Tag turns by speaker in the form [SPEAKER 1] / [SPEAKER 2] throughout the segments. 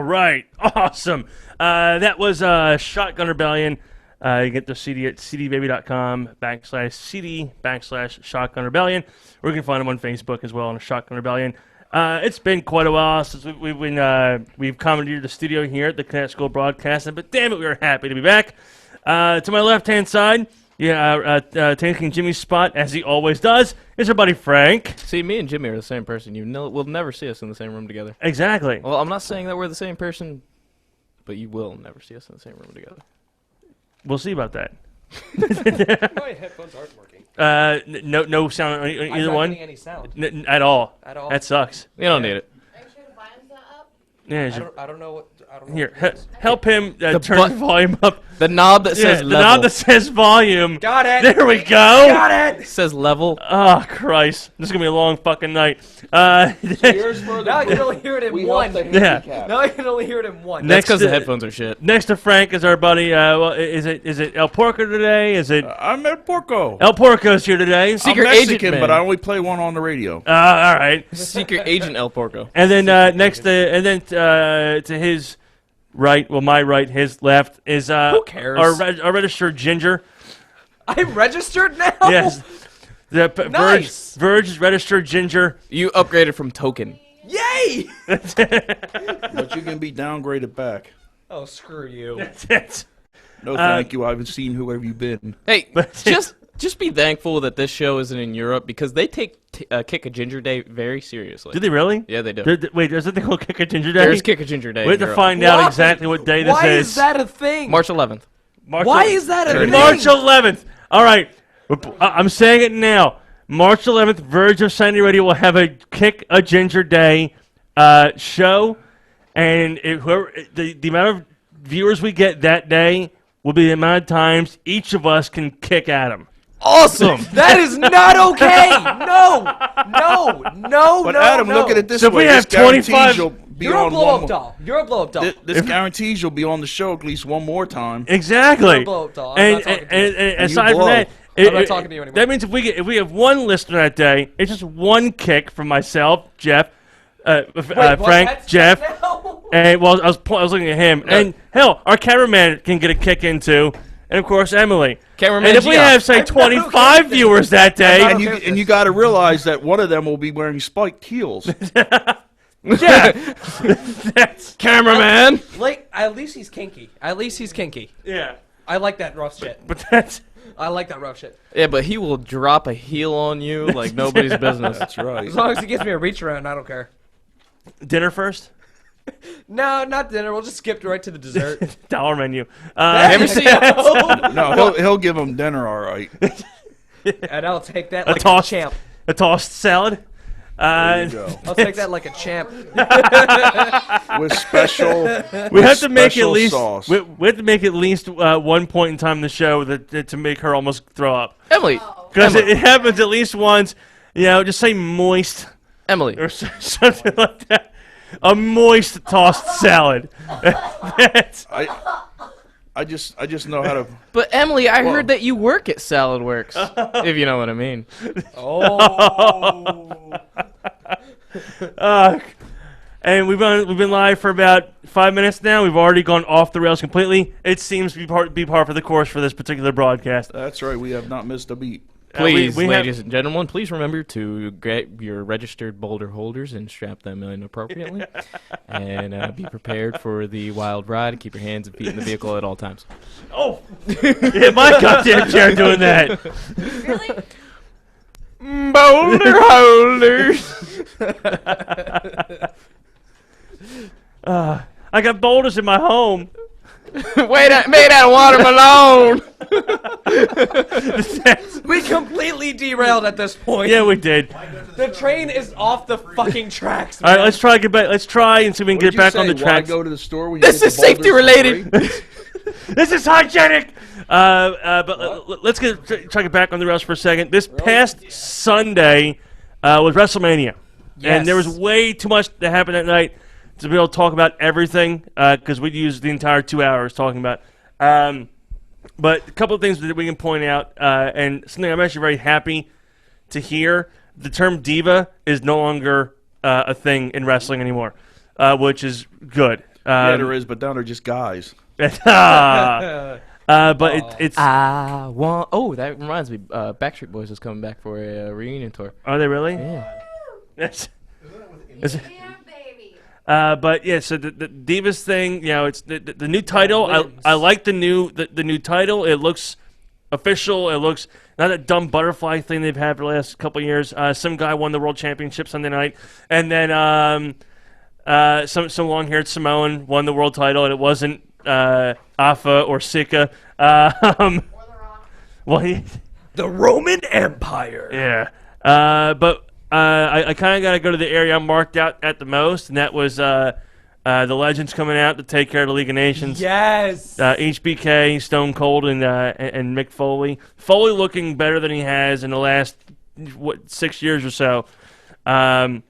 [SPEAKER 1] right. Awesome. That was Shotgun Rebellion. You get the CD at cd/CD/Shotgun Rebellion. Or you can find them on Facebook as well on Shotgun Rebellion. It's been quite a while since we've commandeered the studio here at the Cadet School Broadcasting, but damn it, we are happy to be back. To my left-hand side, taking Jimmy's spot, as he always does, is our buddy Frank.
[SPEAKER 2] See, me and Jimmy are the same person. We'll never see us in the same room together.
[SPEAKER 1] Exactly.
[SPEAKER 2] Well, I'm not saying that we're the same person, but you will never see us in the same room together.
[SPEAKER 1] We'll see about that.
[SPEAKER 3] My headphones aren't working.
[SPEAKER 1] No sound on either
[SPEAKER 3] I'm not
[SPEAKER 1] one?
[SPEAKER 3] getting any sound.
[SPEAKER 1] At all.
[SPEAKER 3] At all.
[SPEAKER 1] That sucks.
[SPEAKER 2] You don't need it.
[SPEAKER 4] Are you sure the volume's not up?
[SPEAKER 1] Yeah,
[SPEAKER 3] I don't know what. I don't know
[SPEAKER 1] here,
[SPEAKER 3] what it is.
[SPEAKER 1] help him turn the volume up.
[SPEAKER 2] The knob that says
[SPEAKER 1] the
[SPEAKER 2] level.
[SPEAKER 1] knob that says volume.
[SPEAKER 3] Got it.
[SPEAKER 1] There we go.
[SPEAKER 3] Got it.
[SPEAKER 2] says level.
[SPEAKER 1] Oh, Christ. This is going to be a long fucking night.
[SPEAKER 5] Here's for the
[SPEAKER 3] Now you can only hear it in
[SPEAKER 5] we
[SPEAKER 3] one.
[SPEAKER 5] help the
[SPEAKER 1] Yeah.
[SPEAKER 5] handicap.
[SPEAKER 3] Now you can only hear it in one.
[SPEAKER 2] That's because the
[SPEAKER 1] to-
[SPEAKER 2] headphones are shit.
[SPEAKER 1] Next to Frank is our buddy. Is it El Porco today? Is it
[SPEAKER 5] I'm El Porco.
[SPEAKER 1] El Porco's here today?
[SPEAKER 2] Secret
[SPEAKER 5] I'm Mexican,
[SPEAKER 2] agent man.
[SPEAKER 5] but I only play one on the radio.
[SPEAKER 1] All right.
[SPEAKER 2] Secret agent El Porco.
[SPEAKER 1] And then to his right, well, my right, his left is
[SPEAKER 3] Who cares?
[SPEAKER 1] our registered ginger.
[SPEAKER 3] I'm registered now.
[SPEAKER 1] Yes. The
[SPEAKER 3] Nice.
[SPEAKER 1] Verge is registered ginger.
[SPEAKER 2] You upgraded from token.
[SPEAKER 3] Yay!
[SPEAKER 5] But you can be downgraded back.
[SPEAKER 3] Oh, screw you.
[SPEAKER 1] That's
[SPEAKER 5] No, thank you. I haven't seen whoever you've been.
[SPEAKER 2] Hey, just be thankful that this show isn't in Europe because they take Kick a Ginger Day very seriously.
[SPEAKER 1] Do they really?
[SPEAKER 2] Yeah, they do.
[SPEAKER 1] Wait, there's a thing called Kick a Ginger Day?
[SPEAKER 2] There's Kick a Ginger Day.
[SPEAKER 1] We have
[SPEAKER 2] in
[SPEAKER 1] to
[SPEAKER 2] Europe.
[SPEAKER 1] find out
[SPEAKER 3] Why?
[SPEAKER 1] exactly what day this
[SPEAKER 3] Why
[SPEAKER 1] is.
[SPEAKER 3] is that a thing?
[SPEAKER 2] March 11th.
[SPEAKER 3] Why is that a thing?
[SPEAKER 1] March 11th. All right. I'm saying it now. March 11th, Verge of Sanity Radio will have a Kick a Ginger Day show. And the amount of viewers we get that day will be the amount of times each of us can kick Adam.
[SPEAKER 2] Awesome.
[SPEAKER 3] That is not okay. No.
[SPEAKER 5] But Adam, look at it this
[SPEAKER 1] So if
[SPEAKER 5] way.
[SPEAKER 1] we have
[SPEAKER 5] This guarantees
[SPEAKER 1] 25
[SPEAKER 5] you'll be
[SPEAKER 3] You're a
[SPEAKER 5] on
[SPEAKER 3] blow-up
[SPEAKER 5] one.
[SPEAKER 3] doll. You're a blow-up doll.
[SPEAKER 5] This guarantees you'll be on the show at least one more time.
[SPEAKER 1] Exactly.
[SPEAKER 3] You're a blow-up doll. I'm not talking to you.
[SPEAKER 1] And
[SPEAKER 5] you
[SPEAKER 1] aside from
[SPEAKER 5] blow.
[SPEAKER 1] that,
[SPEAKER 3] I'm not talking to you anymore.
[SPEAKER 1] That means if we have one listener that day, it's just one kick from myself, Jeff,
[SPEAKER 3] Wait,
[SPEAKER 1] Frank,
[SPEAKER 3] what's
[SPEAKER 1] Jeff,
[SPEAKER 3] that now?
[SPEAKER 1] and well, I was looking at him, and hell, our cameraman can get a kick in too, and of course Emily.
[SPEAKER 2] Cameraman
[SPEAKER 1] And if we
[SPEAKER 2] Gia.
[SPEAKER 1] have say 25 viewers that day,
[SPEAKER 5] And you got to realize that one of them will be wearing spiked heels.
[SPEAKER 1] yeah, that's
[SPEAKER 2] Cameraman.
[SPEAKER 3] Like, at least he's kinky.
[SPEAKER 1] yeah,
[SPEAKER 3] I like that rough shit.
[SPEAKER 1] but that's
[SPEAKER 3] I like that rough shit.
[SPEAKER 2] Yeah, but he will drop a heel on you like nobody's business.
[SPEAKER 5] That's right.
[SPEAKER 3] As long as he gives me a reach around, I don't care.
[SPEAKER 1] dinner first.
[SPEAKER 3] No, not dinner. We'll just skip right to the dessert.
[SPEAKER 1] Dollar menu.
[SPEAKER 2] Ever see
[SPEAKER 5] No, he'll give them dinner, all right.
[SPEAKER 3] And I'll take that
[SPEAKER 1] a
[SPEAKER 3] like
[SPEAKER 1] tossed
[SPEAKER 3] a champ.
[SPEAKER 1] a tossed salad.
[SPEAKER 5] There you go.
[SPEAKER 3] I'll take that like a champ.
[SPEAKER 5] With special.
[SPEAKER 1] We have to make at
[SPEAKER 5] special
[SPEAKER 1] least
[SPEAKER 5] sauce.
[SPEAKER 1] we have to make at least one point in time in the show to make her almost throw up,
[SPEAKER 2] Emily.
[SPEAKER 1] because it happens at least once. You know, just say moist
[SPEAKER 2] Emily.
[SPEAKER 1] or something like that. A moist tossed salad. That's-
[SPEAKER 5] I just know how to.
[SPEAKER 2] But Emily, I heard that you work at Salad Works. If you know what I mean.
[SPEAKER 3] Oh.
[SPEAKER 1] and we've been live for about 5 minutes now. We've already gone off the rails completely. It seems to be par for the course for this particular broadcast.
[SPEAKER 5] That's right. We have not missed a beat.
[SPEAKER 2] Please,
[SPEAKER 1] we
[SPEAKER 2] ladies and gentlemen, please remember to get your registered boulder holders and strap them in appropriately. And be prepared for the wild ride. Keep your hands and feet in the vehicle at all times.
[SPEAKER 1] Oh, yeah, my goddamn chair doing that.
[SPEAKER 4] Really?
[SPEAKER 2] Boulder holders.
[SPEAKER 1] I got boulders in my home.
[SPEAKER 2] Wait, made out of watermelon.
[SPEAKER 3] We completely derailed at this point.
[SPEAKER 1] Yeah, we did.
[SPEAKER 3] The train is off the fucking tracks,
[SPEAKER 1] All
[SPEAKER 3] man.
[SPEAKER 1] right, let's try and see if we can get back on the
[SPEAKER 5] Why
[SPEAKER 1] tracks.
[SPEAKER 5] go to the store when you
[SPEAKER 2] This
[SPEAKER 5] get
[SPEAKER 2] is
[SPEAKER 5] the
[SPEAKER 2] safety
[SPEAKER 5] boulders for
[SPEAKER 2] related.
[SPEAKER 5] free?
[SPEAKER 1] This is hygienic. Let's try to get back on the rails for a second. This past Sunday was WrestleMania, and there was way too much that happened that night to be able to talk about everything because we'd use the entire 2 hours talking about. But a couple of things that we can point out, and something I'm actually very happy to hear: the term diva is no longer a thing in wrestling anymore, which is good.
[SPEAKER 5] Yeah, there is, but down there just guys.
[SPEAKER 1] But it's
[SPEAKER 2] I want. Oh, that reminds me. Backstreet Boys is coming back for a reunion tour.
[SPEAKER 1] are they really?
[SPEAKER 2] Yeah.
[SPEAKER 1] Yes.
[SPEAKER 4] Yeah, baby.
[SPEAKER 1] But yeah, so the Divas thing, you know, it's the new title.
[SPEAKER 3] women's.
[SPEAKER 1] I like the new title. It looks official. It looks not that dumb butterfly thing they've had for the last couple of years. Some guy won the world championship Sunday night, and then some long-haired Samoan won the world title, and it wasn't Afa or Sika.
[SPEAKER 4] Or the Rock.
[SPEAKER 1] Well,
[SPEAKER 3] The Roman Empire.
[SPEAKER 1] yeah. But I kind of got to go to the area I'm marked out at the most, and that was the Legends coming out to take care of the League of Nations.
[SPEAKER 3] Yes.
[SPEAKER 1] HBK, Stone Cold, and Mick Foley. Foley looking better than he has in the last 6 years or so. But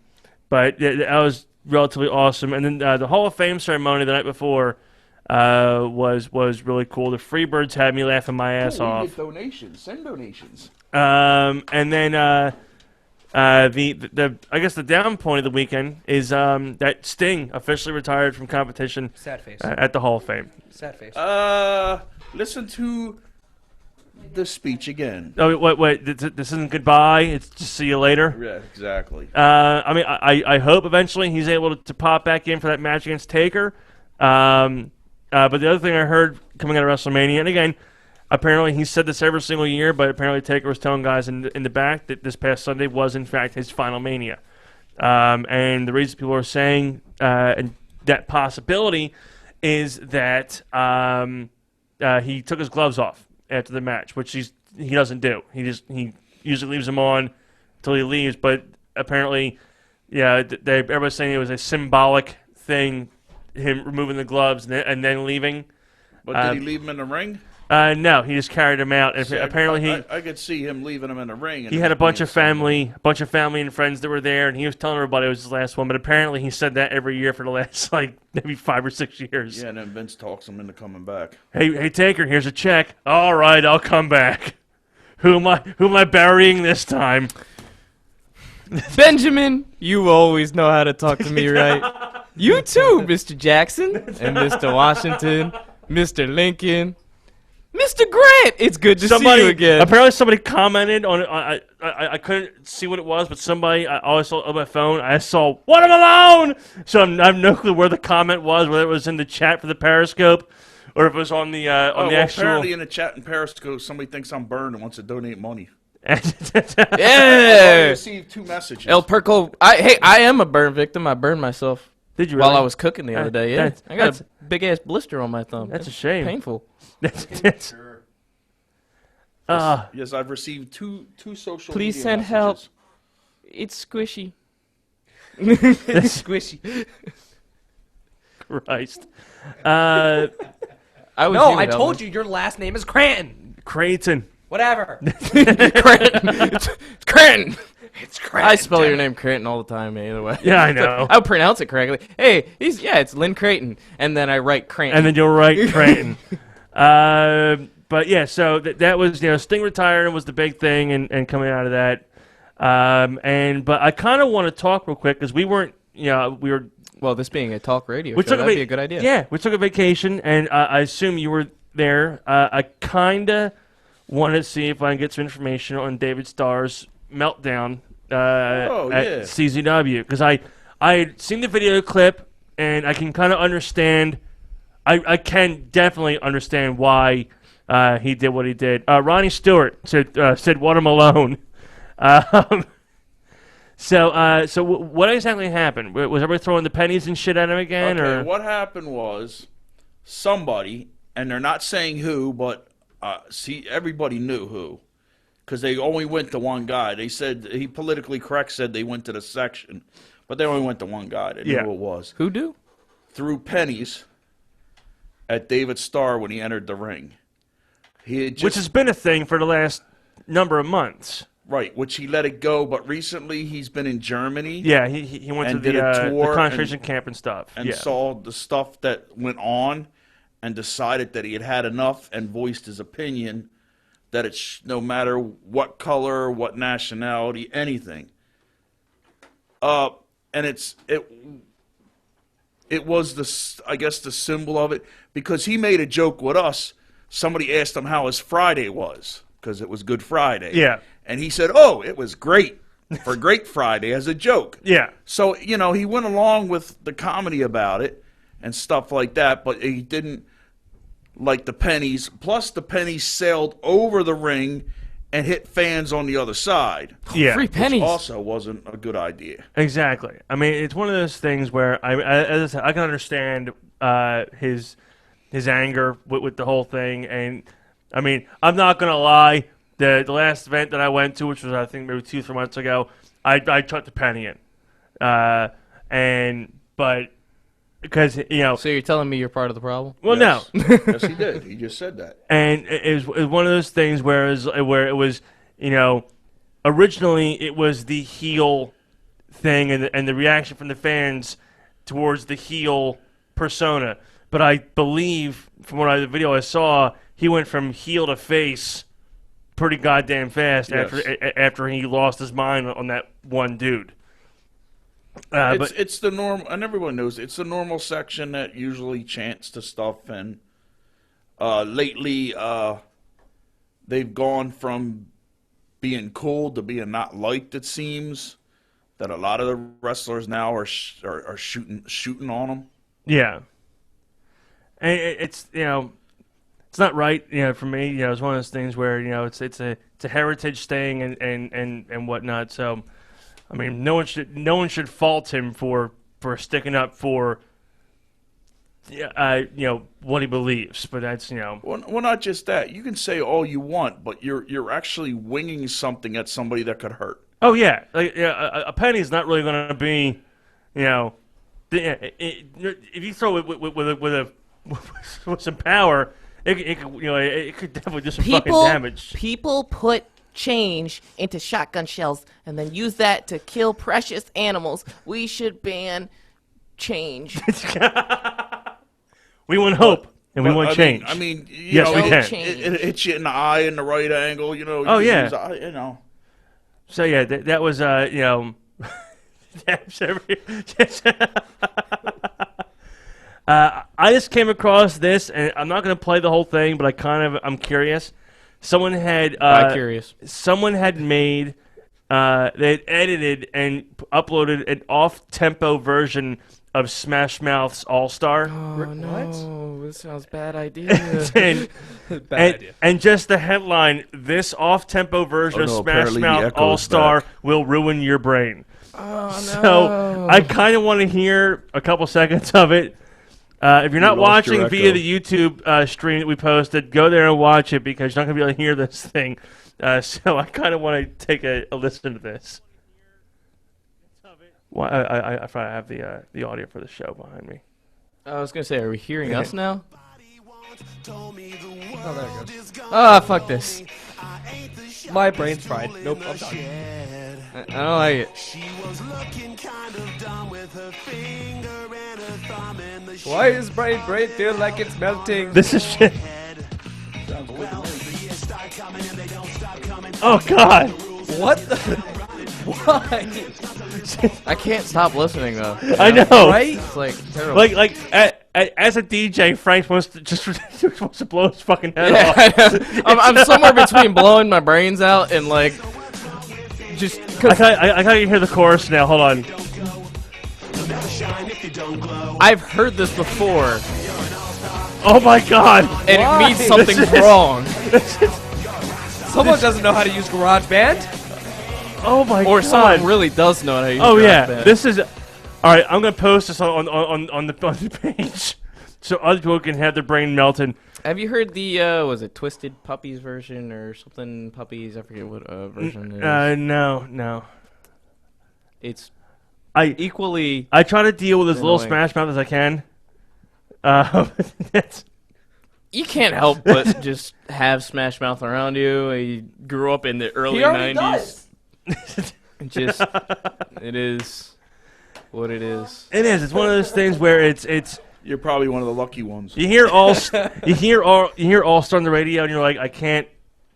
[SPEAKER 1] that was relatively awesome. And then the Hall of Fame ceremony the night before was really cool. The Freebirds had me laughing my ass
[SPEAKER 5] We
[SPEAKER 1] off.
[SPEAKER 5] get donations. Send donations.
[SPEAKER 1] And then the I guess the down point of the weekend is that Sting officially retired from competition
[SPEAKER 3] Sad face.
[SPEAKER 1] at the Hall of Fame.
[SPEAKER 3] Sad face.
[SPEAKER 5] Listen to the speech again.
[SPEAKER 1] Oh wait, this isn't goodbye. It's just see you later.
[SPEAKER 5] Yeah, exactly.
[SPEAKER 1] I mean, I hope eventually he's able to pop back in for that match against Taker. But the other thing I heard coming out of WrestleMania, and again, apparently he said this every single year, but apparently Taker was telling guys in the back that this past Sunday was in fact his final Mania. And the reason people are saying and that possibility is that he took his gloves off after the match, which he doesn't do. He usually leaves them on until he leaves, but apparently, yeah, everybody's saying it was a symbolic thing, him removing the gloves and then leaving.
[SPEAKER 5] But did he leave him in the ring?
[SPEAKER 1] No, he just carried him out. And
[SPEAKER 5] See,
[SPEAKER 1] apparently
[SPEAKER 5] I could see him leaving him in the ring.
[SPEAKER 1] he had a bunch of family and friends that were there, and he was telling everybody it was his last one. But apparently he said that every year for the last maybe 5 or 6 years.
[SPEAKER 5] Yeah, and then Vince talks him into coming back.
[SPEAKER 1] Hey Taker, here's a check. All right, I'll come back. Who am I burying this time?
[SPEAKER 2] Benjamin, you always know how to talk to me, right? You too, Mr. Jackson and Mr. Washington, Mr. Lincoln, Mr. Grant. It's good to see you again.
[SPEAKER 1] Apparently somebody commented on it. I couldn't see what it was, but somebody I always saw on my phone. I saw "What am alone?" So I have no clue where the comment was, whether it was in the chat for the Periscope or if it was on the actual.
[SPEAKER 5] Apparently in the chat in Periscope, somebody thinks I'm burned and wants to donate money. I
[SPEAKER 2] Yeah.
[SPEAKER 5] received 2 messages.
[SPEAKER 2] El Perco. I am a burn victim. I burned myself
[SPEAKER 1] Did you really?
[SPEAKER 2] while I was cooking the other day. Yeah, I got
[SPEAKER 1] that's-
[SPEAKER 2] a big ass blister on my thumb.
[SPEAKER 1] That's a shame.
[SPEAKER 2] Painful.
[SPEAKER 1] That's
[SPEAKER 5] Yes, I've received two social
[SPEAKER 2] Please
[SPEAKER 5] media
[SPEAKER 2] send
[SPEAKER 5] messages.
[SPEAKER 2] help. It's squishy.
[SPEAKER 3] Squishy.
[SPEAKER 1] Christ.
[SPEAKER 2] I was
[SPEAKER 3] No,
[SPEAKER 2] you,
[SPEAKER 3] I told
[SPEAKER 2] Helen.
[SPEAKER 3] you your last name is Cranton.
[SPEAKER 1] Creighton.
[SPEAKER 3] Whatever.
[SPEAKER 2] Cranton. It's Cranton.
[SPEAKER 3] It's Cranton.
[SPEAKER 2] I spell your name Cranton all the time, either way.
[SPEAKER 1] Yeah, I know.
[SPEAKER 2] I'll pronounce it correctly. Hey, it's Lynn Creighton, and then I write Cranton.
[SPEAKER 1] And then you're right, Creighton. But yeah, so that was, Sting retiring was the big thing, and coming out of that. But I kind of want to talk real quick because we weren't, we were.
[SPEAKER 2] well, this being a talk radio
[SPEAKER 1] We
[SPEAKER 2] show,
[SPEAKER 1] took
[SPEAKER 2] that'd be a good idea.
[SPEAKER 1] Yeah, we took a vacation, and I assume you were there. I kind of want to see if I can get some information on David Starr's meltdown at CZW because I had seen the video clip, and I can kind of understand. I can definitely understand why he did what he did. Ronnie Stewart said "What am alone." So what exactly happened? Was everybody throwing the pennies and shit at him again?
[SPEAKER 5] Okay,
[SPEAKER 1] or
[SPEAKER 5] what happened was somebody, and they're not saying who, but everybody knew who, because they only went to one guy. They said he politically correct said they went to the section, but they only went to one guy. They knew who it was.
[SPEAKER 2] Who do?
[SPEAKER 5] Threw pennies at David Starr when he entered the ring. He had just,
[SPEAKER 1] which has been a thing for the last number of months.
[SPEAKER 5] right, which he let it go, but recently he's been in Germany.
[SPEAKER 1] Yeah, he went
[SPEAKER 5] And
[SPEAKER 1] to
[SPEAKER 5] did a
[SPEAKER 1] the
[SPEAKER 5] tour
[SPEAKER 1] concentration camp and stuff.
[SPEAKER 5] and
[SPEAKER 1] yeah.
[SPEAKER 5] saw the stuff that went on and decided that he had had enough and voiced his opinion that it's no matter what color, what nationality, anything. And it was I guess the symbol of it, because he made a joke with us. Somebody asked him how his Friday was, because it was Good Friday.
[SPEAKER 1] Yeah.
[SPEAKER 5] And he said, "Oh, it was great for Great Friday," as a joke.
[SPEAKER 1] Yeah.
[SPEAKER 5] So, he went along with the comedy about it and stuff like that, but he didn't like the pennies. Plus, the pennies sailed over the ring and hit fans on the other side.
[SPEAKER 1] Yeah.
[SPEAKER 2] Free pennies.
[SPEAKER 5] Which also wasn't a good idea.
[SPEAKER 1] Exactly. I mean, it's one of those things where as I said, I can understand his anger with the whole thing, and I mean, I'm not gonna lie. The last event that I went to, which was I think maybe 2-3 months ago, I chucked a penny in, but because
[SPEAKER 2] So you're telling me you're part of the problem?
[SPEAKER 1] well,
[SPEAKER 5] Yes.
[SPEAKER 1] no.
[SPEAKER 5] Yes, he did. He just said that.
[SPEAKER 1] And it was one of those things where it was originally it was the heel thing and the reaction from the fans towards the heel persona. But I believe from the video I saw, he went from heel to face pretty goddamn fast
[SPEAKER 5] Yes.
[SPEAKER 1] after he lost his mind on that one dude.
[SPEAKER 5] It's the norm, and everyone knows it's the normal section that usually chants to stuff. And lately, they've gone from being cool to being not liked. It seems that a lot of the wrestlers now are shooting on them.
[SPEAKER 1] Yeah, and it's it's not right for me. It's one of those things where it's a heritage thing and whatnot. So. I mean, no one should fault him for sticking up for what he believes, but that's
[SPEAKER 5] Well, not just that. You can say all you want, but you're actually winging something at somebody that could hurt.
[SPEAKER 1] Oh yeah, a penny is not really going to be, if you throw it with some power, it could definitely do some fucking damage.
[SPEAKER 6] People put change into shotgun shells and then use that to kill precious animals. We should ban change.
[SPEAKER 1] We want hope and we want change.
[SPEAKER 5] I mean,
[SPEAKER 1] Yes, we can.
[SPEAKER 5] It hits you in the eye in the right angle.
[SPEAKER 1] Oh, yeah.
[SPEAKER 5] use eye,
[SPEAKER 1] So yeah, that was I just came across this, and I'm not going to play the whole thing, but I'm curious. Someone had
[SPEAKER 2] Curious.
[SPEAKER 1] Someone had made they had edited and uploaded an off-tempo version of Smash Mouth's All Star.
[SPEAKER 2] Oh no, this sounds bad idea.
[SPEAKER 1] and,
[SPEAKER 3] Bad idea.
[SPEAKER 1] and just the headline: "This off-tempo version
[SPEAKER 5] Oh,
[SPEAKER 1] of
[SPEAKER 5] no,
[SPEAKER 1] Smash
[SPEAKER 5] apparently the
[SPEAKER 1] Mouth
[SPEAKER 5] echo's
[SPEAKER 1] All Star
[SPEAKER 5] back.
[SPEAKER 1] will ruin your brain."
[SPEAKER 2] Oh no.
[SPEAKER 1] So I kind of want to hear a couple seconds of it. If you're not
[SPEAKER 5] lost your
[SPEAKER 1] watching via
[SPEAKER 5] echo.
[SPEAKER 1] the YouTube stream that we posted, go there and watch it because you're not going to be able to hear this thing. So I kind of want to take a listen to this. Well, I probably have the audio for the show behind me.
[SPEAKER 2] I was gonna say, are we hearing us now?
[SPEAKER 3] Oh, there it goes.
[SPEAKER 2] Ah, fuck this.
[SPEAKER 3] My brain's fried. Nope, I'm done.
[SPEAKER 2] I don't like it.
[SPEAKER 3] Why is brain feel like it's melting?
[SPEAKER 1] This is shit. Oh God!
[SPEAKER 3] What the? Why?
[SPEAKER 2] I can't stop listening though.
[SPEAKER 1] I know.
[SPEAKER 3] Right?
[SPEAKER 2] It's like terrible.
[SPEAKER 1] Like as a DJ, Frank wants to blow his fucking head
[SPEAKER 2] Yeah,
[SPEAKER 1] off.
[SPEAKER 2] I'm somewhere between blowing my brains out and like just
[SPEAKER 1] I can't hear the chorus now. Hold on.
[SPEAKER 2] I've heard this before
[SPEAKER 1] Oh my God!
[SPEAKER 2] and
[SPEAKER 3] Why?
[SPEAKER 2] it means something
[SPEAKER 1] This is-
[SPEAKER 2] wrong.
[SPEAKER 3] Someone doesn't know how to use GarageBand?
[SPEAKER 1] Oh my
[SPEAKER 2] Or
[SPEAKER 1] God!
[SPEAKER 2] someone really does know how to use
[SPEAKER 1] Oh yeah,
[SPEAKER 2] GarageBand.
[SPEAKER 1] this is. All right, I'm gonna post this on the page, so other people can have their brain melted.
[SPEAKER 2] Have you heard the was it Twisted Puppies version or something? Puppies, I forget what version it is.
[SPEAKER 1] No.
[SPEAKER 2] It's
[SPEAKER 1] I
[SPEAKER 2] equally.
[SPEAKER 1] I try to deal with as little
[SPEAKER 2] Annoying.
[SPEAKER 1] Smash Mouth as I can. That's,
[SPEAKER 2] You can't help but just have Smash Mouth around you. You grew up in the early
[SPEAKER 3] He already
[SPEAKER 2] 90s.
[SPEAKER 3] does.
[SPEAKER 2] It just it is what it is.
[SPEAKER 1] it is. It's one of those things where it's
[SPEAKER 5] You're probably one of the lucky ones.
[SPEAKER 1] you hear all Star on the radio and you're like, I can't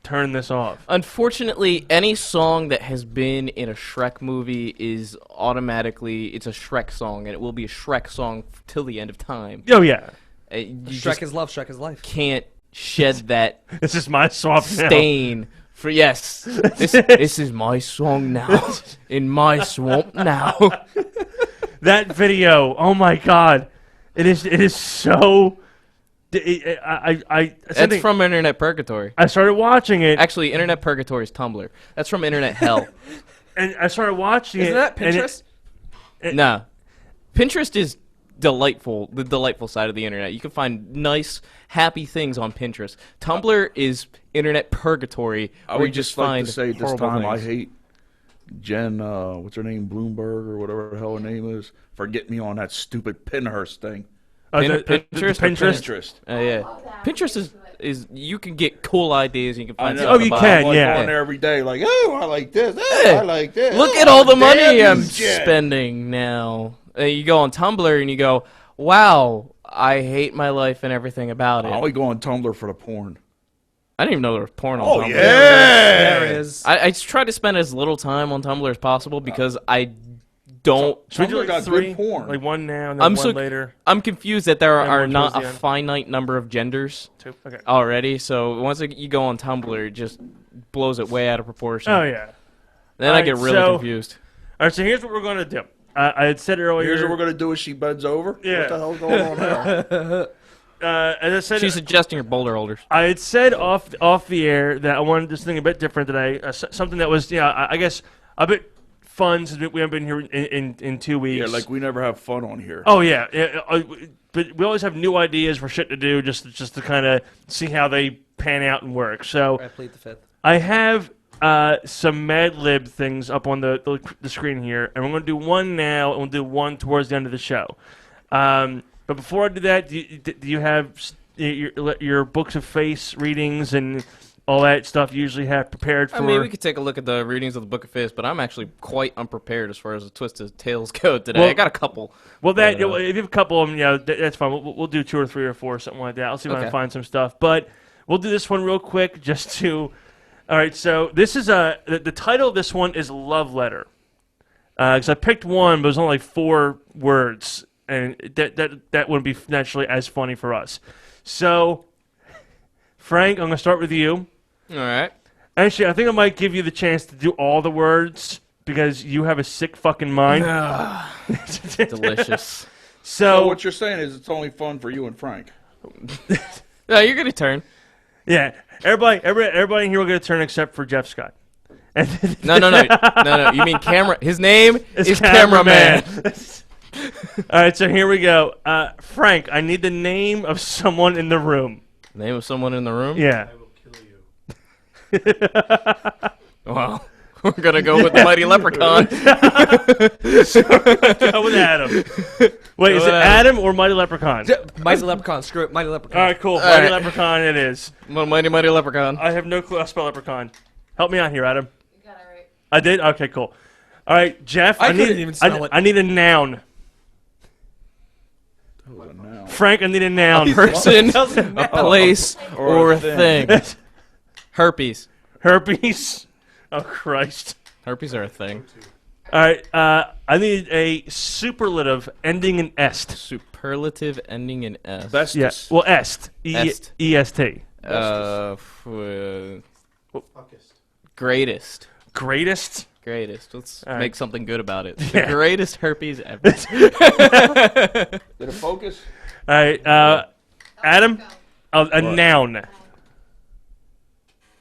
[SPEAKER 1] turn this off.
[SPEAKER 2] Unfortunately, any song that has been in a Shrek movie is automatically it's a Shrek song, and it will be a Shrek song till the end of time.
[SPEAKER 1] Oh yeah,
[SPEAKER 2] You
[SPEAKER 3] Shrek
[SPEAKER 2] just
[SPEAKER 3] is love. Shrek is life.
[SPEAKER 2] can't shed that
[SPEAKER 1] this is my swamp now.
[SPEAKER 2] stain. For yes, this is my song now, in my swamp now.
[SPEAKER 1] That video, oh my god, it is so.
[SPEAKER 2] That's from Internet Purgatory.
[SPEAKER 1] I started watching it,
[SPEAKER 2] Actually, Internet Purgatory is Tumblr. That's from Internet Hell.
[SPEAKER 1] and I started watching
[SPEAKER 3] Isn't
[SPEAKER 1] it.
[SPEAKER 3] that
[SPEAKER 1] and
[SPEAKER 3] Pinterest?
[SPEAKER 2] Nah, Pinterest is delightful. The delightful side of the internet. You can find nice, happy things on Pinterest. Tumblr is Internet Purgatory,
[SPEAKER 5] I
[SPEAKER 2] where
[SPEAKER 5] would
[SPEAKER 2] you just
[SPEAKER 5] like
[SPEAKER 2] find
[SPEAKER 5] to say this
[SPEAKER 2] horrible
[SPEAKER 5] time I
[SPEAKER 2] things.
[SPEAKER 5] hate Jen, what's her name, Bloomberg or whatever the hell her name is, for getting me on that stupid Pinhurst thing.
[SPEAKER 2] Pinterest?
[SPEAKER 5] Pinterest.
[SPEAKER 2] Yeah, Pinterest is you can get cool ideas. You can
[SPEAKER 5] I
[SPEAKER 2] find
[SPEAKER 5] know.
[SPEAKER 2] stuff
[SPEAKER 1] Oh, you
[SPEAKER 2] about
[SPEAKER 1] can,
[SPEAKER 2] it.
[SPEAKER 5] I'm, like,
[SPEAKER 1] yeah.
[SPEAKER 5] on there every day, like, oh, I like this. Oh,
[SPEAKER 2] Hey,
[SPEAKER 5] I like this.
[SPEAKER 2] Look
[SPEAKER 5] oh,
[SPEAKER 2] at all the
[SPEAKER 5] damn
[SPEAKER 2] money
[SPEAKER 5] you,
[SPEAKER 2] I'm
[SPEAKER 5] Jen.
[SPEAKER 2] spending now. You go on Tumblr and you go, wow, I hate my life and everything about it.
[SPEAKER 5] I only go on Tumblr for the porn.
[SPEAKER 2] I didn't even know there was porn on
[SPEAKER 5] Oh,
[SPEAKER 2] Tumblr.
[SPEAKER 5] yeah.
[SPEAKER 3] There is.
[SPEAKER 2] I try to spend as little time on Tumblr as possible because I don't.
[SPEAKER 1] Should we do
[SPEAKER 5] Tumblr
[SPEAKER 1] like
[SPEAKER 5] got
[SPEAKER 1] three?
[SPEAKER 5] good porn.
[SPEAKER 1] Like one now and then
[SPEAKER 2] I'm
[SPEAKER 1] one
[SPEAKER 2] so
[SPEAKER 1] later.
[SPEAKER 2] I'm confused that there
[SPEAKER 1] And
[SPEAKER 2] are
[SPEAKER 1] one
[SPEAKER 2] not
[SPEAKER 1] towards
[SPEAKER 2] a
[SPEAKER 1] the end.
[SPEAKER 2] finite number of genders
[SPEAKER 1] Two. Okay.
[SPEAKER 2] already. So once you go on Tumblr, it just blows it way out of proportion.
[SPEAKER 1] Oh yeah.
[SPEAKER 2] Then I
[SPEAKER 1] Alright,
[SPEAKER 2] get really
[SPEAKER 1] so-
[SPEAKER 2] confused.
[SPEAKER 1] All right. So here's what we're gonna do. I had said earlier.
[SPEAKER 5] Here's what we're going to do is she bends over.
[SPEAKER 1] Yeah.
[SPEAKER 5] What the hell's going on there?
[SPEAKER 1] As I said,
[SPEAKER 2] She's suggesting your boulder holders.
[SPEAKER 1] I had said off the air that I wanted to do something a bit different today. Something that was, I guess, a bit fun since we haven't been here in 2 weeks.
[SPEAKER 5] Yeah, like we never have fun on here.
[SPEAKER 1] Oh yeah, but we always have new ideas for shit to do, just to kind of see how they pan out and work. So
[SPEAKER 3] I plead the fifth.
[SPEAKER 1] I have some Mad Lib things up on the screen here, and we're going to do one now, and we'll do one towards the end of the show. But before I do that, do you have your books of face readings and all that stuff you usually have prepared for?
[SPEAKER 2] I mean, we could take a look at the readings of the Book of Fist, but I'm actually quite unprepared as far as the Twisted Tales go today.
[SPEAKER 1] Well-
[SPEAKER 2] I got a couple.
[SPEAKER 1] Well, that
[SPEAKER 2] But,
[SPEAKER 1] if you have a couple of them, that's fine. We'll do 2 or 3 or 4, something like that. I'll see if I can
[SPEAKER 3] Okay.
[SPEAKER 1] find some stuff. But we'll do this one real quick, just to. All right, so this is the title of this one is Love Letter, because I picked one, but it was only like 4 words, and that wouldn't be naturally as funny for us. So, Frank, I'm gonna start with you.
[SPEAKER 2] All right.
[SPEAKER 1] Actually, I think I might give you the chance to do all the words because you have a sick fucking mind.
[SPEAKER 2] Delicious.
[SPEAKER 5] So
[SPEAKER 1] So
[SPEAKER 5] what you're saying is it's only fun for you and Frank.
[SPEAKER 2] No, you're gonna turn.
[SPEAKER 1] yeah, everybody in here will get a turn except for Jeff Scott.
[SPEAKER 2] No. You mean camera? His name
[SPEAKER 1] It's
[SPEAKER 2] is cameraman.
[SPEAKER 1] All right, so here we go. Frank, I need the name of someone in the room.
[SPEAKER 2] Name of someone in the room?
[SPEAKER 1] Yeah.
[SPEAKER 2] Well, we're gonna go with the mighty leprechaun.
[SPEAKER 1] Go with Adam. Wait, is it
[SPEAKER 2] with
[SPEAKER 1] Adam or Mighty Leprechaun?
[SPEAKER 3] Mighty Leprechaun. Screw it. Mighty Leprechaun.
[SPEAKER 1] All right, cool.
[SPEAKER 2] All
[SPEAKER 1] Mighty
[SPEAKER 2] right.
[SPEAKER 1] Leprechaun it is.
[SPEAKER 2] Well, mighty leprechaun.
[SPEAKER 1] I have no clue how to spell leprechaun. Help me out here, Adam.
[SPEAKER 4] You got it right.
[SPEAKER 1] I did? Okay, cool. All right, Jeff.
[SPEAKER 3] I
[SPEAKER 1] need,
[SPEAKER 3] couldn't even spell it.
[SPEAKER 1] I need a noun. Frank, I need a noun.
[SPEAKER 2] Person, a place, or a thing. Herpes.
[SPEAKER 1] Herpes. Oh, Christ.
[SPEAKER 2] Herpes are a thing.
[SPEAKER 1] All right, I need a superlative ending in est.
[SPEAKER 2] Superlative ending in S.
[SPEAKER 5] Bestus.
[SPEAKER 1] Yeah, well, est.
[SPEAKER 2] Est.
[SPEAKER 1] E-S-T.
[SPEAKER 2] Greatest.
[SPEAKER 1] Greatest.
[SPEAKER 2] Greatest. Let's
[SPEAKER 1] All right.
[SPEAKER 2] make something good about it.
[SPEAKER 1] Yeah.
[SPEAKER 2] The greatest herpes ever.
[SPEAKER 5] Did it focus?
[SPEAKER 1] All right, Adam, a noun.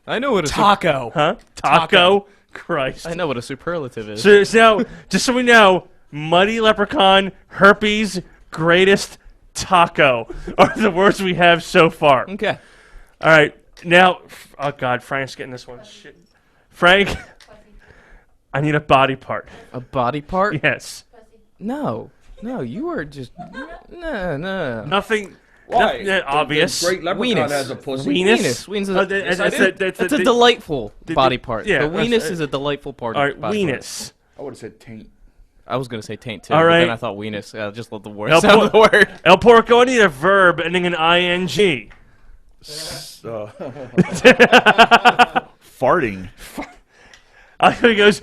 [SPEAKER 2] I know what a
[SPEAKER 3] Taco.
[SPEAKER 1] Huh? Taco? Christ.
[SPEAKER 2] I know what a superlative is.
[SPEAKER 1] So now, just so we know, Muddy Leprechaun, Herpes, Greatest, Taco are the words we have so far.
[SPEAKER 2] Okay.
[SPEAKER 1] All right, now, oh God, Frank's getting this one. Shit. Frank, I need a body part.
[SPEAKER 2] A body part?
[SPEAKER 1] Yes.
[SPEAKER 2] No. No, you are just no.
[SPEAKER 1] Nothing.
[SPEAKER 5] Why?
[SPEAKER 1] Nothing that obvious.
[SPEAKER 5] The great leprechaun
[SPEAKER 2] Weenus.
[SPEAKER 5] has a pussy.
[SPEAKER 1] Weenus.
[SPEAKER 2] Weenus is
[SPEAKER 1] Oh,
[SPEAKER 2] a,
[SPEAKER 1] that's
[SPEAKER 2] that's a delightful body part.
[SPEAKER 1] yeah,
[SPEAKER 2] the
[SPEAKER 1] that's-
[SPEAKER 2] weenus is a delightful part.
[SPEAKER 1] All right,
[SPEAKER 2] body part.
[SPEAKER 1] weenus.
[SPEAKER 5] I would have said taint.
[SPEAKER 2] I was gonna say taint too.
[SPEAKER 1] All
[SPEAKER 2] But then
[SPEAKER 1] right.
[SPEAKER 2] I thought weenus. I just love the word.
[SPEAKER 1] El
[SPEAKER 2] Sound of the word.
[SPEAKER 1] El Porco, I need a verb ending in ing.
[SPEAKER 5] Farting.
[SPEAKER 1] I think he goes.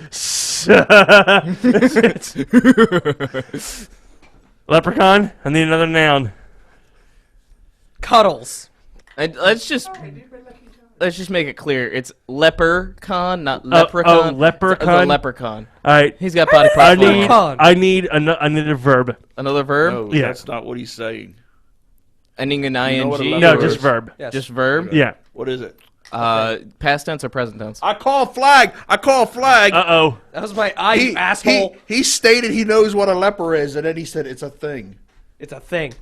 [SPEAKER 1] Leprechaun. I need another noun.
[SPEAKER 3] Cuddles.
[SPEAKER 2] And let's just make it clear. It's leprechaun, not leprechaun.
[SPEAKER 1] leprechaun?
[SPEAKER 2] It's a leprechaun.
[SPEAKER 1] All right.
[SPEAKER 2] He's got body
[SPEAKER 1] I
[SPEAKER 2] parts.
[SPEAKER 1] need.
[SPEAKER 3] Leprechaun.
[SPEAKER 1] I need a verb.
[SPEAKER 2] Another verb.
[SPEAKER 5] No,
[SPEAKER 1] Yeah.
[SPEAKER 5] that's not what he's saying.
[SPEAKER 2] Ending in
[SPEAKER 5] You know what a
[SPEAKER 2] ing.
[SPEAKER 5] leper
[SPEAKER 1] No,
[SPEAKER 5] is?
[SPEAKER 1] just verb.
[SPEAKER 3] Yes.
[SPEAKER 2] Just verb.
[SPEAKER 1] Yeah.
[SPEAKER 5] What is it?
[SPEAKER 2] Past tense or present tense.
[SPEAKER 5] I call flag.
[SPEAKER 1] Uh-oh.
[SPEAKER 3] That was my eye, you asshole.
[SPEAKER 5] He stated he knows what a leper is, and then he said it's a thing.
[SPEAKER 3] It's a thing.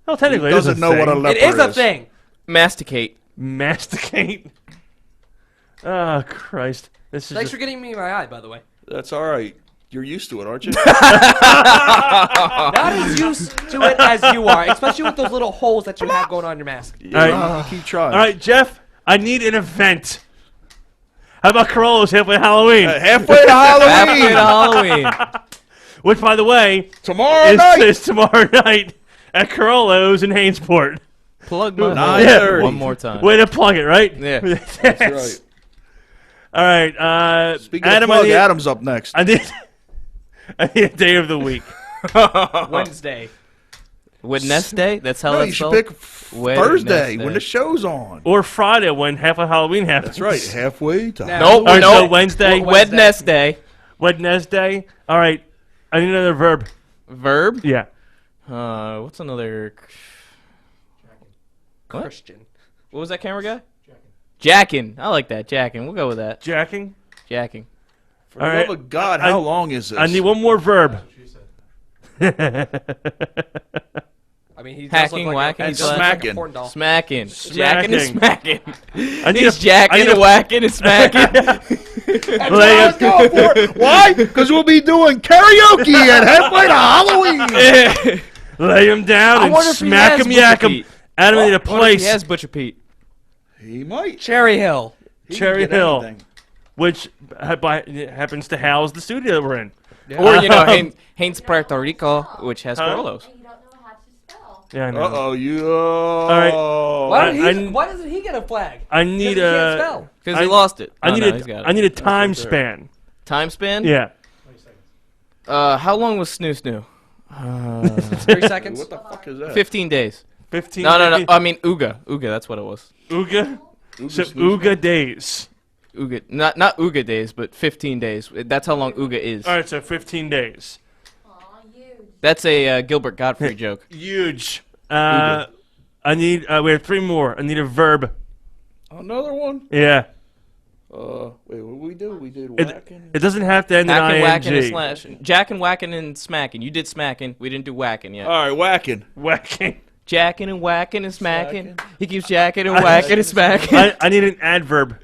[SPEAKER 1] Well, technically,
[SPEAKER 5] He
[SPEAKER 1] it is a
[SPEAKER 5] doesn't know what a
[SPEAKER 1] thing.
[SPEAKER 5] leper
[SPEAKER 3] It is a thing.
[SPEAKER 2] Masticate.
[SPEAKER 1] Masticate. Oh, Christ. This is
[SPEAKER 3] Thanks
[SPEAKER 1] just-
[SPEAKER 3] for getting me my eye, by the way.
[SPEAKER 5] That's all right. You're used to it, aren't you?
[SPEAKER 3] Not as used to it as you are, especially with those little holes that you have going on your mask.
[SPEAKER 5] Yeah, keep trying.
[SPEAKER 1] All right, Jeff, I need an event. How about Corollo's halfway Halloween?
[SPEAKER 5] Halfway to
[SPEAKER 2] Happy
[SPEAKER 5] Halloween.
[SPEAKER 2] Halloween.
[SPEAKER 1] Which, by the way,
[SPEAKER 5] Tomorrow night.
[SPEAKER 1] is tomorrow night at Corollo's in Hainesport.
[SPEAKER 2] Plug my
[SPEAKER 5] Nine
[SPEAKER 2] hole
[SPEAKER 5] thirty.
[SPEAKER 2] one more time.
[SPEAKER 1] Way to plug it, right?
[SPEAKER 2] Yeah.
[SPEAKER 1] That's
[SPEAKER 5] That's right.
[SPEAKER 1] All right,
[SPEAKER 5] Speaking
[SPEAKER 1] Adam,
[SPEAKER 5] of plug,
[SPEAKER 1] I need,
[SPEAKER 5] Adam's up next.
[SPEAKER 1] I need a day of the week.
[SPEAKER 3] Wednesday.
[SPEAKER 2] Wednesday? That's how
[SPEAKER 5] No, you
[SPEAKER 2] that's
[SPEAKER 5] should
[SPEAKER 2] spelled?
[SPEAKER 5] pick
[SPEAKER 2] Wednesday.
[SPEAKER 5] Thursday when the show's on.
[SPEAKER 1] Or Friday when halfway Halloween happens.
[SPEAKER 5] That's right. Halfway to
[SPEAKER 3] No.
[SPEAKER 2] Nope,
[SPEAKER 1] All right,
[SPEAKER 2] nope.
[SPEAKER 1] so Wednesday.
[SPEAKER 2] Wednesday.
[SPEAKER 1] Wednesday. All right, I need another verb.
[SPEAKER 2] Verb?
[SPEAKER 1] Yeah.
[SPEAKER 2] What's another... What?
[SPEAKER 3] Christian.
[SPEAKER 2] What was that camera guy? Jacking. I like that. Jacking. We'll go with that.
[SPEAKER 1] Jacking.
[SPEAKER 2] Jacking.
[SPEAKER 5] For the
[SPEAKER 1] All
[SPEAKER 5] love
[SPEAKER 1] right.
[SPEAKER 5] of God, how long is this?
[SPEAKER 1] I need one more verb.
[SPEAKER 3] I mean, he does
[SPEAKER 2] Hacking,
[SPEAKER 3] look like
[SPEAKER 2] whacking,
[SPEAKER 3] he does look like a
[SPEAKER 5] smacking.
[SPEAKER 3] porn doll.
[SPEAKER 2] Smacking. Jacking and smacking.
[SPEAKER 1] I need
[SPEAKER 2] He's
[SPEAKER 1] a,
[SPEAKER 2] jacking
[SPEAKER 1] I need
[SPEAKER 2] and
[SPEAKER 1] a-
[SPEAKER 2] whacking and smacking.
[SPEAKER 5] That's what I was going for. Why? Because we'll be doing karaoke at halfway to Halloween.
[SPEAKER 1] Lay him down
[SPEAKER 2] I
[SPEAKER 1] and
[SPEAKER 2] wonder if he
[SPEAKER 1] smack
[SPEAKER 2] has
[SPEAKER 1] him, yak him.
[SPEAKER 2] Butcher Pete.
[SPEAKER 1] Adam, I need a
[SPEAKER 2] What if
[SPEAKER 1] place,
[SPEAKER 2] he has Butcher Pete?
[SPEAKER 5] He might.
[SPEAKER 3] Cherry Hill.
[SPEAKER 5] He can
[SPEAKER 1] Cherry
[SPEAKER 5] get
[SPEAKER 1] Hill.
[SPEAKER 5] anything.
[SPEAKER 1] which happens to house the studio that we're in.
[SPEAKER 2] Or, you know, Haynes, Puerto Rico, which has Corollos.
[SPEAKER 4] And you don't know how to spell.
[SPEAKER 1] Yeah, I know.
[SPEAKER 5] Uh-oh, you...
[SPEAKER 1] right.
[SPEAKER 3] Why doesn't he get a flag?
[SPEAKER 1] I need
[SPEAKER 3] Because he can't spell.
[SPEAKER 2] Because he lost it.
[SPEAKER 1] I
[SPEAKER 2] Oh,
[SPEAKER 1] need
[SPEAKER 2] no, he's got it.
[SPEAKER 1] I need a time span.
[SPEAKER 2] Time span?
[SPEAKER 1] Yeah.
[SPEAKER 2] How long was Snoo Snoo?
[SPEAKER 3] 30 seconds.
[SPEAKER 5] What the fuck is that?
[SPEAKER 2] 15 days.
[SPEAKER 1] 15.
[SPEAKER 2] No. I mean, Ooga. Ooga, that's what it was.
[SPEAKER 1] Ooga. So
[SPEAKER 5] Snoo
[SPEAKER 1] Ooga days.
[SPEAKER 2] Ooga. Not Ooga days, but 15 days. That's how long Ooga is.
[SPEAKER 1] All right, so 15 days.
[SPEAKER 4] Aw, huge.
[SPEAKER 2] That's a Gilbert Gottfried joke.
[SPEAKER 1] Huge. I need. We have 3 more. I need a verb.
[SPEAKER 5] Another one?
[SPEAKER 1] Yeah.
[SPEAKER 5] Wait, what did we do? We did
[SPEAKER 1] It,
[SPEAKER 5] whacking?
[SPEAKER 1] it doesn't have to end in
[SPEAKER 2] Hacking,
[SPEAKER 1] ing.
[SPEAKER 2] whacking, and slashing. Jacking, whacking, and smacking. You did smacking. We didn't do whacking yet.
[SPEAKER 5] All right, whacking.
[SPEAKER 1] Whacking.
[SPEAKER 2] Jacking and whacking and smacking. He keeps jacking and whacking and smacking.
[SPEAKER 1] I need an adverb.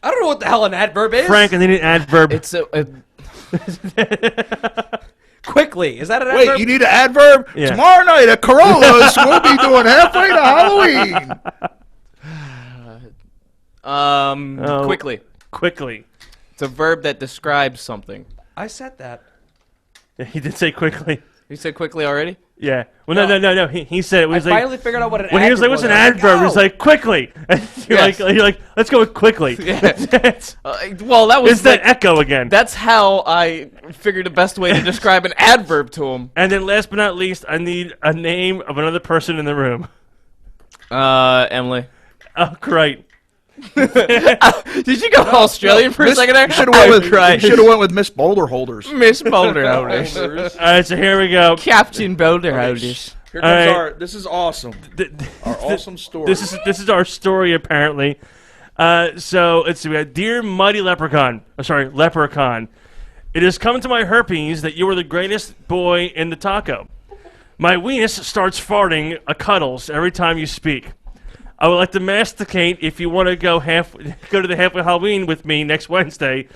[SPEAKER 3] I don't know what the hell an adverb is.
[SPEAKER 1] Frank, I need an adverb.
[SPEAKER 2] It's a
[SPEAKER 3] Quickly. Is that an adverb?
[SPEAKER 5] Wait, you need an adverb?
[SPEAKER 1] Yeah.
[SPEAKER 5] Tomorrow night at Corollas, we'll be doing halfway to Halloween.
[SPEAKER 1] Oh.
[SPEAKER 2] quickly.
[SPEAKER 1] Quickly.
[SPEAKER 2] It's a verb that describes something.
[SPEAKER 3] I said that.
[SPEAKER 1] Yeah, he did say quickly.
[SPEAKER 2] You said quickly already?
[SPEAKER 1] Yeah. Well, no. He said it
[SPEAKER 3] I
[SPEAKER 1] was like.
[SPEAKER 3] finally figured out what an
[SPEAKER 1] When he was like, "What's an adverb?" He's like, "Quickly." And you're
[SPEAKER 2] Yes.
[SPEAKER 1] like, "Let's go with quickly."
[SPEAKER 2] Yeah.
[SPEAKER 1] it's
[SPEAKER 2] Well, that was
[SPEAKER 1] that echo again.
[SPEAKER 2] that's how I figured the best way to describe an adverb to him.
[SPEAKER 1] And then, last but not least, I need a name of another person in the room.
[SPEAKER 2] Emily.
[SPEAKER 1] Oh, great.
[SPEAKER 2] Did you go Australian for a second there?
[SPEAKER 5] Should
[SPEAKER 2] I
[SPEAKER 5] have
[SPEAKER 2] cried.
[SPEAKER 5] went with Miss Boulder Holders.
[SPEAKER 2] Miss Boulder Holders.
[SPEAKER 1] All right, so here we go.
[SPEAKER 2] Captain Boulder Holders.
[SPEAKER 5] Here
[SPEAKER 1] All
[SPEAKER 5] comes
[SPEAKER 1] right.
[SPEAKER 5] our. This is awesome. Our awesome story.
[SPEAKER 1] This is our story apparently. So let's see. We got Dear Muddy Leprechaun. Leprechaun. It has come to my herpes that you are the greatest boy in the taco. My weenus starts farting a cuddles every time you speak. I would like to masticate if you want to go to the halfway Halloween with me next Wednesday.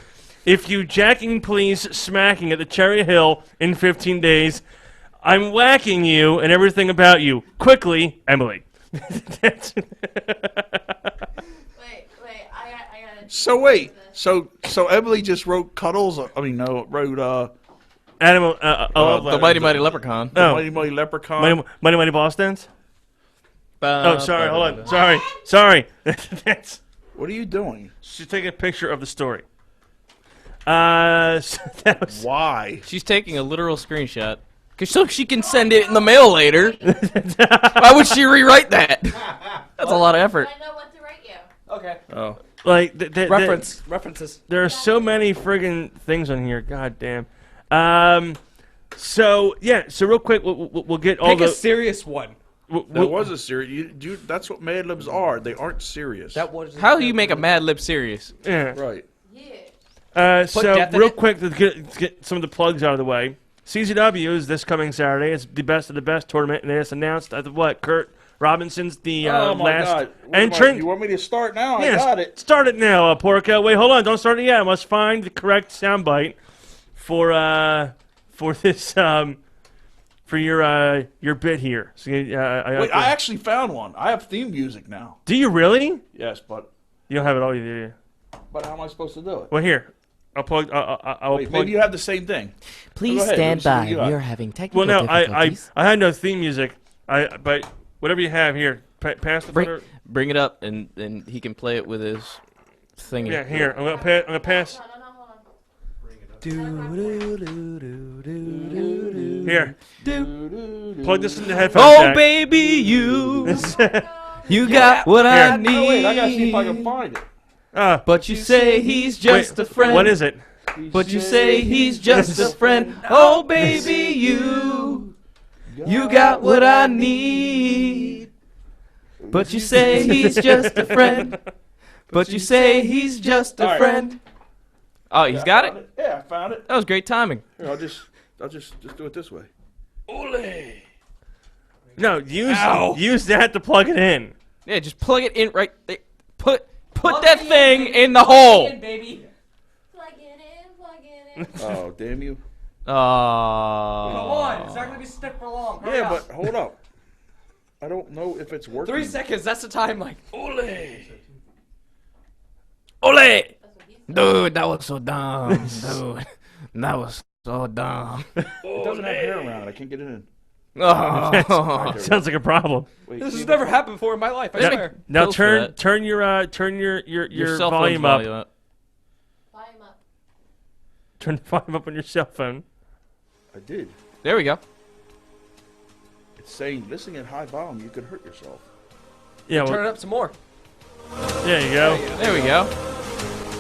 [SPEAKER 1] If you jacking, please smacking at the Cherry Hill in 15 days. I'm whacking you and everything about you. Quickly, Emily. That's-
[SPEAKER 4] Wait, I gotta.
[SPEAKER 5] So wait. So Emily just wrote cuddles. I mean, no, wrote
[SPEAKER 1] Animal.
[SPEAKER 2] The Mighty Mighty Leprechaun.
[SPEAKER 1] Oh.
[SPEAKER 5] Mighty Mighty Leprechaun.
[SPEAKER 1] Money Boss Dance? Oh, sorry. Hold on. Sorry. That's,
[SPEAKER 5] What are you doing?
[SPEAKER 1] she's taking a picture of the story. So that was,
[SPEAKER 5] Why?
[SPEAKER 2] She's taking a literal screenshot. So she can send it in the mail later. Why would she rewrite that? That's a lot of effort.
[SPEAKER 4] I know what to write you.
[SPEAKER 3] Okay.
[SPEAKER 5] Oh.
[SPEAKER 1] like
[SPEAKER 3] References.
[SPEAKER 1] there are so many friggin' things on here. God damn. So real quick, we'll get all
[SPEAKER 3] Pick
[SPEAKER 1] the.
[SPEAKER 3] a serious one.
[SPEAKER 5] That was a serious. That's what Mad Libs are. They aren't serious.
[SPEAKER 3] That was.
[SPEAKER 2] How do you make a Mad Lib serious?
[SPEAKER 1] Yeah.
[SPEAKER 5] right.
[SPEAKER 4] Yeah.
[SPEAKER 1] So
[SPEAKER 3] death in
[SPEAKER 1] real
[SPEAKER 3] it.
[SPEAKER 1] quick to get some of the plugs out of the way. CZW is this coming Saturday. It's the best of the best tournament, and they just announced Kurt Robinson's the
[SPEAKER 5] Oh my
[SPEAKER 1] last
[SPEAKER 5] God!
[SPEAKER 1] entrant.
[SPEAKER 5] You want me to start now? I
[SPEAKER 1] Yes,
[SPEAKER 5] got it.
[SPEAKER 1] Start it now, Porco. Wait, hold on. Don't start it yet. I must find the correct soundbite for this for your bit here. So,
[SPEAKER 5] Wait, I actually found one. I have theme music now.
[SPEAKER 1] do you really?
[SPEAKER 5] Yes, but
[SPEAKER 1] You don't have it all, do you?
[SPEAKER 5] how am I supposed to do it?
[SPEAKER 1] Well, here. I'll plug. I'll
[SPEAKER 5] Wait,
[SPEAKER 1] plug.
[SPEAKER 5] maybe you have the same thing.
[SPEAKER 6] Please
[SPEAKER 5] Go ahead,
[SPEAKER 6] stand
[SPEAKER 5] let me see what
[SPEAKER 6] by.
[SPEAKER 5] you got.
[SPEAKER 6] We are having technical
[SPEAKER 1] Well, no,
[SPEAKER 6] difficulties.
[SPEAKER 1] I had no theme music. But whatever you have here, pass the footer.
[SPEAKER 2] Bring it up, and he can play it with his thingy.
[SPEAKER 1] Yeah, here. I'm gonna pass.
[SPEAKER 4] No, hold on.
[SPEAKER 1] Here. Plug this in the headphones.
[SPEAKER 2] Oh,
[SPEAKER 1] jack.
[SPEAKER 2] baby, you got what I
[SPEAKER 1] Here.
[SPEAKER 2] need.
[SPEAKER 5] Oh, wait, I gotta see if I can find it.
[SPEAKER 2] But you say he's just a friend.
[SPEAKER 1] What is it?
[SPEAKER 2] But you say he's just a friend. Oh, baby, you got what I need. But you say he's just a friend. But you say he's just a
[SPEAKER 5] All right.
[SPEAKER 2] friend. Oh, he's got
[SPEAKER 5] Found
[SPEAKER 2] it?
[SPEAKER 5] Yeah, I found it.
[SPEAKER 2] That was great timing.
[SPEAKER 5] Here, I'll just do it this way. Ole!
[SPEAKER 1] No, use that to plug it in.
[SPEAKER 2] Yeah, just plug it in right there. Put that thing in the hole.
[SPEAKER 3] baby.
[SPEAKER 4] Plug it in.
[SPEAKER 5] Oh, damn you.
[SPEAKER 3] Come
[SPEAKER 2] Oh.
[SPEAKER 3] on. It's not gonna be stuck for long. Hurry
[SPEAKER 5] Yeah,
[SPEAKER 3] up.
[SPEAKER 5] but hold up. I don't know if it's working.
[SPEAKER 3] 3 seconds. That's the timeline.
[SPEAKER 5] Ole!
[SPEAKER 2] Ole! Dude, that was so dumb. Dude, that was so dumb.
[SPEAKER 5] It doesn't have hair around it. I can't get it in.
[SPEAKER 2] Oh.
[SPEAKER 1] Sounds like a problem.
[SPEAKER 5] Wait,
[SPEAKER 3] This
[SPEAKER 5] see
[SPEAKER 3] has
[SPEAKER 5] if
[SPEAKER 3] never happened before in my life. I
[SPEAKER 2] Yeah.
[SPEAKER 3] swear.
[SPEAKER 1] Now
[SPEAKER 2] Close for that.
[SPEAKER 1] turn your
[SPEAKER 2] cell phone's
[SPEAKER 1] volume up.
[SPEAKER 4] Volume up.
[SPEAKER 1] Turn the volume up on your cell phone.
[SPEAKER 5] I did.
[SPEAKER 2] There we go.
[SPEAKER 5] It's saying listening at high volume, you could hurt yourself.
[SPEAKER 1] Yeah,
[SPEAKER 3] Turn
[SPEAKER 1] well,
[SPEAKER 3] it up some more.
[SPEAKER 1] there you go.
[SPEAKER 2] There we go.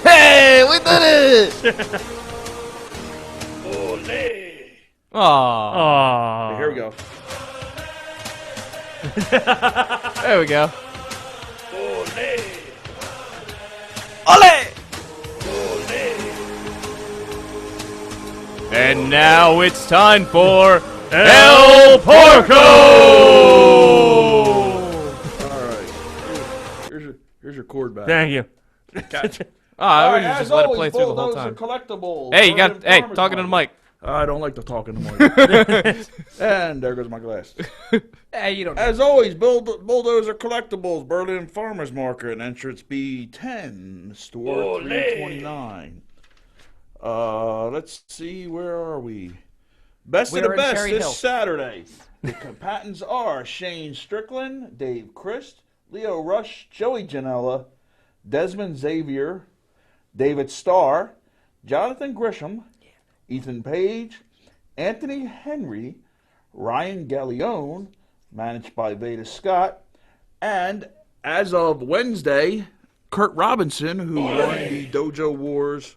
[SPEAKER 2] Hey, we did it!
[SPEAKER 5] Ole!
[SPEAKER 2] Aww.
[SPEAKER 1] Aww.
[SPEAKER 5] Here we go.
[SPEAKER 2] There we go.
[SPEAKER 5] Ole!
[SPEAKER 2] Ole! And now it's time for El Porco!
[SPEAKER 5] All right. Here's your cord back.
[SPEAKER 1] Thank you.
[SPEAKER 5] Gotcha.
[SPEAKER 2] Oh, I
[SPEAKER 5] All
[SPEAKER 2] would
[SPEAKER 5] right,
[SPEAKER 2] just
[SPEAKER 5] as
[SPEAKER 2] let it
[SPEAKER 5] always,
[SPEAKER 2] play through the whole
[SPEAKER 5] Bulldozer
[SPEAKER 2] time.
[SPEAKER 5] Collectibles.
[SPEAKER 2] Hey, you got
[SPEAKER 5] Urban
[SPEAKER 2] talking to
[SPEAKER 5] Farmers
[SPEAKER 2] the
[SPEAKER 5] Market.
[SPEAKER 2] mic.
[SPEAKER 5] I don't like to talk in the mic. And there goes my glass.
[SPEAKER 3] Hey, you don't.
[SPEAKER 5] As always, Bulldozer Collectibles, Berlin Farmers Market, entrance B10, store 329. Let's see, where are we? Best of
[SPEAKER 3] We're
[SPEAKER 5] the
[SPEAKER 3] in
[SPEAKER 5] best
[SPEAKER 3] Cherry
[SPEAKER 5] this
[SPEAKER 3] Hill.
[SPEAKER 5] Saturday. The combatants are Shane Strickland, Dave Christ, Leo Rush, Joey Janela, Desmond Xavier, David Starr, Jonathan Grisham, Ethan Page, Anthony Henry, Ryan Gallione, managed by Veda Scott, and as of Wednesday, Kurt Robinson, who won the Dojo Wars,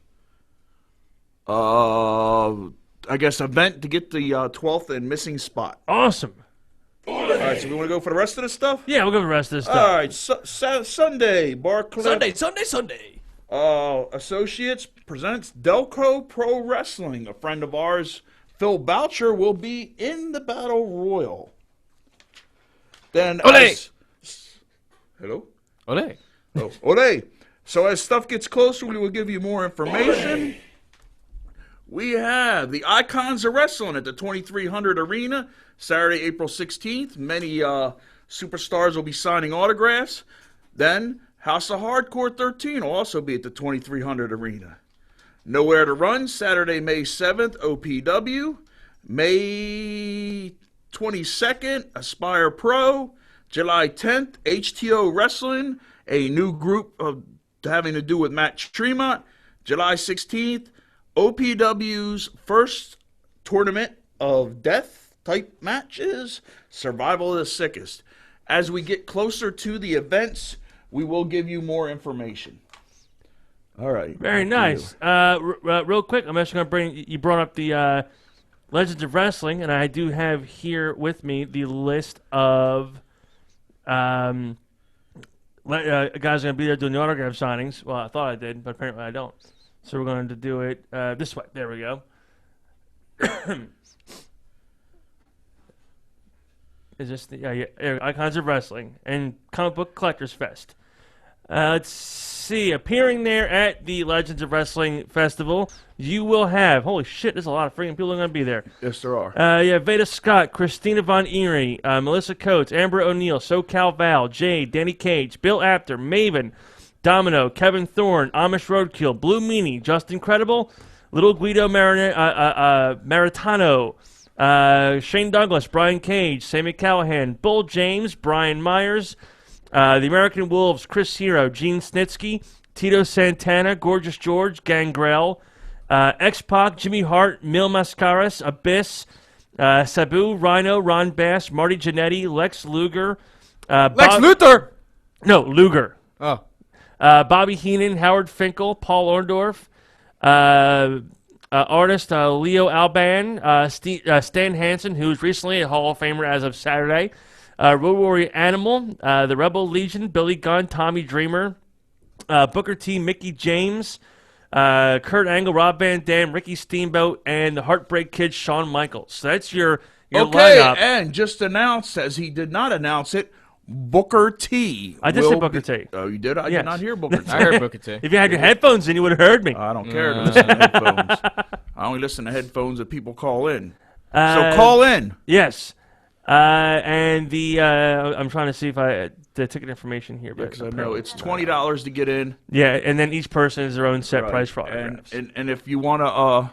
[SPEAKER 5] I guess, event to get the 12th and missing spot.
[SPEAKER 1] Awesome.
[SPEAKER 5] All right, so we want to go for the rest of the stuff?
[SPEAKER 1] Yeah, we'll go for the rest of this stuff.
[SPEAKER 5] All right, Sunday, Bar Clip.
[SPEAKER 3] Sunday.
[SPEAKER 5] Associates presents Delco Pro Wrestling. A friend of ours, Phil Boucher, will be in the Battle Royal. Then,
[SPEAKER 2] Ole!
[SPEAKER 5] Hello?
[SPEAKER 2] Ole.
[SPEAKER 5] Oh, ole! So as stuff gets closer, we will give you more information. We have the Icons of Wrestling at the 2300 Arena, Saturday, April 16th. Many superstars will be signing autographs. Then, House of Hardcore 13 will also be at the 2300 Arena. Nowhere to Run, Saturday, May 7th, OPW. May 22nd, Aspire Pro. July 10th, HTO Wrestling, a new group having to do with Matt Tremont. July 16th, OPW's first tournament of death type matches, Survival of the Sickest. As we get closer to the events, we will give you more information. All right.
[SPEAKER 1] Very nice. Real quick, I'm actually going to you brought up the Legends of Wrestling, and I do have here with me the list of guys going to be there doing the autograph signings. Well, I thought I did, but apparently I don't. So we're going to do it this way. There we go. Is this the Icons of Wrestling and Comic Book Collectors Fest? Let's see. Appearing there at the Legends of Wrestling Festival, you will have, holy shit, there's a lot of freaking people going to be there.
[SPEAKER 5] Yes, there are.
[SPEAKER 1] Yeah, Veda Scott, Christina Von Erie, Melissa Coates, Amber O'Neill, SoCal Val, Jade, Danny Cage, Bill Apter, Maven, Domino, Kevin Thorne, Amish Roadkill, Blue Meanie, Justin Credible, Little Guido Maritano, Shane Douglas, Brian Cage, Sammy Callahan, Bull James, Brian Myers, the American Wolves, Chris Hero, Gene Snitsky, Tito Santana, Gorgeous George, Gangrel, X-Pac, Jimmy Hart, Mil Mascaras, Abyss, Sabu, Rhino, Ron Bass, Marty Jannetty, Lex Luger.
[SPEAKER 2] Lex Luthor!
[SPEAKER 1] No, Luger.
[SPEAKER 2] Oh.
[SPEAKER 1] Bobby Heenan, Howard Finkel, Paul Orndorff, artist Leo Alban, Stan Hansen, who's recently a Hall of Famer as of Saturday, Road Warrior Animal, the Rebel Legion, Billy Gunn, Tommy Dreamer, Booker T, Mickey James, Kurt Angle, Rob Van Dam, Ricky Steamboat, and the Heartbreak Kid, Shawn Michaels. So that's your
[SPEAKER 5] Okay,
[SPEAKER 1] lineup.
[SPEAKER 5] and just announced, as he did not announce it, Booker T.
[SPEAKER 1] I did say Booker T.
[SPEAKER 5] Oh, you did? I
[SPEAKER 1] Yes.
[SPEAKER 5] did not hear Booker T.
[SPEAKER 2] I heard Booker T.
[SPEAKER 1] If you had your headphones in, you would have heard me.
[SPEAKER 5] I don't care to listen to headphones. I only listen to headphones that people call in. So
[SPEAKER 1] Uh,
[SPEAKER 5] call in.
[SPEAKER 1] Yes. And the I'm trying to see if the ticket information here, but
[SPEAKER 5] Because I know it's $20 to get in.
[SPEAKER 1] yeah, and then each person is their own set
[SPEAKER 5] Right.
[SPEAKER 1] price for autographs.
[SPEAKER 5] And if you wanna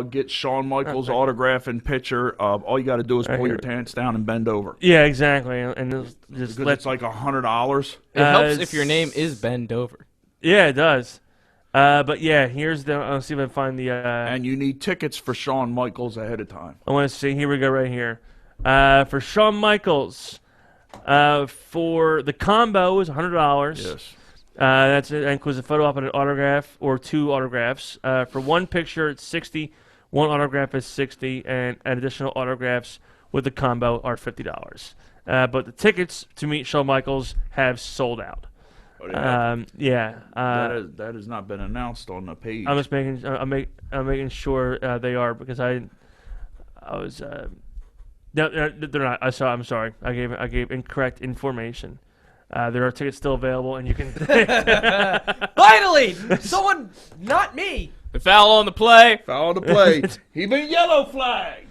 [SPEAKER 5] get Shawn Michaels' autograph and picture, all you got to do is pull your pants down and bend over.
[SPEAKER 1] Yeah, exactly, and just
[SPEAKER 5] Because
[SPEAKER 1] let
[SPEAKER 5] it's like $100.
[SPEAKER 2] It helps
[SPEAKER 1] Uh,
[SPEAKER 2] if your name is bend over.
[SPEAKER 1] yeah, it does. But yeah, here's the. I'll see if I can find the.
[SPEAKER 5] And you need tickets for Shawn Michaels ahead of time.
[SPEAKER 1] I want to see. Here we go, right here. For Shawn Michaels, for the combo is $100.
[SPEAKER 5] Yes.
[SPEAKER 1] That includes a photo op and an autograph or two autographs. For one picture, it's $60. One autograph is $60, and additional autographs with the combo are $50. But the tickets to meet Shawn Michaels have sold out.
[SPEAKER 5] Oh, yeah.
[SPEAKER 1] Yeah.
[SPEAKER 5] That has not been announced on the page.
[SPEAKER 1] I'm just making. I'm making sure they are because I was. No, they're not. I'm sorry. I gave incorrect information. There are tickets still available, and you can.
[SPEAKER 3] Finally! Someone, not me!
[SPEAKER 2] The foul on the play.
[SPEAKER 5] Foul to play. He been yellow flagged.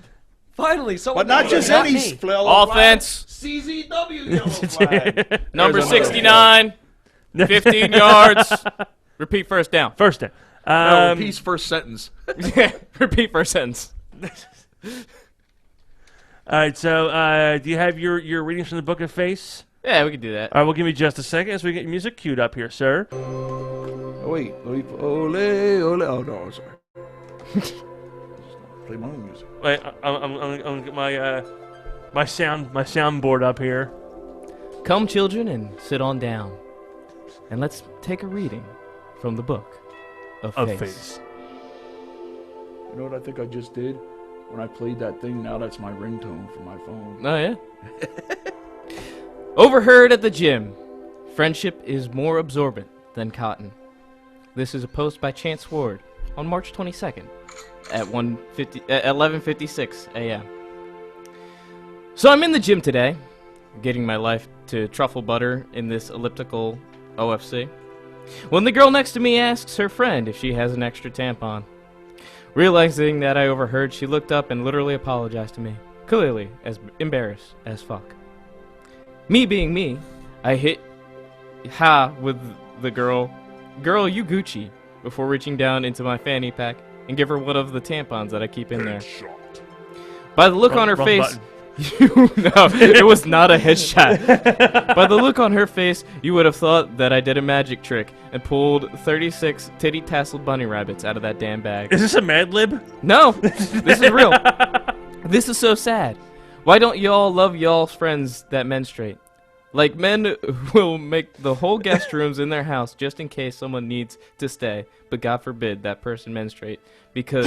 [SPEAKER 3] Finally, someone.
[SPEAKER 5] But not just any
[SPEAKER 3] me.
[SPEAKER 5] yellow
[SPEAKER 2] Offense.
[SPEAKER 5] flag. CZW yellow flag.
[SPEAKER 2] Number
[SPEAKER 5] There's another
[SPEAKER 2] 69. 15 yards. Repeat first down.
[SPEAKER 1] First down.
[SPEAKER 5] No, repeat first sentence.
[SPEAKER 2] Repeat first sentence.
[SPEAKER 1] All right. So, do you have your readings from the Book of Face?
[SPEAKER 2] Yeah, we can do that.
[SPEAKER 1] All right. We'll give you just a second as we get your music queued up here, sir.
[SPEAKER 5] Oh, wait. Ole, ole. Oh, no, I'm sorry. Play my own music.
[SPEAKER 1] Wait, I'm gonna get my soundboard up here.
[SPEAKER 2] Come, children, and sit on down. And let's take a reading from the Book of Face.
[SPEAKER 5] You know what I think I just did? When I played that thing, now that's my ringtone for my phone.
[SPEAKER 2] Oh, yeah? Overheard at the gym. Friendship is more absorbent than cotton. This is a post by Chance Ward on March 22nd at 11:56 a.m. So I'm in the gym today, getting my life to truffle butter in this elliptical OFC, when the girl next to me asks her friend if she has an extra tampon. Realizing that I overheard, she looked up and literally apologized to me, clearly as embarrassed as fuck. Me being me, I hit ha with the girl, you Gucci, before reaching down into my fanny pack and give her one of the tampons that I keep in there. By the look on her
[SPEAKER 1] Wrong
[SPEAKER 2] face,
[SPEAKER 1] button.
[SPEAKER 2] No, it was not a headshot. By the look on her face, you would have thought that I did a magic trick and pulled 36 titty-tasseled bunny rabbits out of that damn bag.
[SPEAKER 1] Is this a Mad Lib?
[SPEAKER 2] No, this is real. This is so sad. Why don't y'all love y'all's friends that menstruate? Like men will make the whole guest rooms in their house just in case someone needs to stay, but God forbid that person menstruate, because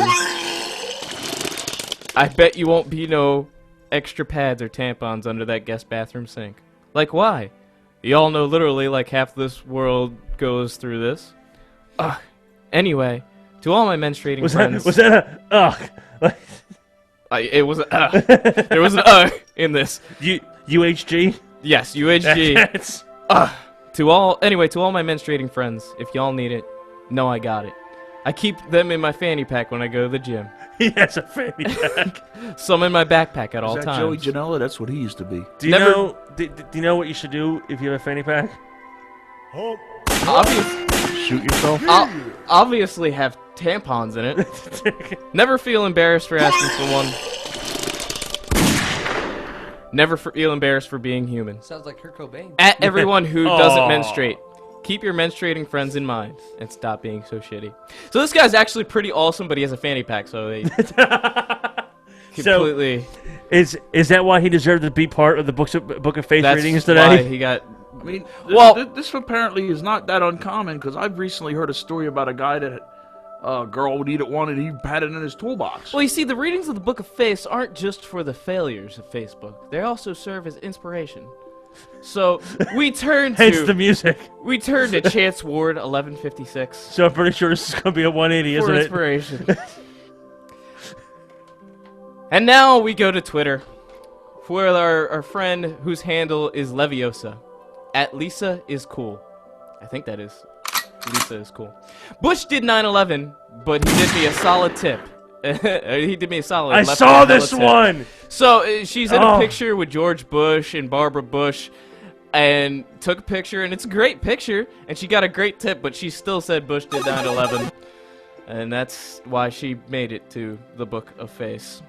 [SPEAKER 2] I bet you won't be no extra pads or tampons under that guest bathroom sink. Like, why? Y'all know literally like half this world goes through this. Ugh. Anyway, to all my menstruating friends...
[SPEAKER 1] Was that a ugh?
[SPEAKER 2] it was a there was an ugh in this.
[SPEAKER 1] UHG?
[SPEAKER 2] Yes, UHG.
[SPEAKER 1] That's-
[SPEAKER 2] To all my menstruating friends, if y'all need it, know I got it. I keep them in my fanny pack when I go to the gym.
[SPEAKER 1] He has a fanny pack.
[SPEAKER 2] Some in my backpack at all
[SPEAKER 5] Is that
[SPEAKER 2] times.
[SPEAKER 5] Joey Janela? That's what he used to be.
[SPEAKER 1] Do you
[SPEAKER 2] Never-
[SPEAKER 1] know? Do you know what you should do if you have a fanny pack?
[SPEAKER 5] Shoot yourself?
[SPEAKER 2] I'll obviously have tampons in it. Never feel embarrassed for asking for one. Never feel embarrassed for being human.
[SPEAKER 3] Sounds like Kurt Cobain.
[SPEAKER 2] At everyone who doesn't
[SPEAKER 1] Aw.
[SPEAKER 2] menstruate, keep your menstruating friends in mind and stop being so shitty. So this guy's actually pretty awesome, but he has a fanny pack, so they completely.
[SPEAKER 1] Is that why he deserved to be part of the Book of Faith
[SPEAKER 2] That's
[SPEAKER 1] readings
[SPEAKER 2] why
[SPEAKER 1] today?
[SPEAKER 2] he got.
[SPEAKER 5] I mean,
[SPEAKER 2] Well-
[SPEAKER 5] this apparently is not that uncommon because I've recently heard a story about a guy that a girl would eat at one and he had it in his toolbox.
[SPEAKER 2] Well, you see, the readings of the Book of Faith aren't just for the failures of Facebook. They also serve as inspiration. So we turn
[SPEAKER 1] Hence the
[SPEAKER 2] to
[SPEAKER 1] music.
[SPEAKER 2] Chance Ward 1156
[SPEAKER 1] So I'm pretty sure this is gonna be a 180,
[SPEAKER 2] for
[SPEAKER 1] isn't it?
[SPEAKER 2] inspiration. And now we go to Twitter, where our friend whose handle is Leviosa, at Lisa is cool. I think that is Lisa is cool. Bush did 9/11, but he did me a solid tip. He did me a solid.
[SPEAKER 1] I
[SPEAKER 2] left
[SPEAKER 1] saw
[SPEAKER 2] me a
[SPEAKER 1] this
[SPEAKER 2] hella tip.
[SPEAKER 1] one.
[SPEAKER 2] So she's in a
[SPEAKER 1] Oh.
[SPEAKER 2] picture with George Bush and Barbara Bush, and took a picture, and it's a great picture, and she got a great tip, but she still said Bush did 9/11, and that's why she made it to the Book of Face.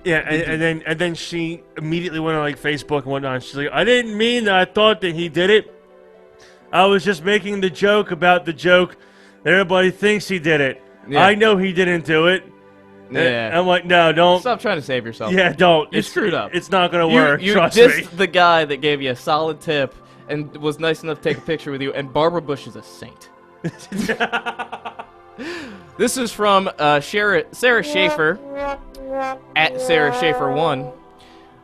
[SPEAKER 1] Yeah, and then she immediately went on like Facebook and whatnot. She's like, I didn't mean that. I thought that he did it. I was just making the joke about the joke. Everybody thinks he did it.
[SPEAKER 2] Yeah.
[SPEAKER 1] I know he didn't do it.
[SPEAKER 2] Yeah.
[SPEAKER 1] I'm like, no, don't.
[SPEAKER 2] Stop trying to save yourself.
[SPEAKER 1] Yeah, don't.
[SPEAKER 2] You screwed up.
[SPEAKER 1] It's not gonna work.
[SPEAKER 2] You
[SPEAKER 1] Trust
[SPEAKER 2] dissed
[SPEAKER 1] me.
[SPEAKER 2] the guy that gave you a solid tip and was nice enough to take a picture with you, and Barbara Bush is a saint. This is from Sarah Schaefer, at Sarah Schaefer 1.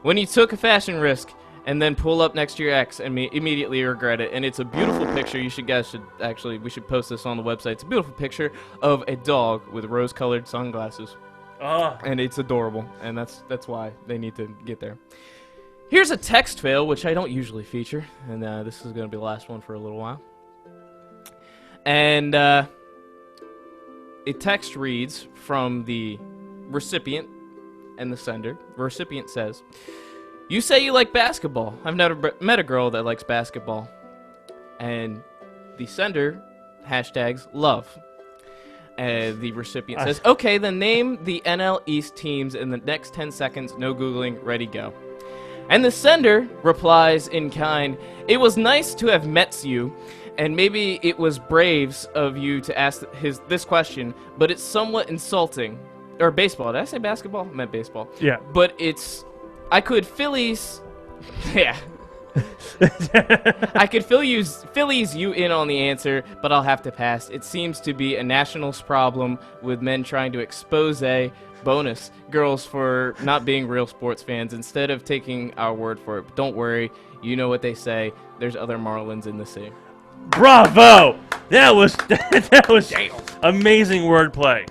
[SPEAKER 2] When you took a fashion risk and then pull up next to your ex and immediately regret it, and it's a beautiful picture. We should post this on the website. It's a beautiful picture of a dog with rose-colored sunglasses. And it's adorable, and that's why they need to get there. Here's a text fail, which I don't usually feature, and this is going to be the last one for a little while. And a text reads from the recipient and the sender. The recipient says, "You say you like basketball. I've never met a girl that likes basketball." And the sender hashtags love. And the recipient says, "Okay, then name the NL East teams in the next 10 seconds. No Googling. Ready, go." And the sender replies in kind, "It was nice to have met you, and maybe it was braves of you to ask this question, but it's somewhat insulting." Or baseball. Did I say basketball? I meant baseball.
[SPEAKER 1] Yeah.
[SPEAKER 2] But I could Phillies... Yeah. I could Phillies you in on the answer, but I'll have to pass. It seems to be a nationals problem with men trying to expose bonus girls for not being real sports fans instead of taking our word for it. But don't worry, you know what they say. There's other Marlins in the sea.
[SPEAKER 1] Bravo! That was amazing wordplay.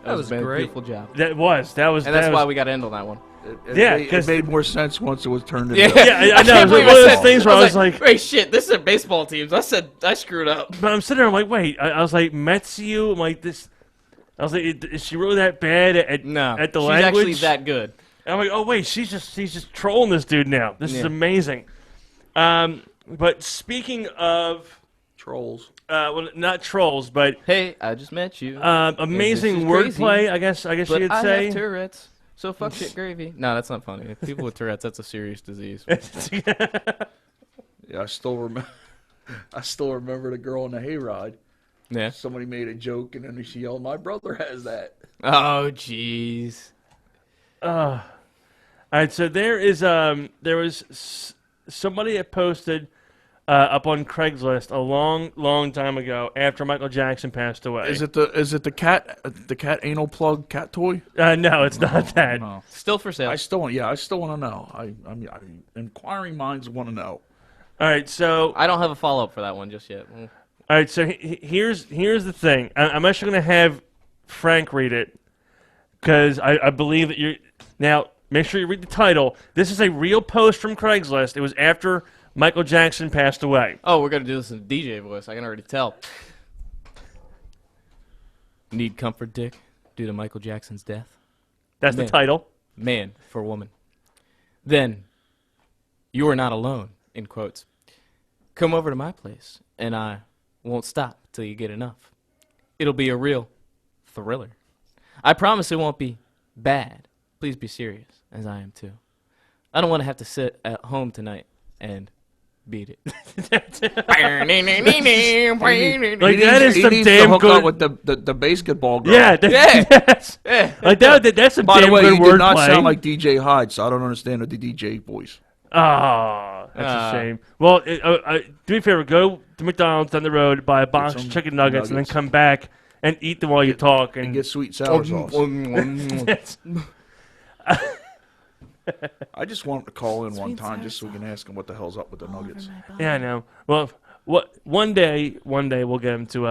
[SPEAKER 3] That was
[SPEAKER 2] a
[SPEAKER 3] great.
[SPEAKER 2] Beautiful job.
[SPEAKER 1] And that's
[SPEAKER 2] Why we got to end on that one.
[SPEAKER 5] It made more sense once it was turned into.
[SPEAKER 1] Yeah, I know.
[SPEAKER 2] can't
[SPEAKER 1] It was
[SPEAKER 2] believe
[SPEAKER 1] one of
[SPEAKER 2] I
[SPEAKER 1] those
[SPEAKER 2] said-
[SPEAKER 1] things where I was like,
[SPEAKER 2] wait, shit, this is baseball teams. I screwed up.
[SPEAKER 1] but I'm sitting there, I'm like, wait. I was like, Metsu? I'm like, this. I was like, is she really that bad at
[SPEAKER 2] No,
[SPEAKER 1] at the
[SPEAKER 2] she's
[SPEAKER 1] language?
[SPEAKER 2] actually that good.
[SPEAKER 1] And I'm like, oh wait, she's just trolling this dude now. This is
[SPEAKER 2] Yeah.
[SPEAKER 1] amazing. But speaking of
[SPEAKER 5] Trolls.
[SPEAKER 1] well, not trolls, but
[SPEAKER 2] Hey, I just met you.
[SPEAKER 1] amazing
[SPEAKER 2] And this is crazy,
[SPEAKER 1] wordplay. I guess
[SPEAKER 2] but
[SPEAKER 1] you could
[SPEAKER 2] I
[SPEAKER 1] say.
[SPEAKER 2] have Tourette's. So fuck shit gravy. No, that's not funny. People with Tourette's, that's a serious disease.
[SPEAKER 5] Yeah, I still remember. I still remember the girl on the hayride.
[SPEAKER 2] Yeah.
[SPEAKER 5] Somebody made a joke, and then she yelled, "My brother has that."
[SPEAKER 2] Oh, jeez.
[SPEAKER 1] All right, so there was somebody that posted up on Craigslist a long time ago after Michael Jackson passed away.
[SPEAKER 5] Is it the cat anal plug cat toy?
[SPEAKER 1] No, it's not that.
[SPEAKER 5] No.
[SPEAKER 2] Still for sale.
[SPEAKER 5] I still want to know. Inquiring minds want to know.
[SPEAKER 1] All right, so
[SPEAKER 2] I don't have a follow-up for that one just yet.
[SPEAKER 1] all right, so here's the thing. I'm actually going to have Frank read it because I believe that you're now. Make sure you read the title. This is a real post from Craigslist. It was after Michael Jackson passed away.
[SPEAKER 2] Oh, we're going to do this in DJ voice. I can already tell. Need comfort, Dick, due to Michael Jackson's death?
[SPEAKER 1] That's the title.
[SPEAKER 2] Man for woman. Then, you are not alone, in quotes. Come over to my place, and I won't stop till you get enough. It'll be a real thriller. I promise it won't be bad. Please be serious, as I am too. I don't want to have to sit at home tonight and beat it.
[SPEAKER 1] Like that is some damn
[SPEAKER 5] hook
[SPEAKER 1] good.
[SPEAKER 5] up with the basketball girl.
[SPEAKER 1] Yeah, that's like that's some
[SPEAKER 5] By the
[SPEAKER 1] damn
[SPEAKER 5] way,
[SPEAKER 1] good
[SPEAKER 5] he did not
[SPEAKER 1] wordplay.
[SPEAKER 5] sound like DJ Hyde, so I don't understand the DJ voice.
[SPEAKER 1] Oh, that's a shame. Well, do me a favor. Go to McDonald's down the road, buy a box of
[SPEAKER 5] some
[SPEAKER 1] chicken nuggets, and then
[SPEAKER 5] nuggets.
[SPEAKER 1] come back and eat them while you talk.
[SPEAKER 5] And
[SPEAKER 1] And
[SPEAKER 5] get sweet sour sauce.
[SPEAKER 1] That's-
[SPEAKER 5] I just want him to call in one time just so we can ask him what the hell's up with the nuggets.
[SPEAKER 1] yeah, I know. Well, one day we'll get him to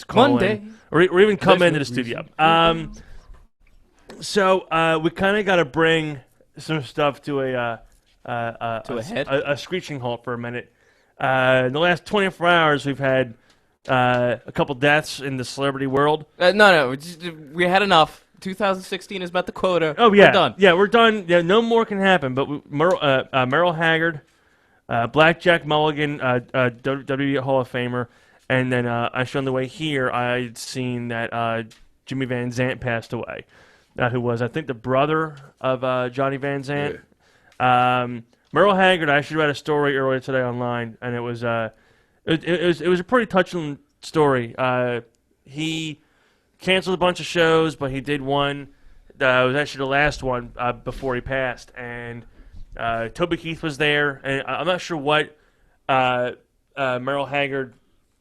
[SPEAKER 1] call
[SPEAKER 2] One day.
[SPEAKER 1] in, or even come into the studio. So we kind of got to bring some stuff to a
[SPEAKER 2] head?
[SPEAKER 1] a screeching halt for a minute. In the last 24 hours, we've had a couple deaths in the celebrity world.
[SPEAKER 2] No, we had enough. 2016 is about the quota.
[SPEAKER 1] Oh yeah,
[SPEAKER 2] We're done.
[SPEAKER 1] Yeah, we're done. Yeah, no more can happen. But Merle Haggard, Blackjack Mulligan, WWE Hall of Famer, and then actually on the way here, I'd seen that Jimmy Van Zant passed away, who was I think the brother of Johnny Van Zant. Merle Haggard, I actually read a story earlier today online, and it was a pretty touching story. He canceled a bunch of shows, but he did one. It was actually the last one before he passed, and Toby Keith was there. And I'm not sure what Merle Haggard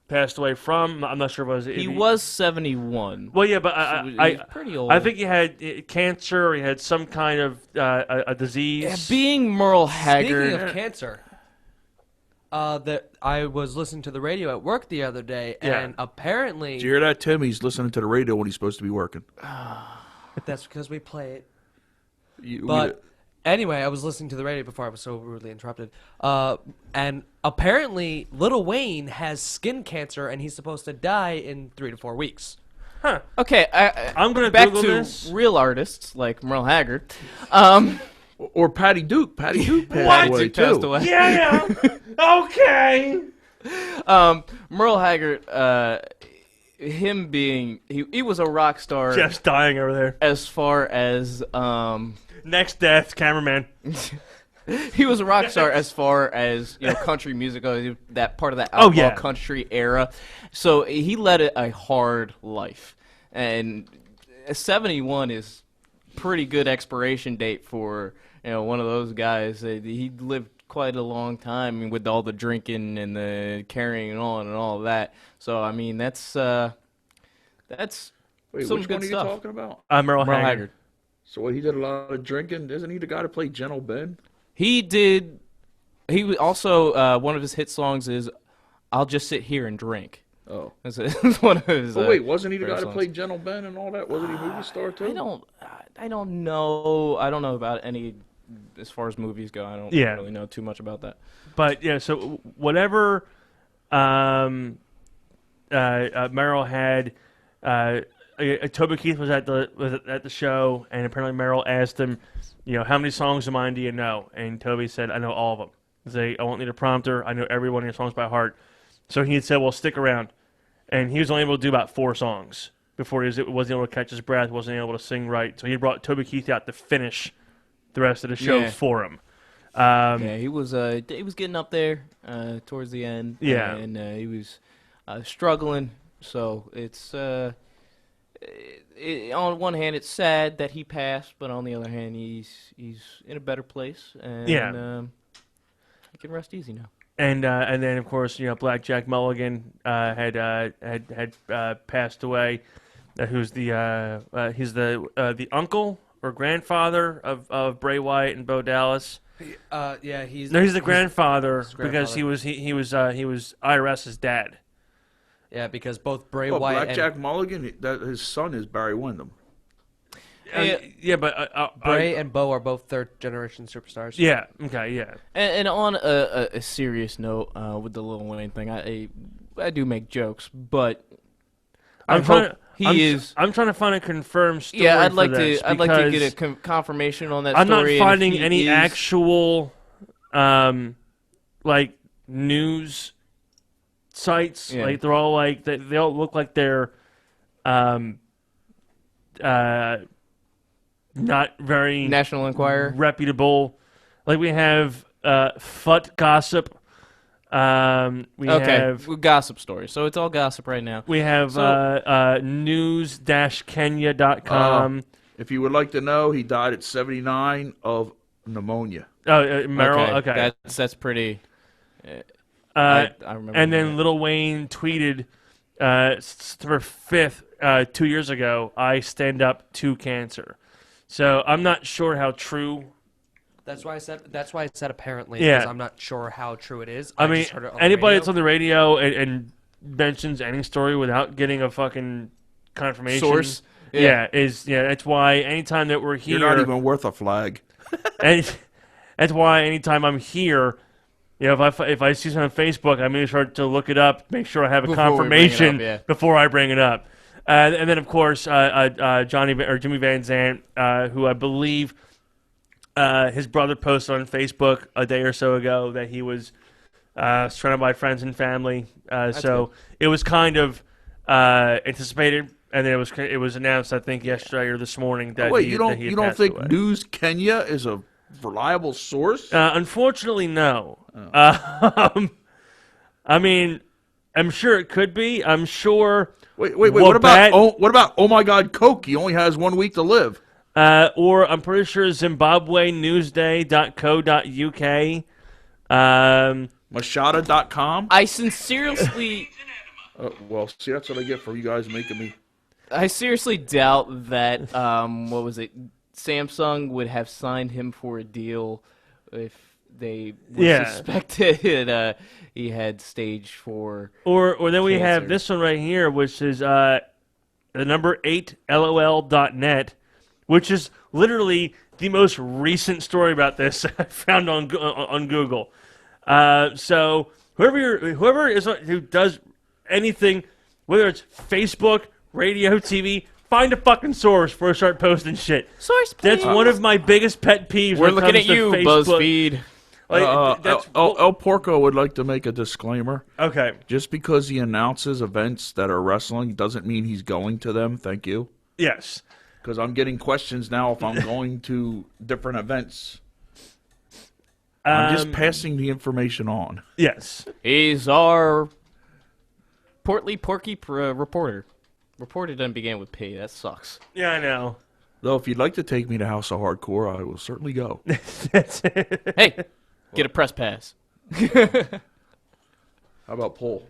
[SPEAKER 1] passed away from. I'm not sure what it was.
[SPEAKER 2] He was 71.
[SPEAKER 1] Well, yeah, but
[SPEAKER 2] So
[SPEAKER 1] I
[SPEAKER 2] he's pretty old.
[SPEAKER 1] I think he had cancer. He had some kind of a disease.
[SPEAKER 2] Yeah, being Merle Haggard.
[SPEAKER 3] Speaking of cancer, that I was listening to the radio at work the other day,
[SPEAKER 1] Yeah.
[SPEAKER 3] and apparently
[SPEAKER 5] Did you hear that, Tim? He's listening to the radio when he's supposed to be working.
[SPEAKER 3] that's because we play it.
[SPEAKER 5] You-
[SPEAKER 3] But anyway, I was listening to the radio before I was so rudely interrupted. And apparently, Lil Wayne has skin cancer, and he's supposed to die in 3 to 4 weeks.
[SPEAKER 2] Okay,
[SPEAKER 1] I'm gonna
[SPEAKER 2] back
[SPEAKER 1] Google
[SPEAKER 2] to
[SPEAKER 1] this.
[SPEAKER 2] real artists like Merle Haggard.
[SPEAKER 5] or Patty Duke. Patty Duke passed away
[SPEAKER 2] He passed
[SPEAKER 5] too.
[SPEAKER 2] away.
[SPEAKER 1] Yeah. Okay.
[SPEAKER 2] Merle Haggard, him being he was a rock star
[SPEAKER 1] Jeff's dying over there.
[SPEAKER 2] as far as
[SPEAKER 1] Next death, cameraman.
[SPEAKER 2] he was a rock star as far as country music goes, that part of that
[SPEAKER 1] Oh,
[SPEAKER 2] outlaw
[SPEAKER 1] yeah.
[SPEAKER 2] country era. So he led a hard life, and 71 is pretty good expiration date for one of those guys. He lived quite a long time with all the drinking and the carrying on and all of that. So I mean that's
[SPEAKER 5] Wait,
[SPEAKER 2] some
[SPEAKER 5] which
[SPEAKER 2] good
[SPEAKER 5] one are you
[SPEAKER 2] stuff.
[SPEAKER 5] talking about?
[SPEAKER 1] Merle
[SPEAKER 2] Merle
[SPEAKER 1] Haggard.
[SPEAKER 2] Haggard.
[SPEAKER 5] So what? He did a lot of drinking. Isn't he the guy that played Gentle Ben?
[SPEAKER 2] He did. He was also one of his hit songs is "I'll Just Sit Here and Drink."
[SPEAKER 5] Oh.
[SPEAKER 2] That's one of his.
[SPEAKER 5] Oh wait, wasn't he the guy
[SPEAKER 2] favorite
[SPEAKER 5] that
[SPEAKER 2] songs.
[SPEAKER 5] played Gentle Ben and all that? Wasn't he a movie star too?
[SPEAKER 2] I don't know. I don't know about any as far as movies go. I don't
[SPEAKER 1] Yeah.
[SPEAKER 2] really know too much about that.
[SPEAKER 1] But yeah, so whatever Merle had, Toby Keith was at the show, and apparently Merle asked him, how many songs of mine do you know? And Toby said, I know all of them. He said, I won't need a prompter. I know every one of your songs by heart. So he had said, well, stick around. And he was only able to do about 4 songs. before he wasn't able to catch his breath, wasn't able to sing right. So he brought Toby Keith out to finish the rest of the show
[SPEAKER 2] Yeah.
[SPEAKER 1] for him.
[SPEAKER 2] Yeah, he was getting up there towards the end.
[SPEAKER 1] Yeah.
[SPEAKER 2] And he was struggling. So it's on one hand it's sad that he passed, but on the other hand he's in a better place, and he can rest easy now.
[SPEAKER 1] And then of course Black Jack Mulligan had passed away. Who's he's the uncle or grandfather of Bray Wyatt and Bo Dallas.
[SPEAKER 3] He's
[SPEAKER 1] The grandfather
[SPEAKER 3] his
[SPEAKER 1] because
[SPEAKER 3] grandfather.
[SPEAKER 1] he was IRS's dad.
[SPEAKER 3] Yeah, because both Bray
[SPEAKER 5] Oh,
[SPEAKER 3] Wyatt
[SPEAKER 5] Black
[SPEAKER 3] and
[SPEAKER 5] Jack Mulligan, his son is Barry Windham.
[SPEAKER 1] But
[SPEAKER 3] Bray and Bo are both third-generation superstars.
[SPEAKER 1] yeah, okay, yeah.
[SPEAKER 2] And on a serious note, with the Lil Wayne thing, I do make jokes, but
[SPEAKER 1] I'm trying to find a confirmed story.
[SPEAKER 2] yeah, I'd
[SPEAKER 1] for
[SPEAKER 2] like
[SPEAKER 1] this
[SPEAKER 2] to get
[SPEAKER 1] because
[SPEAKER 2] a confirmation on that
[SPEAKER 1] I'm not
[SPEAKER 2] story. and if
[SPEAKER 1] finding
[SPEAKER 2] he
[SPEAKER 1] any
[SPEAKER 2] is-
[SPEAKER 1] actual like news sites.
[SPEAKER 2] Yeah.
[SPEAKER 1] Like they're all like they all look like they're not very
[SPEAKER 2] National Enquirer.
[SPEAKER 1] reputable. Like we have Fut Gossip. We have
[SPEAKER 2] Gossip stories. So it's all gossip right now.
[SPEAKER 1] news-kenya.com.
[SPEAKER 5] If you would like to know, he died at 79 of pnemounia.
[SPEAKER 1] Merrill. Okay.
[SPEAKER 2] That's pretty.
[SPEAKER 1] I
[SPEAKER 2] remember.
[SPEAKER 1] and then
[SPEAKER 2] that.
[SPEAKER 1] Lil Wayne tweeted September 5th, 2 years ago, I stand up to cancer. So I'm not sure how true.
[SPEAKER 3] That's why I said apparently.
[SPEAKER 1] Yeah.
[SPEAKER 3] Because I'm not sure how true it is.
[SPEAKER 1] I mean,
[SPEAKER 3] just heard it on the
[SPEAKER 1] anybody
[SPEAKER 3] radio.
[SPEAKER 1] that's on the radio and mentions any story without getting a fucking confirmation.
[SPEAKER 2] Source?
[SPEAKER 1] That's why anytime that we're here.
[SPEAKER 5] You're not even worth a flag.
[SPEAKER 1] And that's why anytime I'm here, if I see something on Facebook, I make sure to look it up, make sure I have a
[SPEAKER 2] Before we bring it
[SPEAKER 1] confirmation
[SPEAKER 2] up, yeah.
[SPEAKER 1] before I bring it up. And then of course Jimmy Van Zant, who I believe his brother posted on Facebook a day or so ago that he was surrounded by friends and family. So it was kind of anticipated. And then it was announced, I think, yesterday or this morning that
[SPEAKER 5] Wait,
[SPEAKER 1] he
[SPEAKER 5] you
[SPEAKER 1] that he had
[SPEAKER 5] don't
[SPEAKER 1] passed
[SPEAKER 5] think
[SPEAKER 1] away.
[SPEAKER 5] News Kenya is a reliable source?
[SPEAKER 1] Unfortunately, no. I mean, I'm sure it could be. I'm sure.
[SPEAKER 5] Wait. What about Oh My God, Coke? He only has 1 week to live.
[SPEAKER 1] Or I'm pretty sure ZimbabweNewsday.co.uk.
[SPEAKER 5] Machada.com?
[SPEAKER 2] I sincerely,
[SPEAKER 5] Well, see, that's what I get for you guys making me.
[SPEAKER 2] I seriously doubt that. What was it? Samsung would have signed him for a deal if they suspected he had stage 4.
[SPEAKER 1] Or then we have
[SPEAKER 2] Cancer.
[SPEAKER 1] this one right here, which is the number 8lol.net, which is literally the most recent story about this I found on Google. So whoever who does anything, whether it's Facebook, radio, TV, find a fucking source before I start posting shit.
[SPEAKER 6] Source,
[SPEAKER 1] That's
[SPEAKER 6] please.
[SPEAKER 1] one of my biggest pet peeves.
[SPEAKER 2] We're
[SPEAKER 1] when it
[SPEAKER 2] looking
[SPEAKER 1] comes
[SPEAKER 2] at
[SPEAKER 1] to
[SPEAKER 2] you,
[SPEAKER 1] Facebook.
[SPEAKER 2] BuzzFeed.
[SPEAKER 1] Like, that's
[SPEAKER 5] El Porco would like to make a disclaimer.
[SPEAKER 1] okay.
[SPEAKER 5] Just because he announces events that are wrestling doesn't mean he's going to them. Thank you.
[SPEAKER 1] Yes.
[SPEAKER 5] Because I'm getting questions now if I'm going to different events. I'm just passing the information on.
[SPEAKER 1] Yes.
[SPEAKER 2] He's our portly porky reporter. Reporter doesn't begin with P. That sucks.
[SPEAKER 1] Yeah, I know.
[SPEAKER 5] Though, if you'd like to take me to House of Hardcore, I will certainly go.
[SPEAKER 1] That's it.
[SPEAKER 2] Hey, get a press pass.
[SPEAKER 5] How about Paul?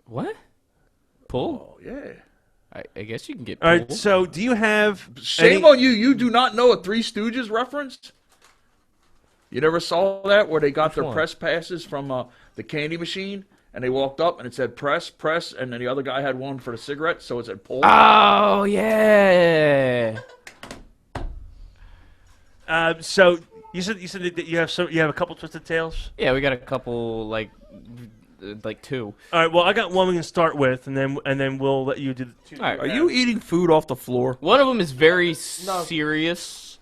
[SPEAKER 2] What? Pull?
[SPEAKER 5] Oh, yeah.
[SPEAKER 2] I guess you can get
[SPEAKER 1] All right.
[SPEAKER 2] pulled.
[SPEAKER 1] So, do you have
[SPEAKER 5] Shame
[SPEAKER 1] any-
[SPEAKER 5] on you. You do not know a Three Stooges reference? You never saw that where they got their
[SPEAKER 2] one?
[SPEAKER 5] press passes from the candy machine and they walked up and it said press, and then the other guy had one for the cigarette, so it said pull.
[SPEAKER 2] Oh, yeah.
[SPEAKER 1] So you said that you have a couple Twisted Tales.
[SPEAKER 2] Yeah, we got a couple, like 2.
[SPEAKER 1] All right. Well, I got one we can start with, and then we'll let you do the two.
[SPEAKER 2] All right.
[SPEAKER 5] Are you eating food off the floor?
[SPEAKER 2] One of them is very serious.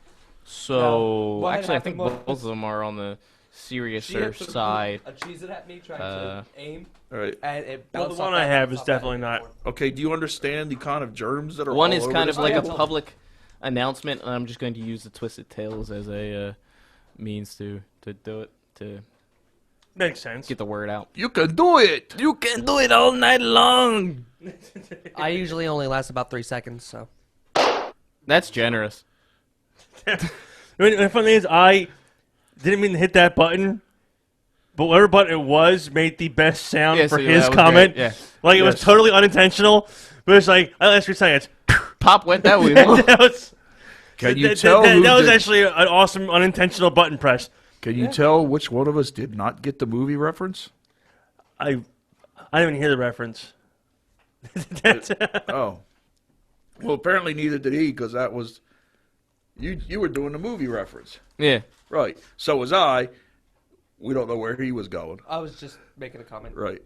[SPEAKER 2] So,
[SPEAKER 3] No. What
[SPEAKER 2] actually, I
[SPEAKER 3] happened
[SPEAKER 2] think
[SPEAKER 3] was-
[SPEAKER 2] both of them are on the seriouser side.
[SPEAKER 3] A cheese it at me trying to aim,
[SPEAKER 5] All right.
[SPEAKER 3] and it
[SPEAKER 1] Well,
[SPEAKER 3] bounced
[SPEAKER 1] the
[SPEAKER 3] off
[SPEAKER 1] one I
[SPEAKER 3] that-
[SPEAKER 1] have is
[SPEAKER 3] off that
[SPEAKER 1] definitely not.
[SPEAKER 3] board.
[SPEAKER 5] Okay, do you understand the kind of germs that are
[SPEAKER 2] One
[SPEAKER 5] all
[SPEAKER 2] is
[SPEAKER 5] over
[SPEAKER 2] kind
[SPEAKER 5] this
[SPEAKER 2] of like a
[SPEAKER 5] table?
[SPEAKER 2] public announcement, and I'm just going to use the Twisted Tails as a means to do it, to
[SPEAKER 1] Makes sense.
[SPEAKER 2] get the word out.
[SPEAKER 5] You can do it!
[SPEAKER 2] You can do it all night long!
[SPEAKER 3] I usually only last about 3 seconds, so.
[SPEAKER 2] That's generous.
[SPEAKER 1] The funny thing is, I didn't mean to hit that button, but whatever button it was made the best sound
[SPEAKER 2] Yeah,
[SPEAKER 1] for
[SPEAKER 2] so
[SPEAKER 1] his
[SPEAKER 2] that was
[SPEAKER 1] comment.
[SPEAKER 2] great, yeah.
[SPEAKER 1] Like, it was
[SPEAKER 5] Yes.
[SPEAKER 1] totally unintentional, but it's like, I last 3 seconds.
[SPEAKER 2] Pop went that way.
[SPEAKER 1] that was,
[SPEAKER 5] Can you
[SPEAKER 1] that,
[SPEAKER 5] tell
[SPEAKER 1] that,
[SPEAKER 5] who
[SPEAKER 1] that was
[SPEAKER 5] did-
[SPEAKER 1] actually an awesome unintentional button press.
[SPEAKER 5] Can you tell which one of us did not get the movie reference?
[SPEAKER 1] I didn't even hear the reference. That's-
[SPEAKER 5] Oh. Well, apparently neither did he, because that was... You were doing the movie reference.
[SPEAKER 2] Yeah.
[SPEAKER 5] Right. So was I. We don't know where he was going.
[SPEAKER 3] I was just making a comment.
[SPEAKER 5] Right.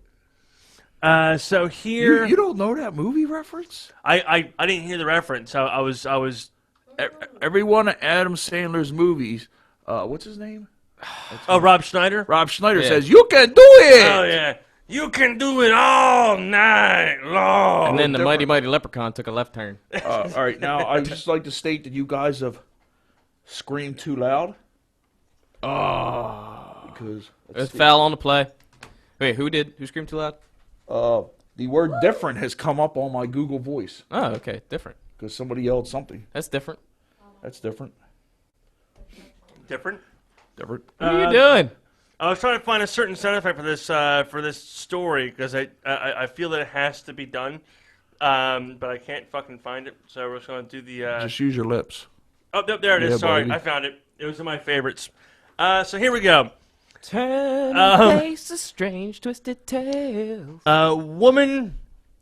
[SPEAKER 1] so here,
[SPEAKER 5] You don't know that movie reference?
[SPEAKER 1] I didn't hear the reference. I was.
[SPEAKER 5] Every one of Adam Sandler's movies, what's his name?
[SPEAKER 1] Oh, Rob Schneider.
[SPEAKER 5] Rob Schneider
[SPEAKER 2] Yeah.
[SPEAKER 5] says, "You can do it!"
[SPEAKER 1] Oh yeah, you can do it all night long.
[SPEAKER 2] And then the
[SPEAKER 5] different.
[SPEAKER 2] Mighty Mighty Leprechaun took a left turn.
[SPEAKER 5] All right, now I'd just like to state that you guys have screamed too loud. Because
[SPEAKER 2] It's foul on the play. Wait, who did? Who screamed too loud?
[SPEAKER 5] the word "different" has come up on my Google Voice
[SPEAKER 2] Oh, okay. Different.
[SPEAKER 5] because somebody yelled something.
[SPEAKER 2] That's different.
[SPEAKER 5] That's different.
[SPEAKER 1] Different.
[SPEAKER 5] Different.
[SPEAKER 2] What are you doing?
[SPEAKER 1] I was trying to find a certain sound effect for this story because I feel that it has to be done, but I can't fucking find it. So we're just gonna do the.
[SPEAKER 5] Just use your lips.
[SPEAKER 1] Oh, there it is.
[SPEAKER 5] Yeah,
[SPEAKER 1] Sorry,
[SPEAKER 5] buddy.
[SPEAKER 1] I found it. It was in my favorites. So here we go.
[SPEAKER 2] Turn faces, strange twisted tales.
[SPEAKER 1] A woman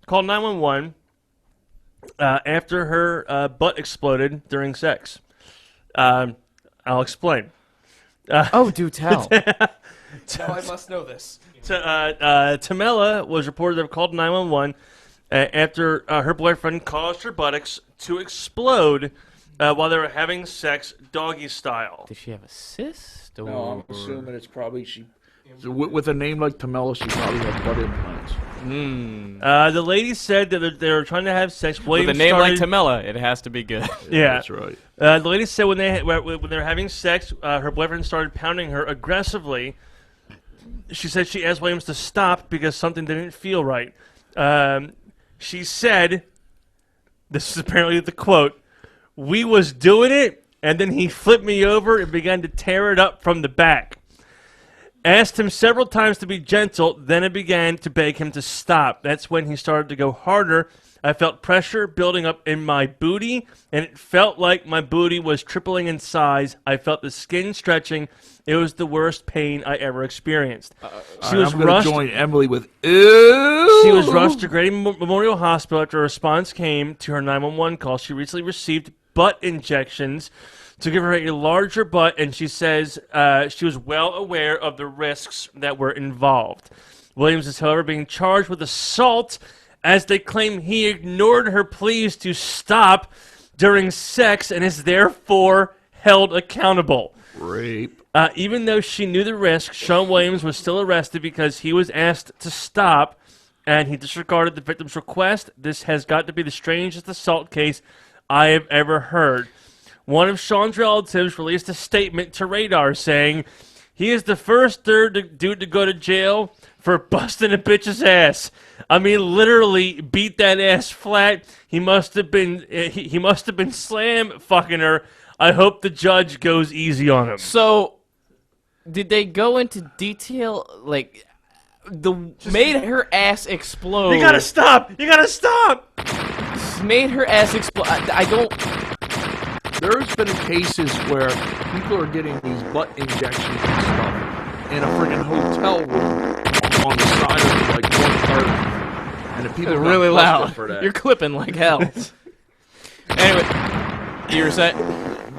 [SPEAKER 1] called 911 after her butt exploded during sex. I'll explain.
[SPEAKER 2] Oh, do tell.
[SPEAKER 3] Now I must know this.
[SPEAKER 1] Tamela was reported to have called 911 after her boyfriend caused her buttocks to explode while they were having sex doggy style.
[SPEAKER 2] Did she have a cyst? Or...
[SPEAKER 5] No, I'm assuming it's probably she. So with a name like Tamela, she probably had butt implants.
[SPEAKER 1] The lady said that they were trying to have sex.
[SPEAKER 2] With
[SPEAKER 1] Williams
[SPEAKER 2] a name like
[SPEAKER 1] started-
[SPEAKER 2] Tamela, it has to be good.
[SPEAKER 1] Yeah,
[SPEAKER 5] That's right.
[SPEAKER 1] The lady said when they were having sex, her boyfriend started pounding her aggressively. She said she asked Williams to stop because something didn't feel right. She said, this is apparently the quote, "We was doing it, and then he flipped me over and began to tear it up from the back. Asked him several times to be gentle, then I began to beg him to stop. That's when he started to go harder. I felt pressure building up in my booty, and it felt like my booty was tripling in size. I felt the skin stretching. It was the worst pain I ever experienced." She was
[SPEAKER 5] I'm going
[SPEAKER 1] rushed.
[SPEAKER 5] to join Emily with ew.
[SPEAKER 1] She was rushed to Grady Memorial Hospital after a response came to her 911 call. She recently received butt injections to give her a larger butt, and she says she was well aware of the risks that were involved. Williams is, however, being charged with assault as they claim he ignored her pleas to stop during sex and is therefore held accountable.
[SPEAKER 5] Rape.
[SPEAKER 1] Even though she knew the risk, Sean Williams was still arrested because he was asked to stop, and he disregarded the victim's request. This has got to be the strangest assault case I have ever heard. One of Sean's relatives released a statement to Radar saying, "He is the first dude to go to jail for busting a bitch's ass. I mean, literally beat that ass flat. He must have been he must have been slam fucking her. I hope the judge goes easy on him."
[SPEAKER 2] So, did they go into detail, like, made her ass explode?
[SPEAKER 1] You gotta stop! You gotta stop!
[SPEAKER 2] Made her ass explode. I don't...
[SPEAKER 5] There's been cases where people are getting these butt injections and stuff in a friggin' hotel room on the side of like one part, and the people
[SPEAKER 2] It's
[SPEAKER 5] got
[SPEAKER 2] really
[SPEAKER 5] busted
[SPEAKER 2] loud.
[SPEAKER 5] for that.
[SPEAKER 2] You're clipping like hell. Anyway, you were saying?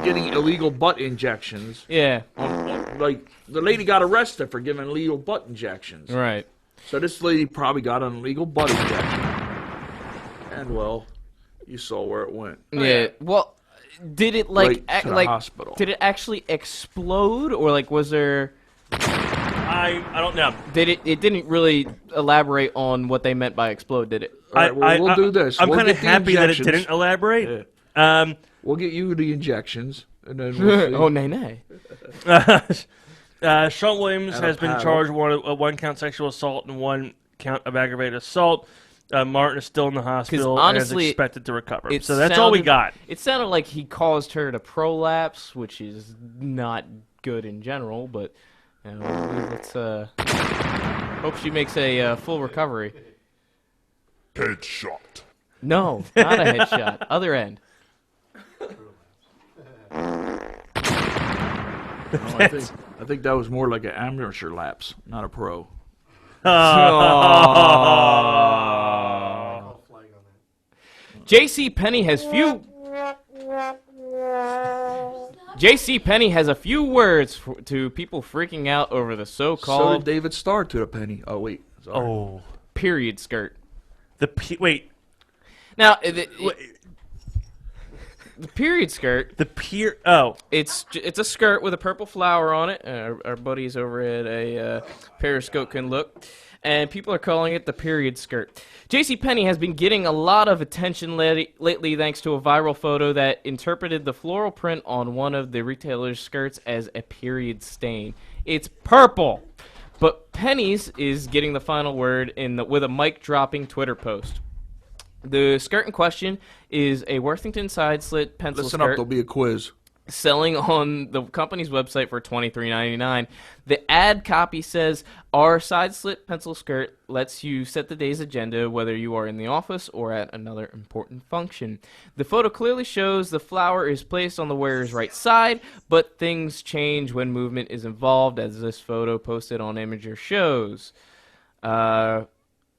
[SPEAKER 5] Getting illegal butt injections.
[SPEAKER 2] Yeah,
[SPEAKER 5] Like the lady got arrested for giving illegal butt injections.
[SPEAKER 2] right.
[SPEAKER 5] So this lady probably got an illegal butt injection, and well, you saw where it went.
[SPEAKER 2] Yeah. Well, did it like
[SPEAKER 5] Right to the
[SPEAKER 2] like
[SPEAKER 5] hospital.
[SPEAKER 2] did it actually explode, or like was there
[SPEAKER 1] I don't know.
[SPEAKER 2] It didn't really elaborate on what they meant by explode, did it?
[SPEAKER 5] All right, well, we'll do this.
[SPEAKER 1] I'm
[SPEAKER 5] We'll
[SPEAKER 1] kind of
[SPEAKER 5] get the
[SPEAKER 1] happy that it
[SPEAKER 5] injections.
[SPEAKER 1] didn't elaborate.
[SPEAKER 5] We'll get you the injections, and then we'll see.
[SPEAKER 2] Oh, nay.
[SPEAKER 1] Sean Williams
[SPEAKER 5] And a
[SPEAKER 1] has been
[SPEAKER 5] paddle.
[SPEAKER 1] charged with one count sexual assault and one count of aggravated assault. Martin is still in the hospital
[SPEAKER 2] honestly,
[SPEAKER 1] and is expected to recover.
[SPEAKER 2] It
[SPEAKER 1] So that's all we
[SPEAKER 2] sounded-
[SPEAKER 1] got.
[SPEAKER 2] It sounded like he caused her to prolapse, which is not good in general, but let's hope she makes a full recovery.
[SPEAKER 7] Headshot.
[SPEAKER 2] No, not a headshot. Other end.
[SPEAKER 5] I think that was more like an amateur lapse, not a pro.
[SPEAKER 2] J.C. Penney has few. J.C. Penney has a few words to people freaking out over the
[SPEAKER 5] So
[SPEAKER 2] so-called
[SPEAKER 5] did David Starr to a penny. Oh wait, sorry.
[SPEAKER 1] Oh,
[SPEAKER 2] period skirt.
[SPEAKER 1] wait.
[SPEAKER 2] Now, the period skirt.
[SPEAKER 1] The peer. Oh,
[SPEAKER 2] It's a skirt with a purple flower on it. Our buddies over at a Periscope can look. And people are calling it the period skirt. JCPenney has been getting a lot of attention lately thanks to a viral photo that interpreted the floral print on one of the retailer's skirts as a period stain. It's purple! But Penny's is getting the final word with a mic-dropping Twitter post. The skirt in question is a Worthington side-slit pencil
[SPEAKER 5] Listen
[SPEAKER 2] skirt.
[SPEAKER 5] up, there'll be a quiz.
[SPEAKER 2] Selling on the company's website for $23.99. The ad copy says, our side-slit pencil skirt lets you set the day's agenda whether you are in the office or at another important function. The photo clearly shows the flower is placed on the wearer's right side, but things change when movement is involved, as this photo posted on Imager shows.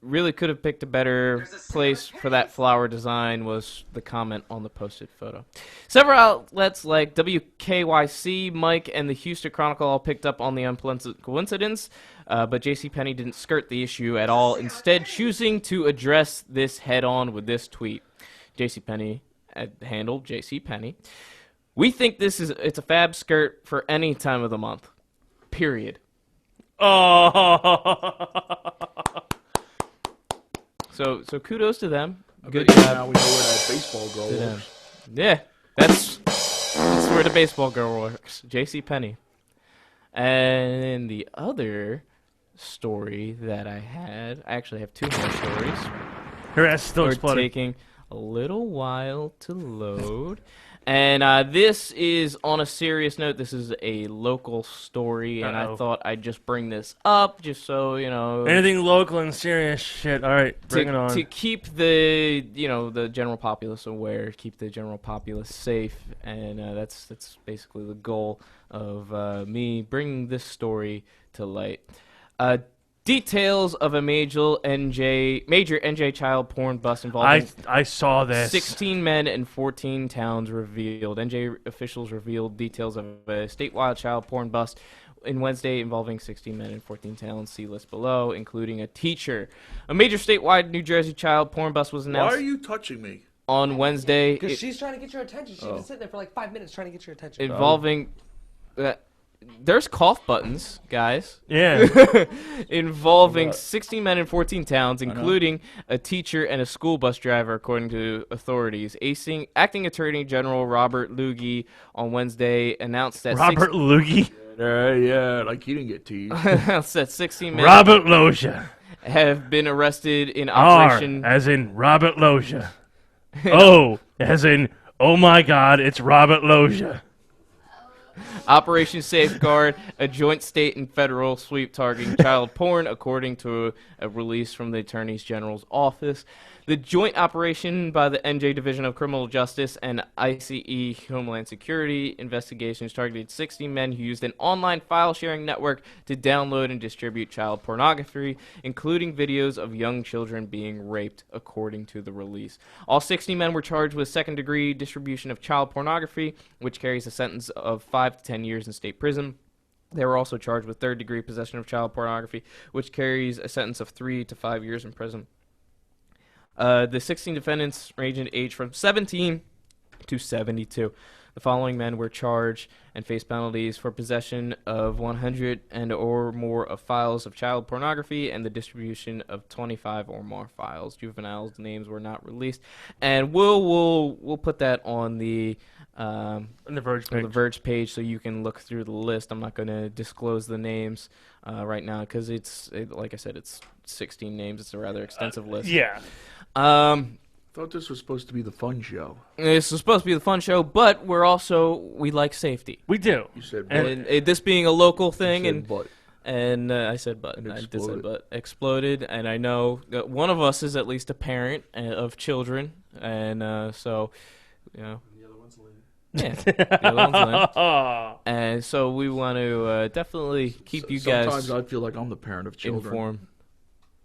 [SPEAKER 2] Really could have picked a better place for that flower design, was the comment on the posted photo. Several outlets like WKYC, Mike, and the Houston Chronicle all picked up on the unpleasant coincidence, but JCPenney didn't skirt the issue at all, instead choosing to address this head-on with this tweet. JCPenney, handle JCPenney. We think it's a fab skirt for any time of the month. Period.
[SPEAKER 1] oh.
[SPEAKER 2] So kudos to them. Good
[SPEAKER 5] Now
[SPEAKER 2] job.
[SPEAKER 5] we know where that baseball girl
[SPEAKER 2] to them.
[SPEAKER 5] works.
[SPEAKER 2] Yeah, that's where the baseball girl works. J.C. Penney. And the other story that I actually have two more stories.
[SPEAKER 1] Her ass is still
[SPEAKER 2] They're
[SPEAKER 1] exploding.
[SPEAKER 2] taking a little while to load. And this is on a serious note. This is a local story, and
[SPEAKER 1] Uh-oh.
[SPEAKER 2] I thought I'd just bring this up just so, you know.
[SPEAKER 1] Anything local and serious shit. All right, bring it on.
[SPEAKER 2] To keep the the general populace aware, keep the general populace safe, and that's basically the goal of me bringing this story to light. Details of a major NJ child porn bust involving
[SPEAKER 1] I saw this.
[SPEAKER 2] 16 men and 14 towns revealed. NJ officials revealed details of a statewide child porn bust in Wednesday involving 16 men and 14 towns. See list below, including a teacher. A major statewide New Jersey child porn bust was
[SPEAKER 5] Why
[SPEAKER 2] announced
[SPEAKER 5] are you touching me?
[SPEAKER 2] on Wednesday.
[SPEAKER 3] Because she's trying to get your attention. She's been sitting there for like 5 minutes trying to get your attention.
[SPEAKER 2] Involving... there's cough buttons, guys.
[SPEAKER 1] Yeah.
[SPEAKER 2] Involving 16 men in 14 towns, including a teacher and a school bus driver, according to authorities. Acting Attorney General Robert Lughi on Wednesday announced that
[SPEAKER 1] Robert Lughi.
[SPEAKER 5] Yeah, like he didn't get teased.
[SPEAKER 2] announced that 16 men
[SPEAKER 1] Robert Loja.
[SPEAKER 2] have been arrested in
[SPEAKER 1] R
[SPEAKER 2] Operation
[SPEAKER 1] as in Robert Loja. O as in, oh my God, it's Robert Loja.
[SPEAKER 2] Operation Safeguard, a joint state and federal sweep targeting child porn, according to a release from the Attorney General's office. The joint operation by the NJ Division of Criminal Justice and ICE Homeland Security investigations targeted 60 men who used an online file-sharing network to download and distribute child pornography, including videos of young children being raped, according to the release. All 60 men were charged with second-degree distribution of child pornography, which carries a sentence of 5 to 10 years in state prison. They were also charged with third-degree possession of child pornography, which carries a sentence of 3 to 5 years in prison. The 16 defendants range in age from 17 to 72. The following men were charged and faced penalties for possession of 100 and or more of files of child pornography and the distribution of 25 or more files. Juveniles' names were not released, and we'll put that on the Verge page so you can look through the list. I'm not going to disclose the names right now because like I said, it's 16 names. It's a rather extensive list.
[SPEAKER 1] Yeah.
[SPEAKER 5] Thought this was supposed to be the fun show.
[SPEAKER 2] This was supposed to be the fun show, but we like safety.
[SPEAKER 1] We do.
[SPEAKER 5] You said but.
[SPEAKER 2] And this being a local thing,
[SPEAKER 5] You said but.
[SPEAKER 2] and I said but.
[SPEAKER 5] And
[SPEAKER 2] I did say
[SPEAKER 5] exploded.
[SPEAKER 2] but. Exploded, and I know that one of us is at least a parent of children, and so, you know.
[SPEAKER 7] The other one's Lynn.
[SPEAKER 2] Yeah, the other one's Lynn.
[SPEAKER 1] Oh.
[SPEAKER 2] And so we want to definitely keep you
[SPEAKER 5] Sometimes
[SPEAKER 2] guys
[SPEAKER 5] I feel like I'm the parent of children.
[SPEAKER 2] informed.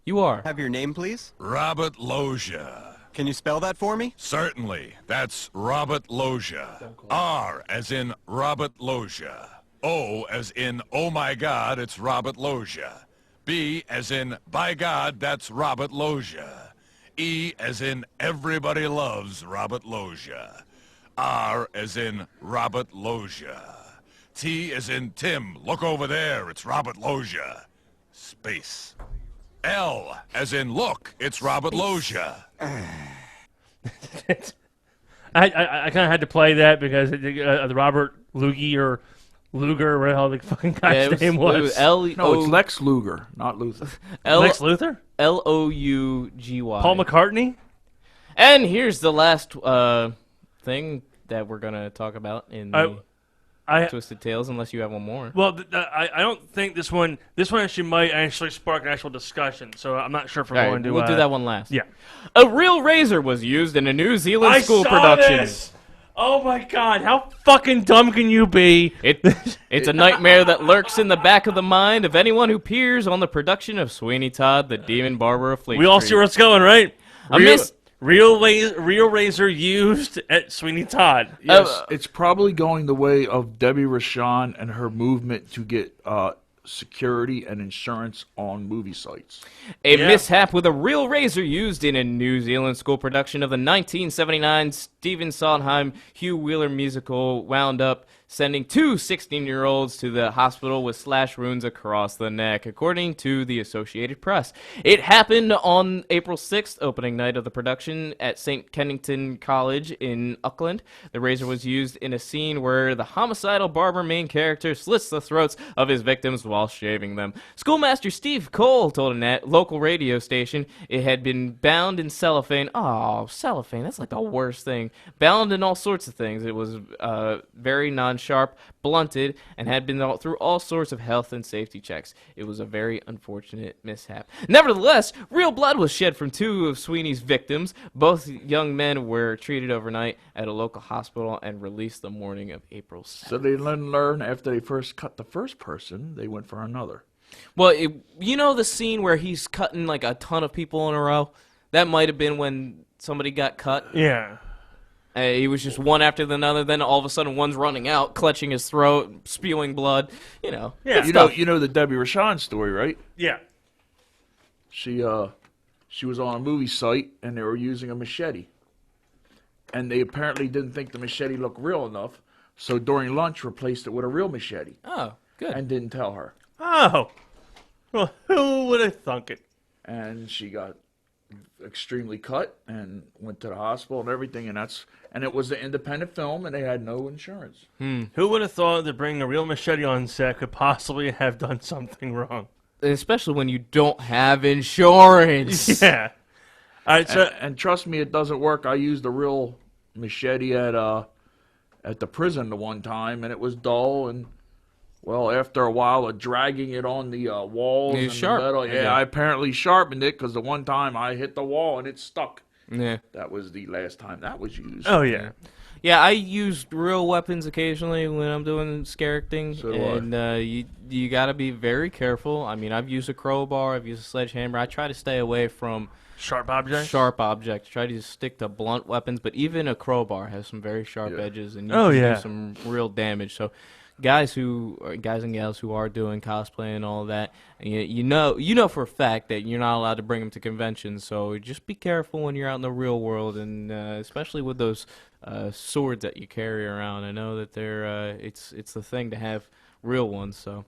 [SPEAKER 2] You are.
[SPEAKER 8] Have your name, please?
[SPEAKER 9] Robert Loggia.
[SPEAKER 8] Can you spell that for me?
[SPEAKER 9] Certainly. That's Robert Loggia. R as in Robert Loggia. O as in, oh my God, it's Robert Loggia. B as in, by God, that's Robert Loggia. E as in, everybody loves Robert Loggia. R as in, Robert Loggia. T as in, Tim, look over there, it's Robert Loggia. Space. L as in, look, it's Robert Loggia.
[SPEAKER 1] I kind of had to play that because the Robert Lugie or Luger, whatever the hell the fucking guy's name was.
[SPEAKER 5] No, it's Lex Luger, not Luther.
[SPEAKER 1] Lex Luthor?
[SPEAKER 2] L-O-U-G-Y.
[SPEAKER 1] Paul McCartney?
[SPEAKER 2] And here's the last thing that we're going to talk about in the Twisted Tales, unless you have one more.
[SPEAKER 1] Well, I don't think this one actually might actually spark an actual discussion, so I'm not sure if we're
[SPEAKER 2] All
[SPEAKER 1] going
[SPEAKER 2] right,
[SPEAKER 1] to...
[SPEAKER 2] we'll do that one last.
[SPEAKER 1] Yeah.
[SPEAKER 2] A real razor was used in a New Zealand school
[SPEAKER 1] saw
[SPEAKER 2] production.
[SPEAKER 1] This! Oh my god, how fucking dumb can you be?
[SPEAKER 2] It's a nightmare that lurks in the back of the mind of anyone who peers on the production of Sweeney Todd, the Demon Barber of Fleet
[SPEAKER 1] We all see
[SPEAKER 2] Street.
[SPEAKER 1] where it's going, right?
[SPEAKER 2] A miss-
[SPEAKER 1] Real razor used at Sweeney Todd.
[SPEAKER 5] Yes, it's probably going the way of Debbie Rashan and her movement to get security and insurance on movie sites.
[SPEAKER 2] A
[SPEAKER 1] Yeah.
[SPEAKER 2] mishap with a real razor used in a New Zealand school production of the 1979 Stephen Sondheim Hugh Wheeler musical wound up sending two 16-year-olds to the hospital with slash wounds across the neck, according to the Associated Press. It happened on April 6th, opening night of the production at St. Kennington College in Auckland. The razor was used in a scene where the homicidal barber main character slits the throats of his victims while shaving them. Schoolmaster Steve Cole told a local radio station it had been bound in cellophane. Oh, cellophane, that's like the worst thing. Bound in all sorts of things. It was very non-sharp, blunted, and had been through all sorts of health and safety checks. It was a very unfortunate mishap. Nevertheless, real blood was shed from two of Sweeney's victims. Both young men were treated overnight at a local hospital and released the morning of April 7th.
[SPEAKER 5] So they didn't learn after they first cut the first person, they went for another.
[SPEAKER 2] Well, you know the scene where he's cutting like a ton of people in a row? That might have been when somebody got cut.
[SPEAKER 1] Yeah.
[SPEAKER 2] He was just one after another. Then all of a sudden, one's running out, clutching his throat, spewing blood. You know.
[SPEAKER 1] Yeah.
[SPEAKER 5] You know the Debbie Rashan story, right?
[SPEAKER 1] Yeah.
[SPEAKER 5] She was on a movie site and they were using a machete, and they apparently didn't think the machete looked real enough, so during lunch replaced it with a real machete
[SPEAKER 2] Oh, good.
[SPEAKER 5] and didn't tell her,
[SPEAKER 1] Oh. Well, who would have thunk it?
[SPEAKER 5] and she got extremely cut and went to the hospital and everything, and it was an independent film and they had no insurance.
[SPEAKER 1] Who would have thought that bringing a real machete on set could possibly have done something wrong?
[SPEAKER 2] Especially when you don't have insurance.
[SPEAKER 1] Yeah. All right, so
[SPEAKER 5] And trust me, it doesn't work. I used a real machete at the prison the one time, and it was dull. And well, after a while of dragging it on the walls
[SPEAKER 2] You
[SPEAKER 5] and
[SPEAKER 2] sharp-
[SPEAKER 5] the metal,
[SPEAKER 2] yeah.
[SPEAKER 5] I apparently sharpened it because the one time I hit the wall and it stuck.
[SPEAKER 2] Yeah.
[SPEAKER 5] That was the last time that was used.
[SPEAKER 1] oh yeah.
[SPEAKER 2] Yeah, I use real weapons occasionally when I'm doing scare acting,
[SPEAKER 5] So do I.
[SPEAKER 2] and you got to be very careful. I mean, I've used a crowbar, I've used a sledgehammer. I try to stay away from
[SPEAKER 1] Sharp object.
[SPEAKER 2] sharp objects. Try to stick to blunt weapons, but even a crowbar has some very sharp
[SPEAKER 5] Yeah.
[SPEAKER 2] edges, and you
[SPEAKER 1] Oh,
[SPEAKER 2] can
[SPEAKER 1] yeah.
[SPEAKER 2] do some real damage. So guys and gals who are doing cosplay and all that, and you know for a fact that you're not allowed to bring them to conventions. So just be careful when you're out in the real world, and especially with those swords that you carry around. I know that they're it's the thing to have real ones, so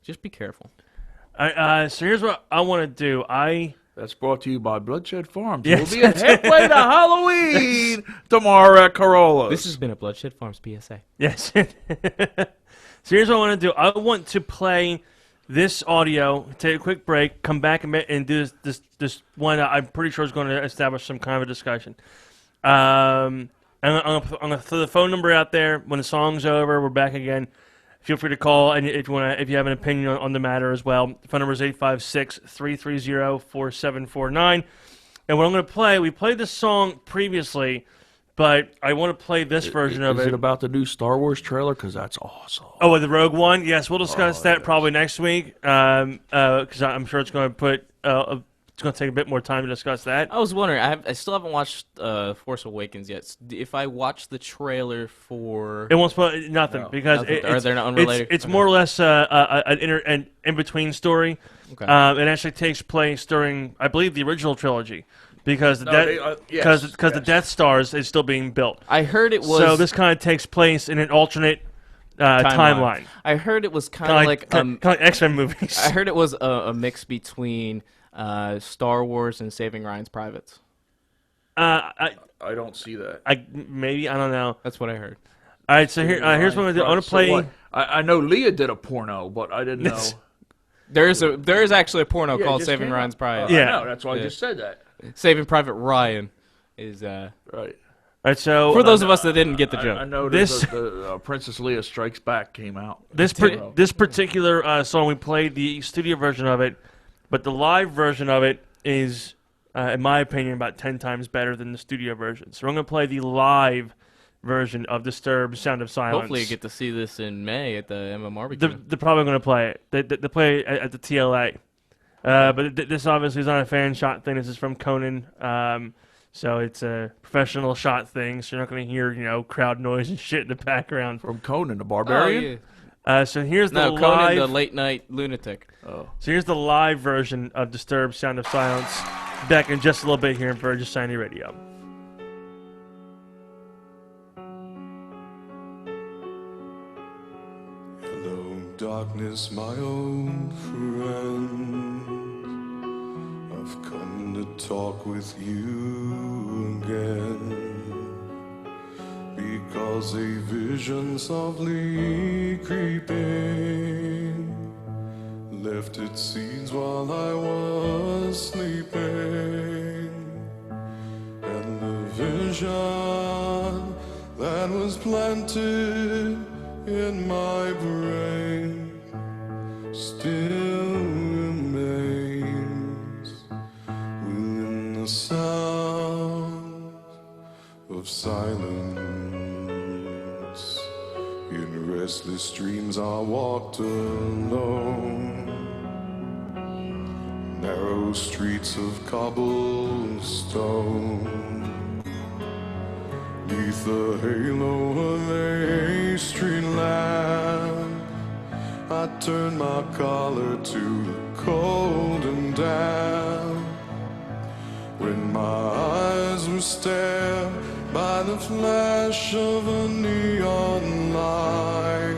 [SPEAKER 2] just be careful.
[SPEAKER 1] So here's what I want to do.
[SPEAKER 5] That's brought to you by Bloodshed Farms.
[SPEAKER 1] Yes.
[SPEAKER 5] We'll be at halfway to Halloween tomorrow at Corolla's.
[SPEAKER 2] This has been a Bloodshed Farms PSA.
[SPEAKER 1] Yes. So here's what I want to do. I want to play this audio, take a quick break, come back and do this one I'm pretty sure is going to establish some kind of a discussion. I'm going to throw the phone number out there. When the song's over, we're back again. Feel free to call, and if you have an opinion on the matter as well. The phone number is 856-330-4749. And what I'm going to play, we played this song previously, but I want to play this version of it.
[SPEAKER 5] Is it about the new Star Wars trailer? Because that's awesome.
[SPEAKER 1] Oh, the Rogue One? Yes, we'll discuss that probably next week, because I'm sure it's going to put it's going to take a bit more time to discuss that.
[SPEAKER 2] I was wondering, I still haven't watched Force Awakens yet. If I watch the trailer for...
[SPEAKER 1] It won't spoil nothing, because
[SPEAKER 2] nothing. Are they not unrelated?
[SPEAKER 1] It's more or less an in-between story.
[SPEAKER 2] Okay.
[SPEAKER 1] It actually takes place during, I believe, the original trilogy, because the Death Star is still being built.
[SPEAKER 2] I heard it was...
[SPEAKER 1] So this kind of takes place in an alternate timeline.
[SPEAKER 2] I heard it was kind of like
[SPEAKER 1] X-Men movies.
[SPEAKER 2] I heard it was a mix between Star Wars and Saving Ryan's Privates.
[SPEAKER 5] I don't see that.
[SPEAKER 1] Maybe, I don't know.
[SPEAKER 2] That's what I heard.
[SPEAKER 1] All right, so here's what I'm going to do. I'm going to play...
[SPEAKER 5] So I know Leah did a porno, but I didn't know.
[SPEAKER 2] There is actually a porno called
[SPEAKER 5] just
[SPEAKER 2] Saving
[SPEAKER 5] came
[SPEAKER 2] Ryan's
[SPEAKER 5] out.
[SPEAKER 2] Privates.
[SPEAKER 5] I know, that's why I just said that.
[SPEAKER 2] Saving Private Ryan is...
[SPEAKER 5] Right.
[SPEAKER 1] All right, so...
[SPEAKER 2] For those of us that didn't get the joke.
[SPEAKER 5] I know
[SPEAKER 1] this
[SPEAKER 5] Princess Leia Strikes Back came out.
[SPEAKER 1] This particular song, we played the studio version of it, but the live version of it is, in my opinion, about 10 times better than the studio version. So I'm going to play the live version of Disturbed Sound of Silence.
[SPEAKER 2] Hopefully you get to see this in May at the MMRBQ.
[SPEAKER 1] They're probably going to play it. They play it at the TLA. But this obviously is not a fan shot thing. This is from Conan. So it's a professional shot thing. So you're not going to hear, crowd noise and shit in the background.
[SPEAKER 5] From Conan the Barbarian?
[SPEAKER 2] Oh, yeah.
[SPEAKER 1] So here's the live...
[SPEAKER 2] Conan the late night lunatic.
[SPEAKER 5] Oh.
[SPEAKER 1] So here's the live version of Disturbed Sound of Silence. Back in just a little bit here in Verge of Sanity Radio.
[SPEAKER 7] Hello, darkness, my old friend. I've come to talk with you again. Because a vision softly creeping left its seeds while I was sleeping, and the vision that was planted in my brain still remains within the sound of silence. In restless dreams I walked alone, narrow streets of cobblestone, neath the halo of a street lamp. I turned my collar to the cold and damp, when my eyes were stared by the flash of a neon light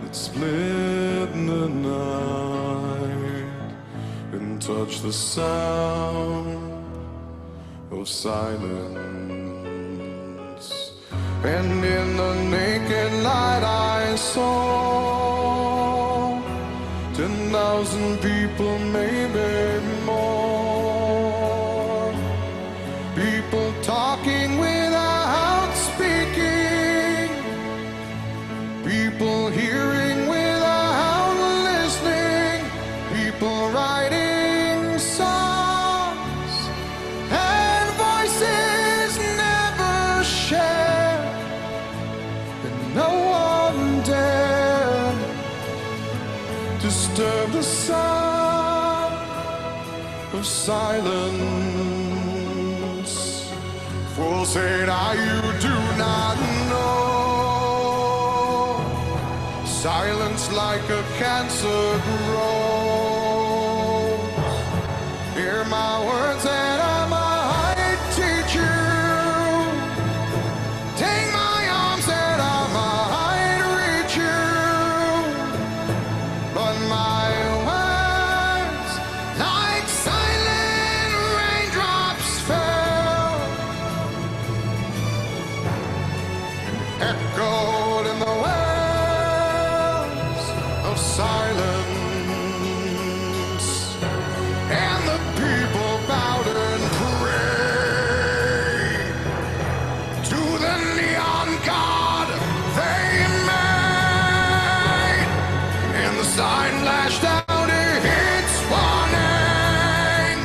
[SPEAKER 7] that split the night and touched the sound of silence. And in the naked light I saw 10,000 people, maybe more, people talking without speaking, people hearing without listening, people writing songs and voices never shared, and no one dared disturb the sound of silence. For say now you do not know Silence like a cancer grows. Hear my words and I might teach you. Take my arms and I might reach you. But my words, like silent raindrops, fell, echoed in the wells of silence. And the people bowed and prayed to the neon god they made. And the sign lashed out its warning.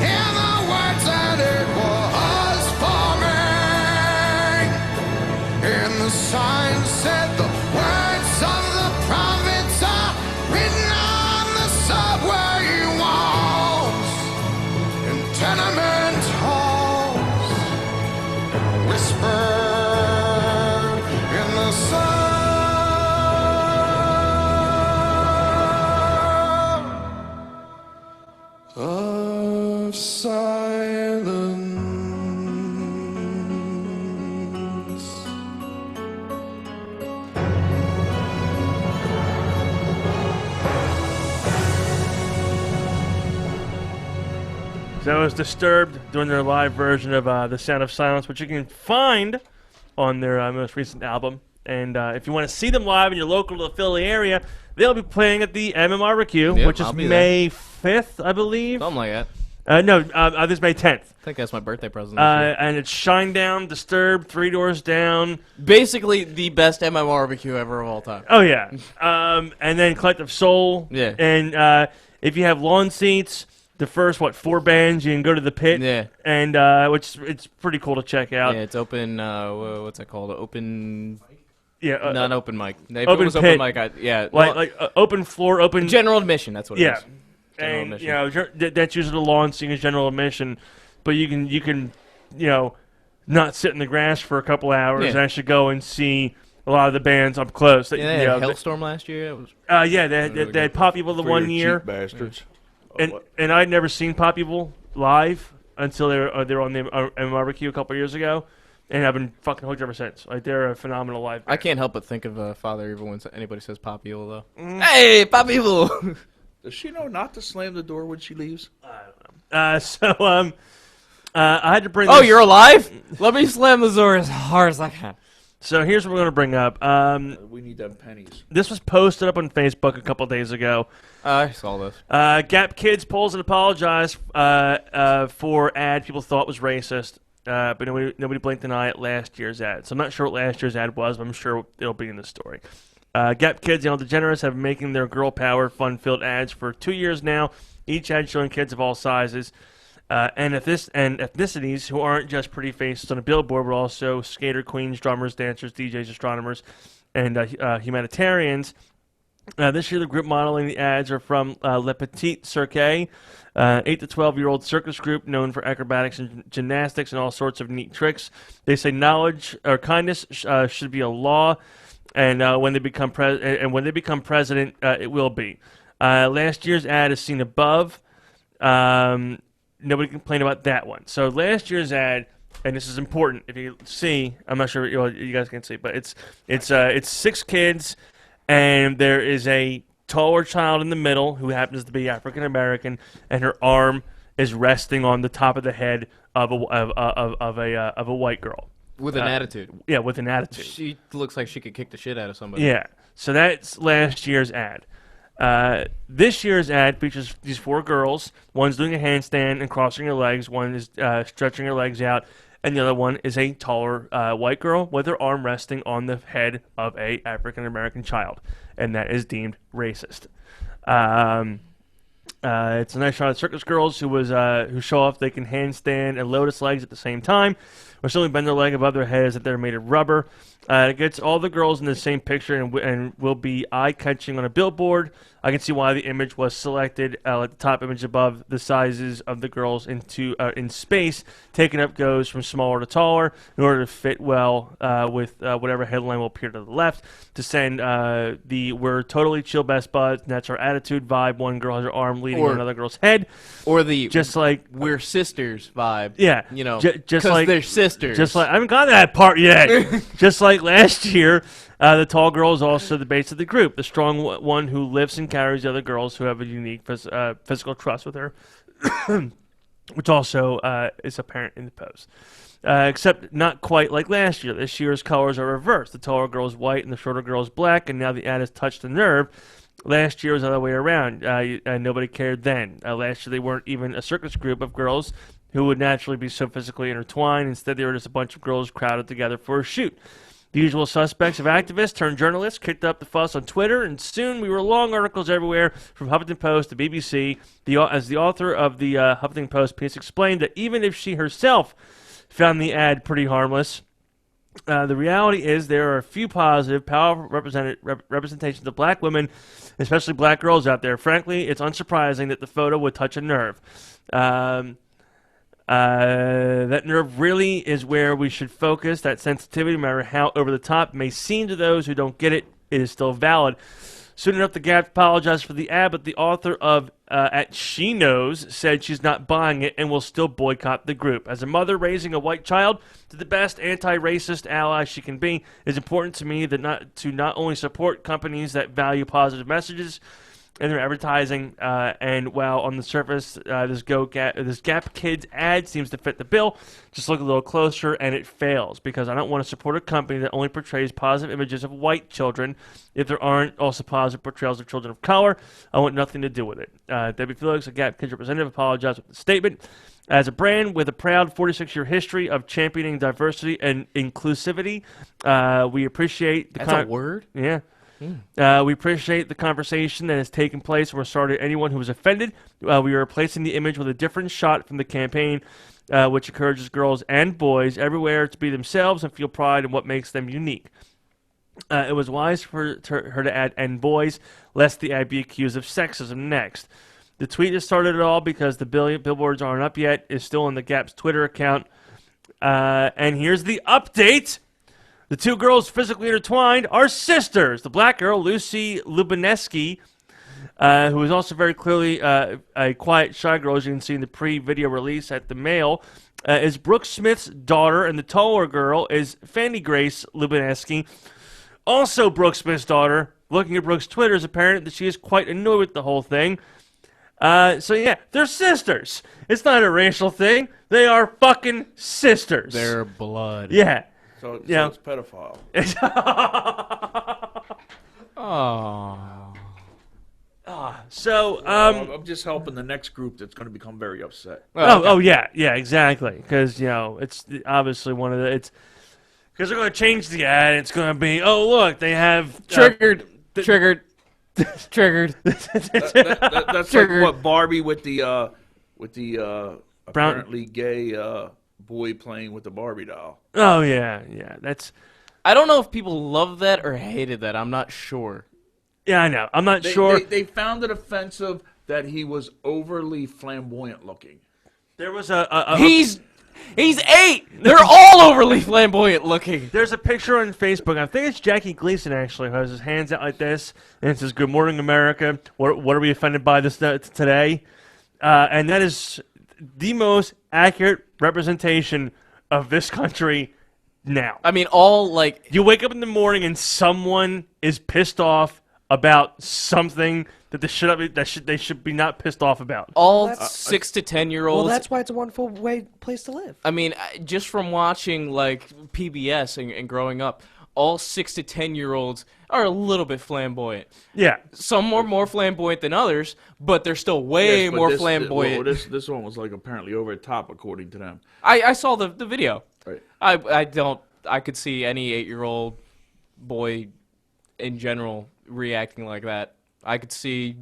[SPEAKER 7] And the words that it was forming. And the sign said the words of the prophets are written on the subway walls and tenement halls, whispered in the sound of silence.
[SPEAKER 1] So that was Disturbed doing their live version of The Sound of Silence, which you can find on their most recent album. And if you want to see them live in your local to the Philly area, they'll be playing at the MMRBQ,
[SPEAKER 2] Yep,
[SPEAKER 1] which is
[SPEAKER 2] I'll be
[SPEAKER 1] May 5th, I believe.
[SPEAKER 2] Something like that.
[SPEAKER 1] No, this is May 10th.
[SPEAKER 2] I think that's my birthday present. This year.
[SPEAKER 1] And it's Shinedown, Disturbed, Three Doors Down.
[SPEAKER 2] Basically, the best MMRBQ ever of all time.
[SPEAKER 1] Oh, yeah. And then Collective Soul.
[SPEAKER 2] Yeah.
[SPEAKER 1] And if you have lawn seats, the first, 4 bands, you can go to the pit.
[SPEAKER 2] Yeah.
[SPEAKER 1] And which it's pretty cool to check out.
[SPEAKER 2] Yeah, it's open. What's that called? Open.
[SPEAKER 1] Yeah.
[SPEAKER 2] Not open mic. If
[SPEAKER 1] open
[SPEAKER 2] it was
[SPEAKER 1] pit.
[SPEAKER 2] open mic. Yeah.
[SPEAKER 1] Like open floor, open.
[SPEAKER 2] General admission. That's what it
[SPEAKER 1] Yeah.
[SPEAKER 2] is. General
[SPEAKER 1] And
[SPEAKER 2] admission.
[SPEAKER 1] that's usually the lawn seating is general admission, but you can not sit in the grass for a couple hours and actually go and see a lot of the bands up close. That,
[SPEAKER 2] Yeah, they had Hailstorm last year. It was
[SPEAKER 1] they had Pop Evil the one year,
[SPEAKER 5] cheap bastards.
[SPEAKER 1] and I'd never seen Pop Evil live until they were on the MMRBQ a couple years ago, and I've been fucking hooked ever since. Like they're a phenomenal live band.
[SPEAKER 2] I can't help but think of Father Evil when anybody says Pop Evil, though. Hey, Pop Evil!
[SPEAKER 5] Does she know not to slam the door when she leaves?
[SPEAKER 1] I had to bring.
[SPEAKER 2] Oh,
[SPEAKER 1] this-
[SPEAKER 2] you're alive? Let me slam the door as hard as I can.
[SPEAKER 1] So here's what we're gonna bring up.
[SPEAKER 5] We need them pennies.
[SPEAKER 1] This was posted up on Facebook a couple days ago.
[SPEAKER 2] I saw this.
[SPEAKER 1] Gap Kids polls and apologized for ad people thought was racist, but nobody blinked an eye at last year's ad. So I'm not sure what last year's ad was, but I'm sure it'll be in the story. Gap Kids and Ellen DeGeneres have been making their girl power, fun-filled ads for 2 years now, each ad showing kids of all sizes and ethnicities who aren't just pretty faces on a billboard, but also skater queens, drummers, dancers, DJs, astronomers, and humanitarians. This year, the group modeling the ads are from Le Petit Cirque, 8 to 12-year-old circus group known for acrobatics and gymnastics and all sorts of neat tricks. They say knowledge or kindness should be a law, and when they become president, it will be. Last year's ad is seen above. Nobody complained about that one. So last year's ad, and this is important. If you see, I'm not sure you guys can see, but it's 6 kids. And there is a taller child in the middle who happens to be African American, and her arm is resting on the top of the head of a white girl
[SPEAKER 2] With an attitude.
[SPEAKER 1] Yeah, with an attitude.
[SPEAKER 2] She looks like she could kick the shit out of somebody.
[SPEAKER 1] Yeah. So that's last year's ad. This year's ad features these 4 girls. One's doing a handstand and crossing her legs. One is stretching her legs out. And the other one is a taller white girl with her arm resting on the head of a African-American child. And that is deemed racist. It's a nice shot of circus girls who show off they can handstand and lotus legs at the same time, or simply bend their leg above their heads that they're made of rubber. It gets all the girls in the same picture and will be eye-catching on a billboard. I can see why the image was selected. Like the top image above, the sizes of the girls in space. Taken up goes from smaller to taller in order to fit well with whatever headline will appear to the left. To send the "We're totally chill best buds, and that's our attitude" vibe. One girl has her arm leaning on another girl's head.
[SPEAKER 2] Or the
[SPEAKER 1] just like
[SPEAKER 2] "We're sisters" vibe.
[SPEAKER 1] Yeah,
[SPEAKER 2] you know,
[SPEAKER 1] just
[SPEAKER 2] like
[SPEAKER 1] they're
[SPEAKER 2] sisters.
[SPEAKER 1] Just like I haven't got to that part yet. Just like last year, the tall girl is also the base of the group, the strong one who lifts and carries the other girls who have a unique physical trust with her, which also is apparent in the post. Except not quite like last year. This year's colors are reversed. The taller girl is white and the shorter girl is black, and now the ad has touched the nerve. Last year was the other way around. Nobody cared then. Last year they weren't even a circus group of girls who would naturally be so physically intertwined. Instead, they were just a bunch of girls crowded together for a shoot. The usual suspects of activists turned journalists kicked up the fuss on Twitter, and soon we were long articles everywhere from Huffington Post to BBC. As the author of the Huffington Post piece explained that even if she herself found the ad pretty harmless, the reality is there are a few positive, powerful representations of black women, especially black girls out there. Frankly, it's unsurprising that the photo would touch a nerve. That nerve really is where we should focus. That sensitivity, no matter how over the top it may seem to those who don't get it, it is still valid. Soon enough, the Gap apologized for the ad, but the author of at She Knows said she's not buying it and will still boycott the group. As a mother raising a white child to the best anti-racist ally she can be, it's important to me that not only support companies that value positive messages in their advertising, and while on the surface this Gap Kids ad seems to fit the bill, just look a little closer and it fails, because I don't want to support a company that only portrays positive images of white children if there aren't also positive portrayals of children of color. I want nothing to do with it. Debbie Felix, a Gap Kids representative, apologized with the statement. As a brand with a proud 46-year history of championing diversity and inclusivity, we appreciate the
[SPEAKER 2] That's a word?
[SPEAKER 1] Yeah. We appreciate the conversation that has taken place, and we're sorry to anyone who was offended. We are replacing the image with a different shot from the campaign, which encourages girls and boys everywhere to be themselves and feel pride in what makes them unique. It was wise for her to add "and boys," lest the ad be accused of sexism next. The tweet that started it all, because the billboards aren't up yet, is still on the Gap's Twitter account. And here's the update. The two girls physically intertwined are sisters. The black girl, Lucy Lubineski, who is also very clearly a quiet, shy girl, as you can see in the pre-video release at the Mail, is Brooke Smith's daughter, and the taller girl is Fanny Grace Lubineski, also Brooke Smith's daughter. Looking at Brooke's Twitter, it's apparent that she is quite annoyed with the whole thing. So yeah, they're sisters. It's not a racial thing. They are fucking sisters.
[SPEAKER 2] They're blood.
[SPEAKER 1] Yeah.
[SPEAKER 5] So
[SPEAKER 1] Yeah.
[SPEAKER 5] it's pedophile.
[SPEAKER 2] Oh.
[SPEAKER 1] So,
[SPEAKER 5] I'm just helping the next group that's going to become very upset.
[SPEAKER 1] yeah, exactly. Because it's obviously one of the because they're going to change the ad. It's going to be, oh look, they have
[SPEAKER 2] Triggered.
[SPEAKER 5] That's
[SPEAKER 2] Triggered.
[SPEAKER 5] like what Barbie with the apparently gay boy playing with the Barbie doll.
[SPEAKER 1] Oh yeah, that's
[SPEAKER 2] I don't know if people love that or hated that. I'm not sure.
[SPEAKER 1] I know. I'm not sure.
[SPEAKER 5] They found it offensive that he was overly flamboyant looking.
[SPEAKER 1] There was a
[SPEAKER 2] He's 8. They're all overly flamboyant looking.
[SPEAKER 1] There's a picture on Facebook. I think it's Jackie Gleason actually, who has his hands out like this, and it says, "Good morning, America. What are we offended by this today?" And that is the most accurate representation of this country now.
[SPEAKER 2] I mean, all like
[SPEAKER 1] You wake up in the morning and someone is pissed off about something that they should be not pissed off about.
[SPEAKER 2] all 6 to 10-year-olds.
[SPEAKER 3] Well, that's why it's a wonderful place to live.
[SPEAKER 2] I mean, just from watching like PBS and growing up, all 6 to 10-year-olds are a little bit flamboyant.
[SPEAKER 1] Yeah.
[SPEAKER 2] Some are more flamboyant than others, but they're still way
[SPEAKER 5] Yes, but
[SPEAKER 2] more
[SPEAKER 5] this-
[SPEAKER 2] flamboyant.
[SPEAKER 5] Well, this one was like apparently over the top, according to them.
[SPEAKER 2] I saw the video.
[SPEAKER 5] Right.
[SPEAKER 2] I could see any 8-year-old boy in general reacting like that. I could see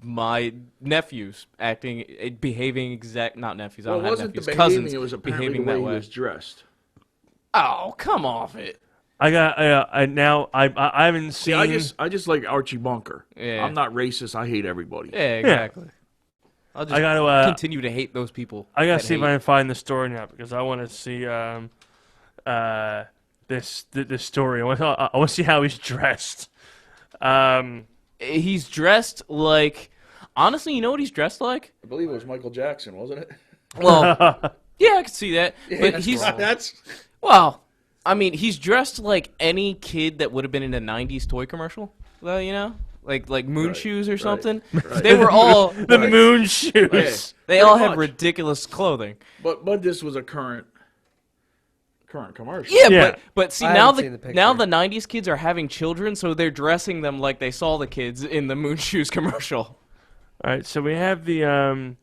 [SPEAKER 2] my nephews behaving not nephews. I
[SPEAKER 5] Well,
[SPEAKER 2] don't
[SPEAKER 5] it
[SPEAKER 2] have
[SPEAKER 5] wasn't
[SPEAKER 2] nephews.
[SPEAKER 5] the behaving;
[SPEAKER 2] Cousins
[SPEAKER 5] it was apparently
[SPEAKER 2] behaving
[SPEAKER 5] the way
[SPEAKER 2] that
[SPEAKER 5] he
[SPEAKER 2] way.
[SPEAKER 5] was dressed.
[SPEAKER 2] Oh, come off it.
[SPEAKER 1] I got I haven't seen.
[SPEAKER 5] See, I just like Archie Bunker.
[SPEAKER 2] Yeah.
[SPEAKER 5] I'm not racist. I hate everybody.
[SPEAKER 2] Yeah, exactly. I'll just
[SPEAKER 1] I gotta
[SPEAKER 2] continue to hate those people.
[SPEAKER 1] I gotta
[SPEAKER 2] that
[SPEAKER 1] see if
[SPEAKER 2] hate.
[SPEAKER 1] I can find the story now because I want to see this story. I want to see how he's dressed.
[SPEAKER 2] He's dressed like. Honestly, you know what he's dressed like?
[SPEAKER 5] I believe it was Michael Jackson, wasn't it?
[SPEAKER 2] Well, yeah, I can see that. But
[SPEAKER 5] that's
[SPEAKER 2] well, I mean, he's dressed like any kid that would have been in a '90s toy commercial. Well, you know, like moon shoes or something. They were all
[SPEAKER 1] the moon shoes.
[SPEAKER 2] They all have ridiculous clothing.
[SPEAKER 5] But this was a current commercial.
[SPEAKER 2] Yeah,
[SPEAKER 1] Yeah.
[SPEAKER 2] but see
[SPEAKER 3] I
[SPEAKER 2] now
[SPEAKER 3] haven't seen the picture.
[SPEAKER 2] now the '90s kids are having children, so they're dressing them like they saw the kids in the moon shoes commercial.
[SPEAKER 1] All right, so we have the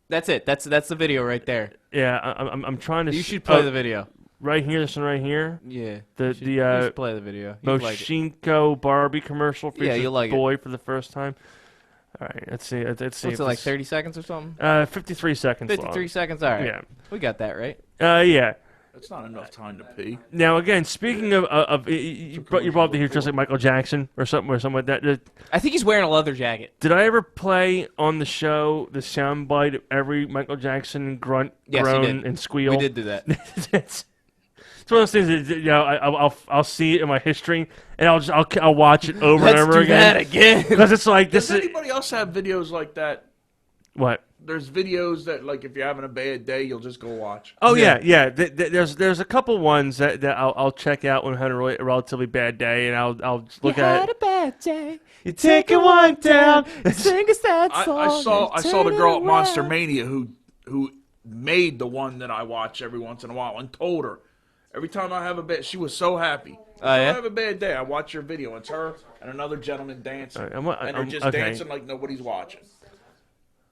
[SPEAKER 2] That's it. That's the video right there.
[SPEAKER 1] yeah. I'm trying to.
[SPEAKER 2] You should play the video.
[SPEAKER 1] right here. This one right here.
[SPEAKER 2] Yeah.
[SPEAKER 1] The
[SPEAKER 2] you should play the video. You'd like it.
[SPEAKER 1] Moshinko Barbie commercial features
[SPEAKER 2] you'll like it.
[SPEAKER 1] boy for the first time. All right, let's see. Let's see.
[SPEAKER 2] What's it like? 30 seconds or something?
[SPEAKER 1] 53 seconds.
[SPEAKER 2] 53 seconds. All right.
[SPEAKER 1] Yeah.
[SPEAKER 2] We got that right.
[SPEAKER 1] Yeah.
[SPEAKER 5] That's not enough time to pee.
[SPEAKER 1] Now again, speaking of you brought up here just like Michael Jackson or something like that.
[SPEAKER 2] I think he's wearing a leather jacket.
[SPEAKER 1] Did I ever play on the show the soundbite of every Michael Jackson grunt,
[SPEAKER 2] Yes, you
[SPEAKER 1] groan,
[SPEAKER 2] did.
[SPEAKER 1] and squeal?
[SPEAKER 2] We did do that.
[SPEAKER 1] it's one of those things that I'll see it in my history and I'll watch it over and over again.
[SPEAKER 2] Let's do that again.
[SPEAKER 1] Because it's like
[SPEAKER 5] Does
[SPEAKER 1] this is
[SPEAKER 5] anybody else have videos like that?
[SPEAKER 1] what.
[SPEAKER 5] There's videos that, like, if you're having a bad day, you'll just go watch.
[SPEAKER 1] Oh yeah. There's a couple ones that I'll check out when I had a relatively bad day, and I'll just look at it.
[SPEAKER 2] a bad day.
[SPEAKER 1] You take it one down.
[SPEAKER 2] Sing a sad
[SPEAKER 5] I
[SPEAKER 2] song.
[SPEAKER 5] saw the girl at Monster Mania who made the one that I watch every once in a while and told her every time I have a bad, she was so happy. If I have a bad day, I watch your video. It's her and another gentleman dancing, and they're just
[SPEAKER 1] okay.
[SPEAKER 5] dancing like nobody's watching.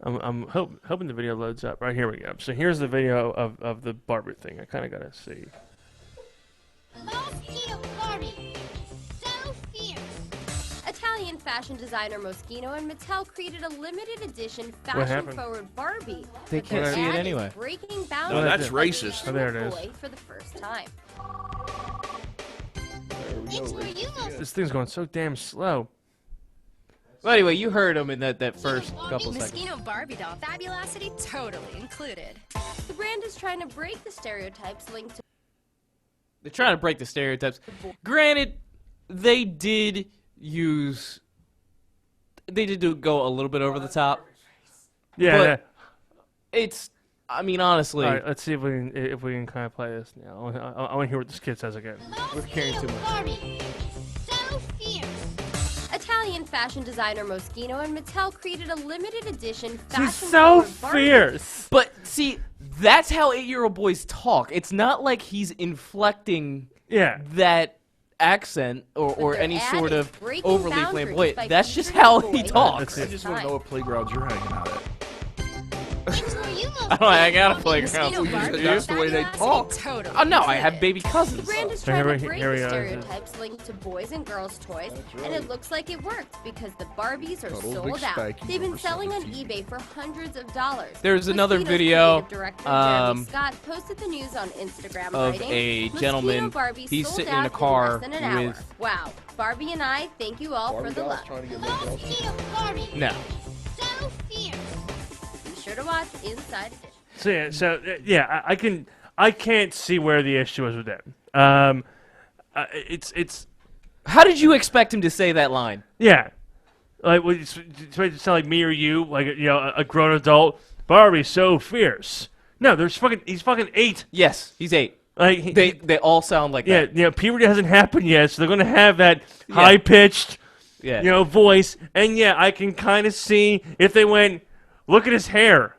[SPEAKER 1] I'm hoping the video loads up. Right, here we go. So here's the video of the Barbie thing. I kind of got to see.
[SPEAKER 4] Barbie. So fierce. Italian fashion designer Moschino and Mattel created a limited edition fashion-forward Barbie.
[SPEAKER 2] They
[SPEAKER 4] with their
[SPEAKER 2] can't see it
[SPEAKER 4] ad
[SPEAKER 2] anyway.
[SPEAKER 4] Breaking
[SPEAKER 5] No,
[SPEAKER 4] boundaries.
[SPEAKER 5] that's
[SPEAKER 4] like
[SPEAKER 5] racist.
[SPEAKER 1] Oh, there it is.
[SPEAKER 4] boy for the first time.
[SPEAKER 1] This thing's going so damn slow.
[SPEAKER 2] Well, anyway, you heard him in that first couple seconds.
[SPEAKER 10] Moschino Barbie doll fabulosity totally included.
[SPEAKER 4] The brand is trying to break the stereotypes linked to
[SPEAKER 2] They're trying to break the stereotypes. Granted, they did go a little bit over the top.
[SPEAKER 1] Yeah.
[SPEAKER 2] But it's, I mean, honestly,
[SPEAKER 1] All right, let's see if we can kind of play this now. I want to hear what this kid says again.
[SPEAKER 2] we're caring too much.
[SPEAKER 4] Barbie. So fierce. Italian fashion designer Moschino and Mattel created a limited edition
[SPEAKER 1] She's so
[SPEAKER 4] fashion-forward Barbie.
[SPEAKER 1] fierce.
[SPEAKER 2] But see, that's how 8-year-old boys talk. It's not like he's inflecting
[SPEAKER 1] Yeah.
[SPEAKER 2] that accent or
[SPEAKER 4] their
[SPEAKER 2] any
[SPEAKER 4] ad
[SPEAKER 2] sort
[SPEAKER 4] is
[SPEAKER 2] of
[SPEAKER 4] breaking
[SPEAKER 2] overly
[SPEAKER 4] boundaries
[SPEAKER 2] flamboyant.
[SPEAKER 4] by
[SPEAKER 2] That's just
[SPEAKER 4] featuring
[SPEAKER 2] how
[SPEAKER 4] boys
[SPEAKER 2] he
[SPEAKER 4] for the
[SPEAKER 2] talks.
[SPEAKER 1] Let's
[SPEAKER 5] I just want to know what playgrounds you're hanging out at.
[SPEAKER 2] I don't hang out at playgrounds.
[SPEAKER 10] Moschino Barbie
[SPEAKER 5] that's the
[SPEAKER 10] doll
[SPEAKER 5] way they
[SPEAKER 10] fabulosity
[SPEAKER 5] talk.
[SPEAKER 10] totally
[SPEAKER 2] Oh no, I
[SPEAKER 10] included.
[SPEAKER 2] have baby
[SPEAKER 4] The
[SPEAKER 2] cousins.
[SPEAKER 4] brand is
[SPEAKER 1] So
[SPEAKER 4] trying
[SPEAKER 1] here
[SPEAKER 4] to
[SPEAKER 1] we-
[SPEAKER 4] break
[SPEAKER 1] here we
[SPEAKER 4] the
[SPEAKER 1] are.
[SPEAKER 4] stereotypes linked to boys and girls' toys, and it looks like it worked because the Barbies are
[SPEAKER 7] Got all
[SPEAKER 4] sold
[SPEAKER 7] big
[SPEAKER 4] out.
[SPEAKER 7] spankies
[SPEAKER 4] They've been
[SPEAKER 7] over
[SPEAKER 4] selling on
[SPEAKER 7] 17.
[SPEAKER 4] eBay for hundreds of dollars.
[SPEAKER 2] There's another
[SPEAKER 4] Moschino's
[SPEAKER 2] video,
[SPEAKER 4] creative director, Jeremy
[SPEAKER 2] um,
[SPEAKER 4] Scott posted the news on Instagram,
[SPEAKER 2] of
[SPEAKER 4] writing,
[SPEAKER 2] a
[SPEAKER 4] "Moschino
[SPEAKER 2] gentleman.
[SPEAKER 4] Barbie
[SPEAKER 2] He's
[SPEAKER 4] sold
[SPEAKER 2] sitting in a
[SPEAKER 4] out
[SPEAKER 2] car
[SPEAKER 4] less than an hour.
[SPEAKER 2] with-
[SPEAKER 4] Wow, Barbie and I thank you all for the love.
[SPEAKER 7] trying to get laid off.
[SPEAKER 2] No.
[SPEAKER 4] So fierce. Be sure to watch Inside Edition.
[SPEAKER 1] I can't see where the issue is with them. It's
[SPEAKER 2] How did you expect him to say that line?
[SPEAKER 1] yeah, like it's supposed to sound like me or you, like a grown adult. Barbie's so fierce. No, he's fucking 8.
[SPEAKER 2] Yes, he's 8.
[SPEAKER 1] Like
[SPEAKER 2] They all sound like
[SPEAKER 1] yeah,
[SPEAKER 2] that.
[SPEAKER 1] puberty hasn't happened yet, so they're gonna have that high pitched,
[SPEAKER 2] Yeah.
[SPEAKER 1] voice. And yeah, I can kind of see if they went, look at his hair.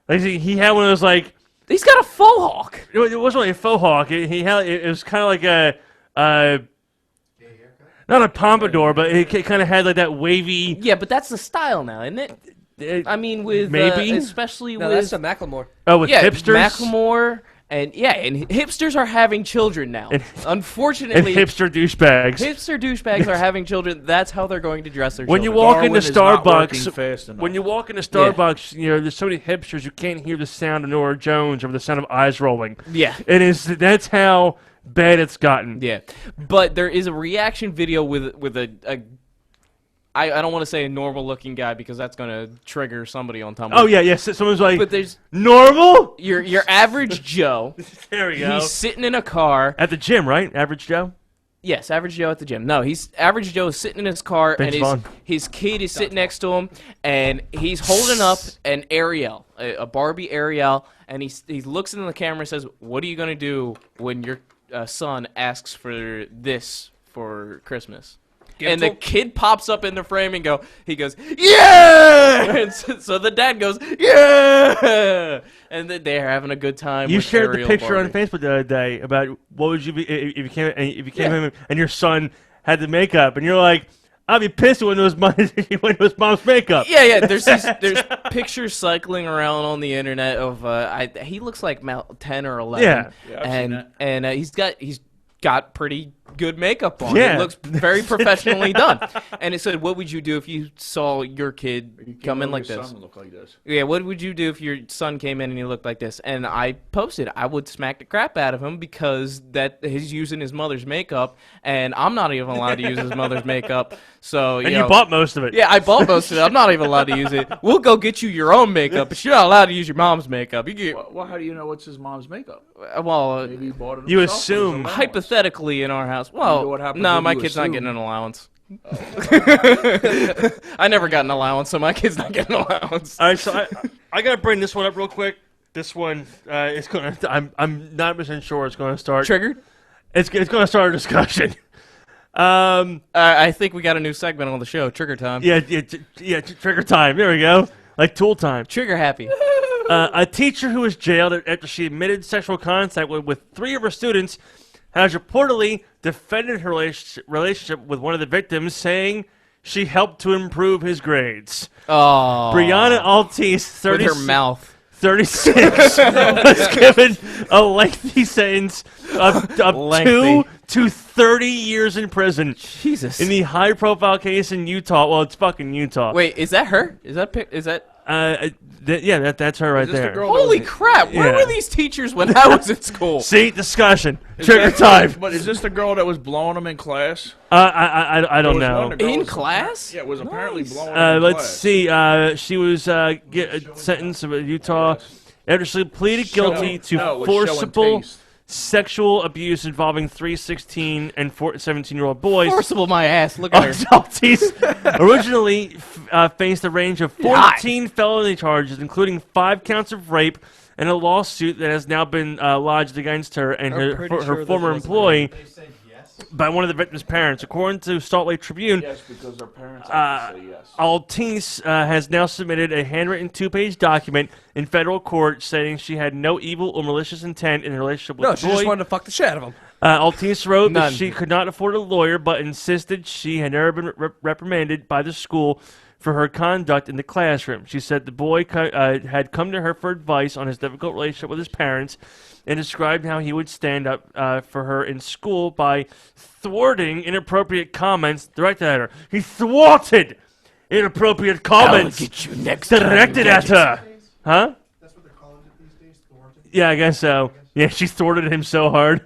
[SPEAKER 1] Like he had one of those like.
[SPEAKER 2] He's got a faux hawk.
[SPEAKER 1] It wasn't really a faux hawk. It was kind of like not a pompadour, but it kind of had like that wavy.
[SPEAKER 2] Yeah, but that's the style now, isn't it? I mean, with
[SPEAKER 1] Maybe.
[SPEAKER 2] especially
[SPEAKER 3] No,
[SPEAKER 2] with
[SPEAKER 3] that's a Macklemore.
[SPEAKER 1] Oh, with
[SPEAKER 2] yeah,
[SPEAKER 1] hipsters.
[SPEAKER 2] Macklemore And hipsters are having children now.
[SPEAKER 1] And
[SPEAKER 2] Unfortunately,
[SPEAKER 1] hipster douchebags.
[SPEAKER 2] hipster douchebags are having children. That's how they're going to dress their
[SPEAKER 1] When
[SPEAKER 2] children.
[SPEAKER 1] you walk into
[SPEAKER 5] Darwin is not working
[SPEAKER 1] Starbucks,
[SPEAKER 5] fast enough.
[SPEAKER 1] when you walk into Starbucks, there's so many hipsters you can't hear the sound of Nora Jones or the sound of eyes rolling.
[SPEAKER 2] Yeah.
[SPEAKER 1] That's how bad it's gotten.
[SPEAKER 2] Yeah, but there is a reaction video with a I don't want to say a normal looking guy because that's gonna trigger somebody on Tumblr.
[SPEAKER 1] Oh yeah. Someone's like,
[SPEAKER 2] But there's
[SPEAKER 1] normal.
[SPEAKER 2] your average Joe.
[SPEAKER 1] There we go.
[SPEAKER 2] He's sitting in a car.
[SPEAKER 1] At the gym, right? Average Joe.
[SPEAKER 2] Yes, average Joe at the gym. No, average Joe is sitting in his car,
[SPEAKER 1] Vince
[SPEAKER 2] and
[SPEAKER 1] Vaughn.
[SPEAKER 2] his kid is sitting next to him, and he's holding up an Ariel, a Barbie Ariel, and he looks into the camera and says, "What are you gonna do when your son asks for this for Christmas?" And the kid pops up in the frame and he goes, yeah! And so the dad goes, yeah! And then they're having a good time.
[SPEAKER 1] You
[SPEAKER 2] with
[SPEAKER 1] shared
[SPEAKER 2] Ariel
[SPEAKER 1] the picture
[SPEAKER 2] Barbie.
[SPEAKER 1] on Facebook the other day about what would you be if you came home and your son had the makeup, and you're like, I'd be pissed when it was mom's makeup.
[SPEAKER 2] Yeah. There's pictures cycling around on the internet of he looks like 10 or 11.
[SPEAKER 1] Yeah.
[SPEAKER 5] I've seen that.
[SPEAKER 2] and he's got pretty good makeup on.
[SPEAKER 1] Yeah.
[SPEAKER 2] It looks very professionally done. And it said, "What would you do if you saw your kid come in like
[SPEAKER 5] Your
[SPEAKER 2] this?"
[SPEAKER 5] son look like this.
[SPEAKER 2] Yeah, what would you do if your son came in and he looked like this? And I posted, I would smack the crap out of him because he's using his mother's makeup, and I'm not even allowed to use his mother's makeup. So
[SPEAKER 1] And you bought most of it.
[SPEAKER 2] Yeah, I bought most of it. I'm not even allowed to use it. We'll go get you your own makeup, but you're not allowed to use your mom's makeup. You get
[SPEAKER 5] Well, how do you know it's his mom's makeup?
[SPEAKER 2] well,
[SPEAKER 5] Maybe he bought it
[SPEAKER 1] You
[SPEAKER 5] himself, or
[SPEAKER 1] assume.
[SPEAKER 5] his allowance.
[SPEAKER 2] hypothetically in our house.
[SPEAKER 5] know
[SPEAKER 2] Well,
[SPEAKER 5] what happens
[SPEAKER 2] no,
[SPEAKER 5] when
[SPEAKER 2] my
[SPEAKER 5] you
[SPEAKER 2] kid's not
[SPEAKER 5] assume.
[SPEAKER 2] getting an allowance. I never got an allowance, so my kid's not getting an allowance.
[SPEAKER 1] All right, so I gotta bring this one up real quick. This one is gonna. I'm 90% sure it's gonna start.
[SPEAKER 2] Triggered?
[SPEAKER 1] It's gonna start a discussion.
[SPEAKER 2] I think we got a new segment on the show. Trigger time.
[SPEAKER 1] Yeah. Trigger time. There we go. Like tool time.
[SPEAKER 2] Trigger happy.
[SPEAKER 1] A teacher who was jailed after she admitted sexual contact with 3 of her students has reportedly defended her relationship with one of the victims, saying she helped to improve his grades.
[SPEAKER 2] Oh.
[SPEAKER 1] Brianna Altice,
[SPEAKER 2] With her mouth.
[SPEAKER 1] 36, was given a lengthy sentence of 2 to 30 years in prison.
[SPEAKER 2] Jesus.
[SPEAKER 1] In the high-profile case in Utah. Well, it's fucking Utah.
[SPEAKER 2] Wait, is that her? Is that
[SPEAKER 1] that's her right
[SPEAKER 5] Is this the
[SPEAKER 1] there.
[SPEAKER 5] girl that
[SPEAKER 2] Holy
[SPEAKER 5] was-
[SPEAKER 2] crap! Where
[SPEAKER 1] Yeah.
[SPEAKER 2] were these teachers when I was in school?
[SPEAKER 1] See, discussion. Trigger time.
[SPEAKER 5] But is this the girl that was blowing him in class?
[SPEAKER 1] I don't
[SPEAKER 5] There was one,
[SPEAKER 1] know.
[SPEAKER 5] the girl
[SPEAKER 2] In
[SPEAKER 5] was-
[SPEAKER 2] class?
[SPEAKER 5] Yeah, was apparently blowing him in
[SPEAKER 1] Let's
[SPEAKER 5] class.
[SPEAKER 1] see. She was sentenced to Utah after she pleaded guilty to
[SPEAKER 5] No, it was show and
[SPEAKER 1] forcible
[SPEAKER 5] taste.
[SPEAKER 1] sexual abuse involving 3 16 and 4 17-year-old boys.
[SPEAKER 2] Forcible my ass. Look at her.
[SPEAKER 1] Altice originally faced a range of 14 felony charges, including 5 counts of rape, and a lawsuit that has now been lodged against her and her former employee by one of the victim's parents. According to Salt Lake Tribune,
[SPEAKER 5] Yes, because her parents have to say yes.
[SPEAKER 1] Altice has now submitted a handwritten 2-page document in federal court stating she had no evil or malicious intent in her relationship with
[SPEAKER 3] No,
[SPEAKER 1] the
[SPEAKER 3] she
[SPEAKER 1] boy.
[SPEAKER 3] just wanted to fuck the shit out of him.
[SPEAKER 1] Altice wrote
[SPEAKER 2] None.
[SPEAKER 1] that she could not afford a lawyer, but insisted she had never been reprimanded by the school for her conduct in the classroom. She said the boy had come to her for advice on his difficult relationship with his parents and described how he would stand up for her in school by thwarting inappropriate comments directed at her. He thwarted inappropriate comments directed at her. Huh?
[SPEAKER 11] That's what they're calling it these days, thwarted.
[SPEAKER 1] Yeah, I guess so. Yeah, she thwarted him so hard.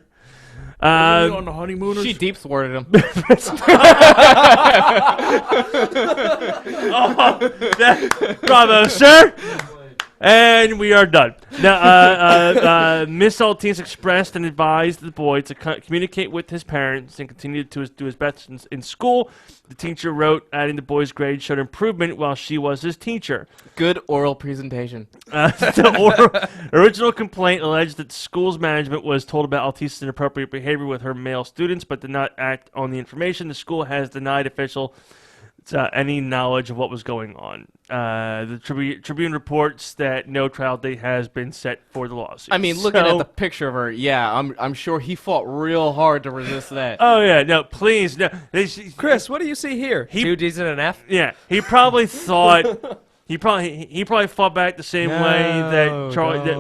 [SPEAKER 5] Are you on the honeymooners?
[SPEAKER 2] She deep thwarted him.
[SPEAKER 1] Bravo, sir. And we are done. Now, Miss Altice expressed and advised the boy to communicate with his parents and continue to do his best in school. The teacher wrote, adding the boy's grades showed improvement while she was his teacher.
[SPEAKER 2] Good oral presentation.
[SPEAKER 1] The original complaint alleged that school's management was told about Altice's inappropriate behavior with her male students, but did not act on the information. The school has denied official any knowledge of what was going on. The Tribune reports that no trial date has been set for the lawsuit.
[SPEAKER 2] I mean, looking at the picture of her, yeah, I'm sure he fought real hard to resist that.
[SPEAKER 1] Oh yeah, no, please, no.
[SPEAKER 3] Chris, what do you see here? 2 D's and an F?
[SPEAKER 1] Yeah, he probably thought he probably fought back the same way that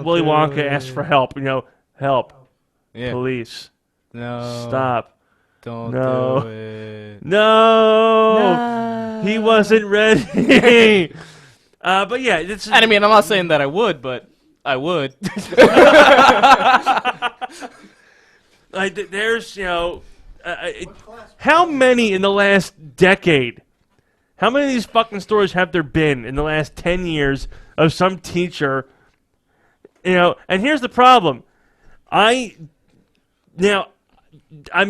[SPEAKER 1] Willy Wonka asked for help. You know, Help.
[SPEAKER 2] Yeah.
[SPEAKER 1] Police.
[SPEAKER 2] No.
[SPEAKER 1] Stop.
[SPEAKER 2] Don't
[SPEAKER 1] No.
[SPEAKER 2] do it.
[SPEAKER 1] No. He wasn't ready. But yeah, it's.
[SPEAKER 2] And I mean, I'm not saying that I would, but I would.
[SPEAKER 1] Like, there's, how many in the last decade? How many of these fucking stories have there been in the last 10 years of some teacher? And here's the problem. I may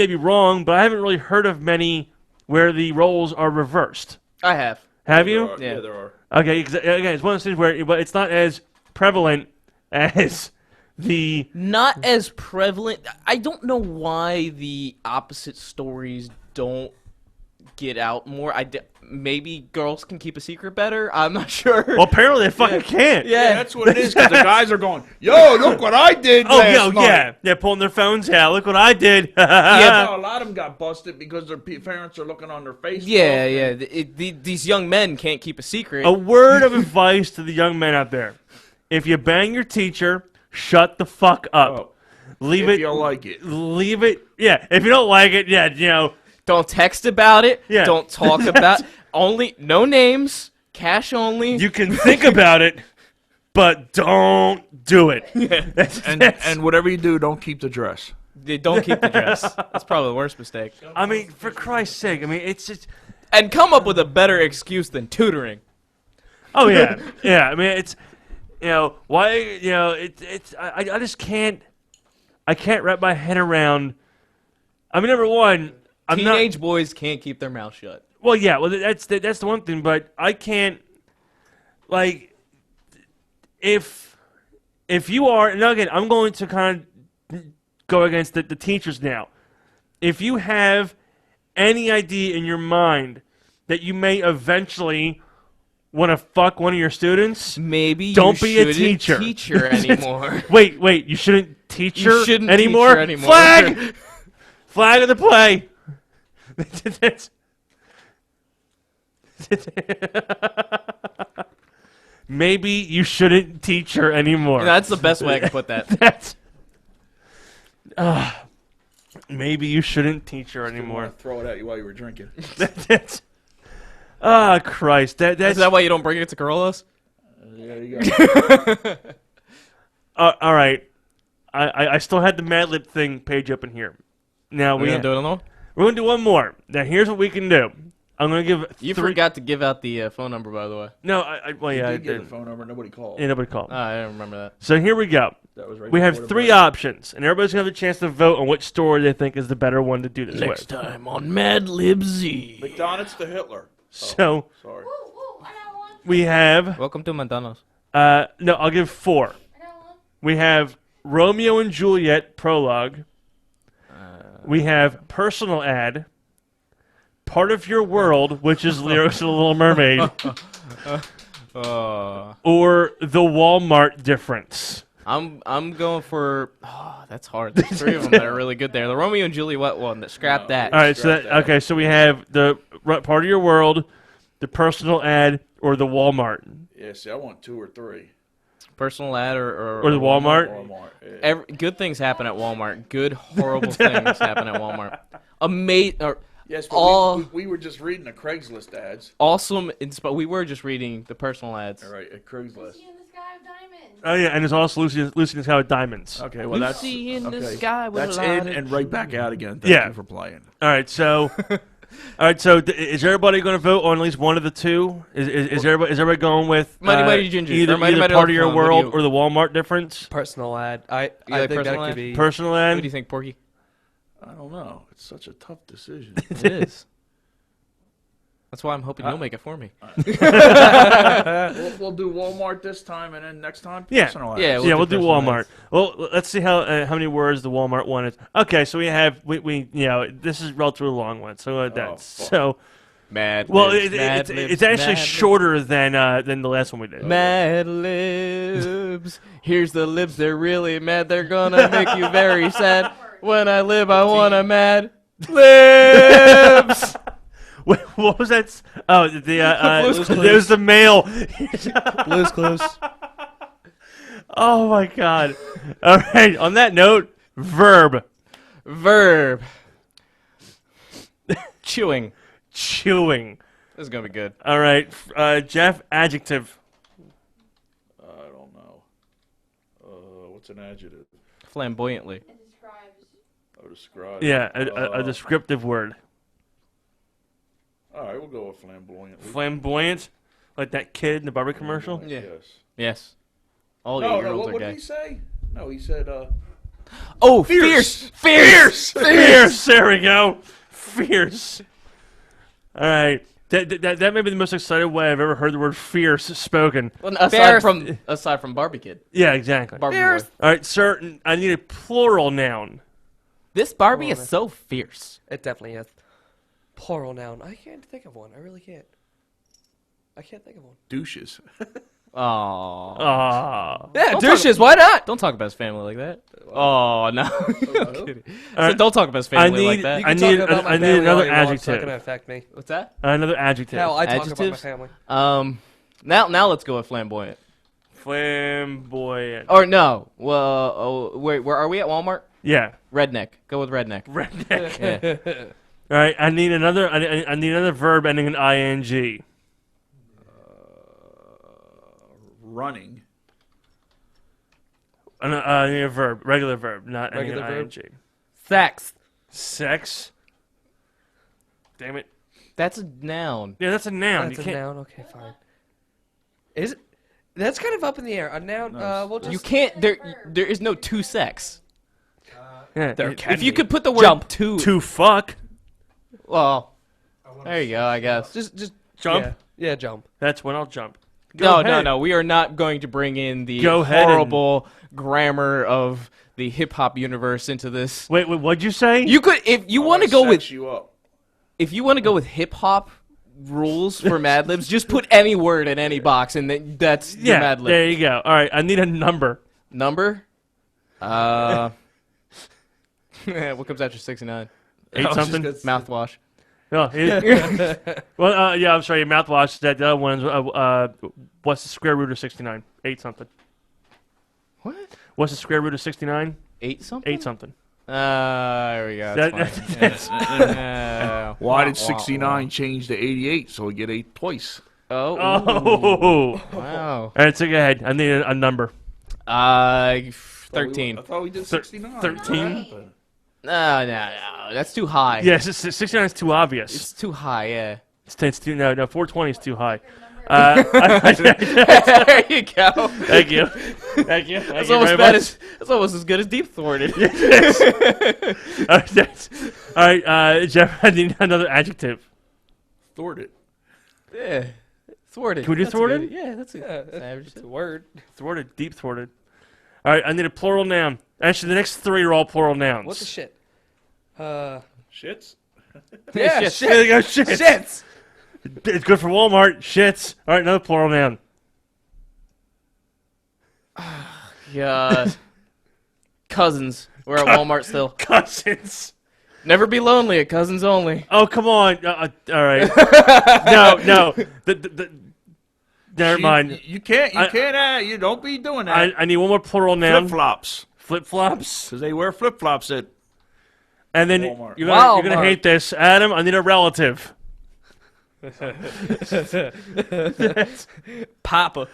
[SPEAKER 1] be wrong, but I haven't really heard of many where the roles are reversed.
[SPEAKER 2] I have.
[SPEAKER 1] Have you?
[SPEAKER 5] Yeah, there are.
[SPEAKER 1] Okay, again, it's one of those things where, but it's not as prevalent as the.
[SPEAKER 6] Not as prevalent. I don't know why the opposite stories don't get out more. Maybe girls can keep a secret better. I'm not sure.
[SPEAKER 1] Well, apparently they fucking can't.
[SPEAKER 5] Yeah, that's what it is. Because the guys are going, "Yo, look what I did last night."
[SPEAKER 1] Yeah, they're pulling their phones out. Look what I did.
[SPEAKER 5] Yeah, no, a lot of them got busted because their parents are looking on their Facebook.
[SPEAKER 2] Yeah. These young men can't keep a secret.
[SPEAKER 1] A word of advice to the young men out there: if you bang your teacher, shut the fuck up. Leave it.
[SPEAKER 5] If you like it.
[SPEAKER 1] Leave it. Yeah. If you don't like it,
[SPEAKER 2] Don't text about it.
[SPEAKER 1] Yeah.
[SPEAKER 2] Don't talk about. Only no names. Cash only.
[SPEAKER 1] You can think about it, but don't do it.
[SPEAKER 5] And whatever you do, don't keep the dress.
[SPEAKER 2] Don't keep the dress. That's probably the worst mistake.
[SPEAKER 1] I mean, for Christ's sake, it's just.
[SPEAKER 2] And come up with a better excuse than tutoring.
[SPEAKER 1] Oh yeah, yeah. I mean, it's why it's I just can't. I can't wrap my head around. I mean, number one,
[SPEAKER 2] Teenage boys can't keep their mouth shut.
[SPEAKER 1] Well, yeah, that's the one thing, but I can't, like, if you are, and again, I'm going to kind of go against the teachers now. If you have any idea in your mind that you may eventually want to fuck one of your students,
[SPEAKER 2] maybe
[SPEAKER 1] don't
[SPEAKER 2] you
[SPEAKER 1] be a
[SPEAKER 2] shouldn't
[SPEAKER 1] teacher.
[SPEAKER 2] teach her anymore.
[SPEAKER 1] Wait, you shouldn't teach her
[SPEAKER 2] shouldn't
[SPEAKER 1] anymore?
[SPEAKER 2] teach her anymore.
[SPEAKER 1] Flag! Flag of the play. Maybe you shouldn't teach her anymore.
[SPEAKER 2] That's the best way I can put that.
[SPEAKER 1] Maybe you shouldn't teach her anymore.
[SPEAKER 5] Throw it at you while you were drinking.
[SPEAKER 1] Christ. That's,
[SPEAKER 2] Is that why you don't bring it to Corolla's?
[SPEAKER 5] Yeah, you go.
[SPEAKER 1] All right. I still had the Mad Lib thing page open here. Now
[SPEAKER 2] We're going to do it alone?
[SPEAKER 1] We're going to do one more. Now, here's what we can do. I'm going to give
[SPEAKER 2] You forgot to give out the phone number, by the way.
[SPEAKER 1] No, well, yeah,
[SPEAKER 5] You
[SPEAKER 1] I
[SPEAKER 5] did give
[SPEAKER 1] did.
[SPEAKER 5] the phone number. Nobody called.
[SPEAKER 1] Yeah, nobody called.
[SPEAKER 2] I don't remember that.
[SPEAKER 1] So here we go.
[SPEAKER 5] That was right
[SPEAKER 1] We have
[SPEAKER 5] before the
[SPEAKER 1] 3
[SPEAKER 5] break.
[SPEAKER 1] options, and everybody's going to have a chance to vote on which story they think is the better one to do this with.
[SPEAKER 2] time on Mad Lib Z.
[SPEAKER 5] McDonald's to Hitler.
[SPEAKER 1] So
[SPEAKER 5] Sorry.
[SPEAKER 1] we have
[SPEAKER 2] Welcome to McDonald's.
[SPEAKER 1] no, I'll give 4. We have Romeo and Juliet prologue. We have personal ad. Part of Your World, which is lyrics of The Little Mermaid. Or The Walmart Difference.
[SPEAKER 2] I'm going for. Oh, that's hard. There's 3 of them that are really good there. The Romeo and Juliet one. Scrap that.
[SPEAKER 1] All right, so we have the Part of Your World, the personal ad, or the Walmart.
[SPEAKER 5] Yeah, see, I want 2 or 3.
[SPEAKER 2] Personal ad or
[SPEAKER 1] the Walmart.
[SPEAKER 5] Walmart. Yeah.
[SPEAKER 2] Good things happen at Walmart. Good horrible things happen at Walmart.
[SPEAKER 5] Yes, but
[SPEAKER 2] all
[SPEAKER 5] we were just reading the Craigslist ads.
[SPEAKER 2] awesome. We were just reading the personal ads.
[SPEAKER 5] All right, at Craigslist.
[SPEAKER 1] Oh yeah, and there's also Lucy in the Sky with Diamonds.
[SPEAKER 5] Okay, well that's
[SPEAKER 6] Lucy in the
[SPEAKER 5] okay.
[SPEAKER 6] sky with
[SPEAKER 5] That's
[SPEAKER 6] a lot
[SPEAKER 5] in
[SPEAKER 6] of
[SPEAKER 5] and right back out again. Thank you for playing.
[SPEAKER 1] All right, so is everybody going to vote on at least one of the 2? Is everybody going with
[SPEAKER 2] Mighty Mighty Ginger.
[SPEAKER 1] either,
[SPEAKER 2] Or Mighty
[SPEAKER 1] either
[SPEAKER 2] Mighty
[SPEAKER 1] Part of Your
[SPEAKER 2] Love One,
[SPEAKER 1] World
[SPEAKER 2] what do
[SPEAKER 1] or the Walmart Difference?
[SPEAKER 3] Personal ad. I
[SPEAKER 2] like
[SPEAKER 3] think that
[SPEAKER 2] personal
[SPEAKER 3] could
[SPEAKER 2] ad?
[SPEAKER 3] be
[SPEAKER 1] Personal ad.
[SPEAKER 2] What do you think, Porky?
[SPEAKER 5] I don't know. It's such a tough decision.
[SPEAKER 2] It is. That's why I'm hoping you'll make it for me.
[SPEAKER 5] We'll do Walmart this time, and then next time
[SPEAKER 1] Yeah.
[SPEAKER 5] personal ads.
[SPEAKER 2] Yeah,
[SPEAKER 1] We'll do
[SPEAKER 2] personal
[SPEAKER 1] Walmart.
[SPEAKER 2] ads.
[SPEAKER 1] Well, let's see how many words the Walmart one is. Okay, so we this is a relatively long one. So that's
[SPEAKER 5] fuck.
[SPEAKER 1] so.
[SPEAKER 2] Mad
[SPEAKER 1] Well,
[SPEAKER 2] Libs,
[SPEAKER 1] it's actually shorter than the last one we did.
[SPEAKER 2] Mad Libs. Here's the libs. They're really mad. They're gonna make you very sad. When I live, I wanna mad libs.
[SPEAKER 1] Wait, what was that? Oh,
[SPEAKER 2] Blue's Clues.
[SPEAKER 1] there's the mail.
[SPEAKER 3] Blue's Clues.
[SPEAKER 1] Oh my God! All right. On that note, verb.
[SPEAKER 6] Verb. Chewing.
[SPEAKER 1] Chewing.
[SPEAKER 6] This is gonna be good.
[SPEAKER 1] All right. Jeff, adjective.
[SPEAKER 5] I don't know. What's an adjective?
[SPEAKER 6] Flamboyantly.
[SPEAKER 5] Describe.
[SPEAKER 1] Yeah, a descriptive word.
[SPEAKER 5] All right, we'll go with flamboyantly.
[SPEAKER 1] Flamboyant, like that kid in the Barbie commercial.
[SPEAKER 5] Yes.
[SPEAKER 6] Yes. All
[SPEAKER 5] No,
[SPEAKER 6] 8-year-olds
[SPEAKER 5] what
[SPEAKER 6] are
[SPEAKER 5] did
[SPEAKER 6] gay.
[SPEAKER 5] he say? No, he said,
[SPEAKER 6] Oh,
[SPEAKER 5] fierce.
[SPEAKER 6] fierce.
[SPEAKER 1] Fierce. There we go. Fierce. All right. That may be the most excited way I've ever heard the word fierce spoken.
[SPEAKER 6] Well,
[SPEAKER 3] Fierce.
[SPEAKER 6] aside from Barbie Kid.
[SPEAKER 1] Yeah, exactly.
[SPEAKER 6] Barbie
[SPEAKER 3] Fierce.
[SPEAKER 6] boy.
[SPEAKER 1] All right, sir. I need a plural noun.
[SPEAKER 6] This Barbie is so fierce.
[SPEAKER 3] It definitely is. Plural noun. I can't think of one. I really can't. I can't think of one.
[SPEAKER 5] douches.
[SPEAKER 6] Aww.
[SPEAKER 1] Ah.
[SPEAKER 3] Yeah,
[SPEAKER 6] Don't
[SPEAKER 3] douches. Why not?
[SPEAKER 6] Don't talk about his family like that. Oh no. I'm kidding.
[SPEAKER 1] right.
[SPEAKER 6] So don't talk about his family like that.
[SPEAKER 3] You
[SPEAKER 1] I
[SPEAKER 3] can talk
[SPEAKER 1] need-
[SPEAKER 3] about my
[SPEAKER 1] I need
[SPEAKER 3] family all
[SPEAKER 1] another
[SPEAKER 3] you want, It's
[SPEAKER 1] adjective.
[SPEAKER 3] not gonna affect me.
[SPEAKER 6] What's that?
[SPEAKER 1] Another adjective.
[SPEAKER 3] Hell, I talk about my
[SPEAKER 6] Adjectives?
[SPEAKER 3] family.
[SPEAKER 6] Now let's go with flamboyant.
[SPEAKER 1] Flamboyant.
[SPEAKER 6] Or no. Well, wait. Where are we at? Walmart.
[SPEAKER 1] Yeah.
[SPEAKER 6] Redneck. Go with redneck.
[SPEAKER 1] Redneck.
[SPEAKER 6] Yeah.
[SPEAKER 1] All right. I need another. I need another verb ending in ing.
[SPEAKER 5] Running.
[SPEAKER 1] I need a verb. Regular verb, not ending in
[SPEAKER 3] Regular verb?
[SPEAKER 1] ing.
[SPEAKER 3] Sex.
[SPEAKER 1] Sex. Damn it.
[SPEAKER 6] That's a noun.
[SPEAKER 1] Yeah, that's a noun.
[SPEAKER 3] That's
[SPEAKER 1] you
[SPEAKER 3] a
[SPEAKER 1] can't.
[SPEAKER 3] noun. Okay, fine. Is it? That's kind of up in the air. A noun. We'll just.
[SPEAKER 6] You can't. There is no to sex.
[SPEAKER 1] Yeah.
[SPEAKER 6] If you could put the word
[SPEAKER 3] Jump.
[SPEAKER 1] To fuck.
[SPEAKER 6] Well, there you go. I guess.
[SPEAKER 3] Just
[SPEAKER 1] Jump.
[SPEAKER 3] Yeah, jump.
[SPEAKER 1] That's when I'll jump. Go ahead.
[SPEAKER 6] No. We are not going to bring in the
[SPEAKER 1] Go ahead and-
[SPEAKER 6] horrible grammar of the hip hop universe into this.
[SPEAKER 1] Wait, what'd you say?
[SPEAKER 6] You could, if you want to go with,
[SPEAKER 5] You up.
[SPEAKER 6] if you want to go with hip hop rules for Mad Libs, just put any word in any box, and that's your
[SPEAKER 1] yeah.
[SPEAKER 6] Mad Lib.
[SPEAKER 1] There you go. All right. I need a number.
[SPEAKER 6] Number? What comes after 69?
[SPEAKER 1] 8 something.
[SPEAKER 6] Mouthwash.
[SPEAKER 1] No. Well, yeah. I'm sorry. Mouthwash. That the other one's. What's the square root of 69? 8 something.
[SPEAKER 6] What?
[SPEAKER 1] What's the square root of 69?
[SPEAKER 6] 8 something?
[SPEAKER 1] 8 something.
[SPEAKER 6] There we go. That's fine. Yeah.
[SPEAKER 5] Why did 69 change to 88 so we get 8 twice?
[SPEAKER 6] Oh.
[SPEAKER 1] Oh.
[SPEAKER 6] Wow.
[SPEAKER 1] All right. So go ahead. I need a number.
[SPEAKER 6] 13.
[SPEAKER 5] I thought we did 69.
[SPEAKER 1] 13.
[SPEAKER 6] No. That's too high.
[SPEAKER 1] Yes. 69 is too obvious.
[SPEAKER 6] It's too high, yeah.
[SPEAKER 1] It's too. No. 420 is too high.
[SPEAKER 6] There you go.
[SPEAKER 1] Thank you. Thank you.
[SPEAKER 6] That's almost that's almost as good as deep thwarted.
[SPEAKER 1] All right, Jeff, I need another adjective.
[SPEAKER 5] Thwarted.
[SPEAKER 6] Yeah. Thwarted.
[SPEAKER 1] Can we do
[SPEAKER 6] That's
[SPEAKER 1] thwarted?
[SPEAKER 6] good. Yeah, that's
[SPEAKER 3] It's a word.
[SPEAKER 1] Thwarted, deep thwarted. All right, I need a plural noun. Actually, the next 3 are all plural nouns.
[SPEAKER 3] What the shit?
[SPEAKER 5] Shits?
[SPEAKER 3] Yeah,
[SPEAKER 6] Shit.
[SPEAKER 3] shit.
[SPEAKER 1] There you go, shits.
[SPEAKER 3] Shits.
[SPEAKER 1] It's good for Walmart. Shits. All right, another plural noun.
[SPEAKER 6] Yeah. Cousins. We're at Walmart still.
[SPEAKER 1] Cousins.
[SPEAKER 6] Never be lonely at Cousins Only.
[SPEAKER 1] Oh, come on. All right. No. Never mind.
[SPEAKER 5] You can't. You don't be doing that.
[SPEAKER 1] I need one more plural noun.
[SPEAKER 5] Flip flops.
[SPEAKER 1] Flip flops.
[SPEAKER 5] Because they wear flip flops at.
[SPEAKER 1] And then
[SPEAKER 5] Walmart.
[SPEAKER 1] you're gonna
[SPEAKER 3] Walmart.
[SPEAKER 1] hate this, Adam. I need a relative.
[SPEAKER 3] Papa.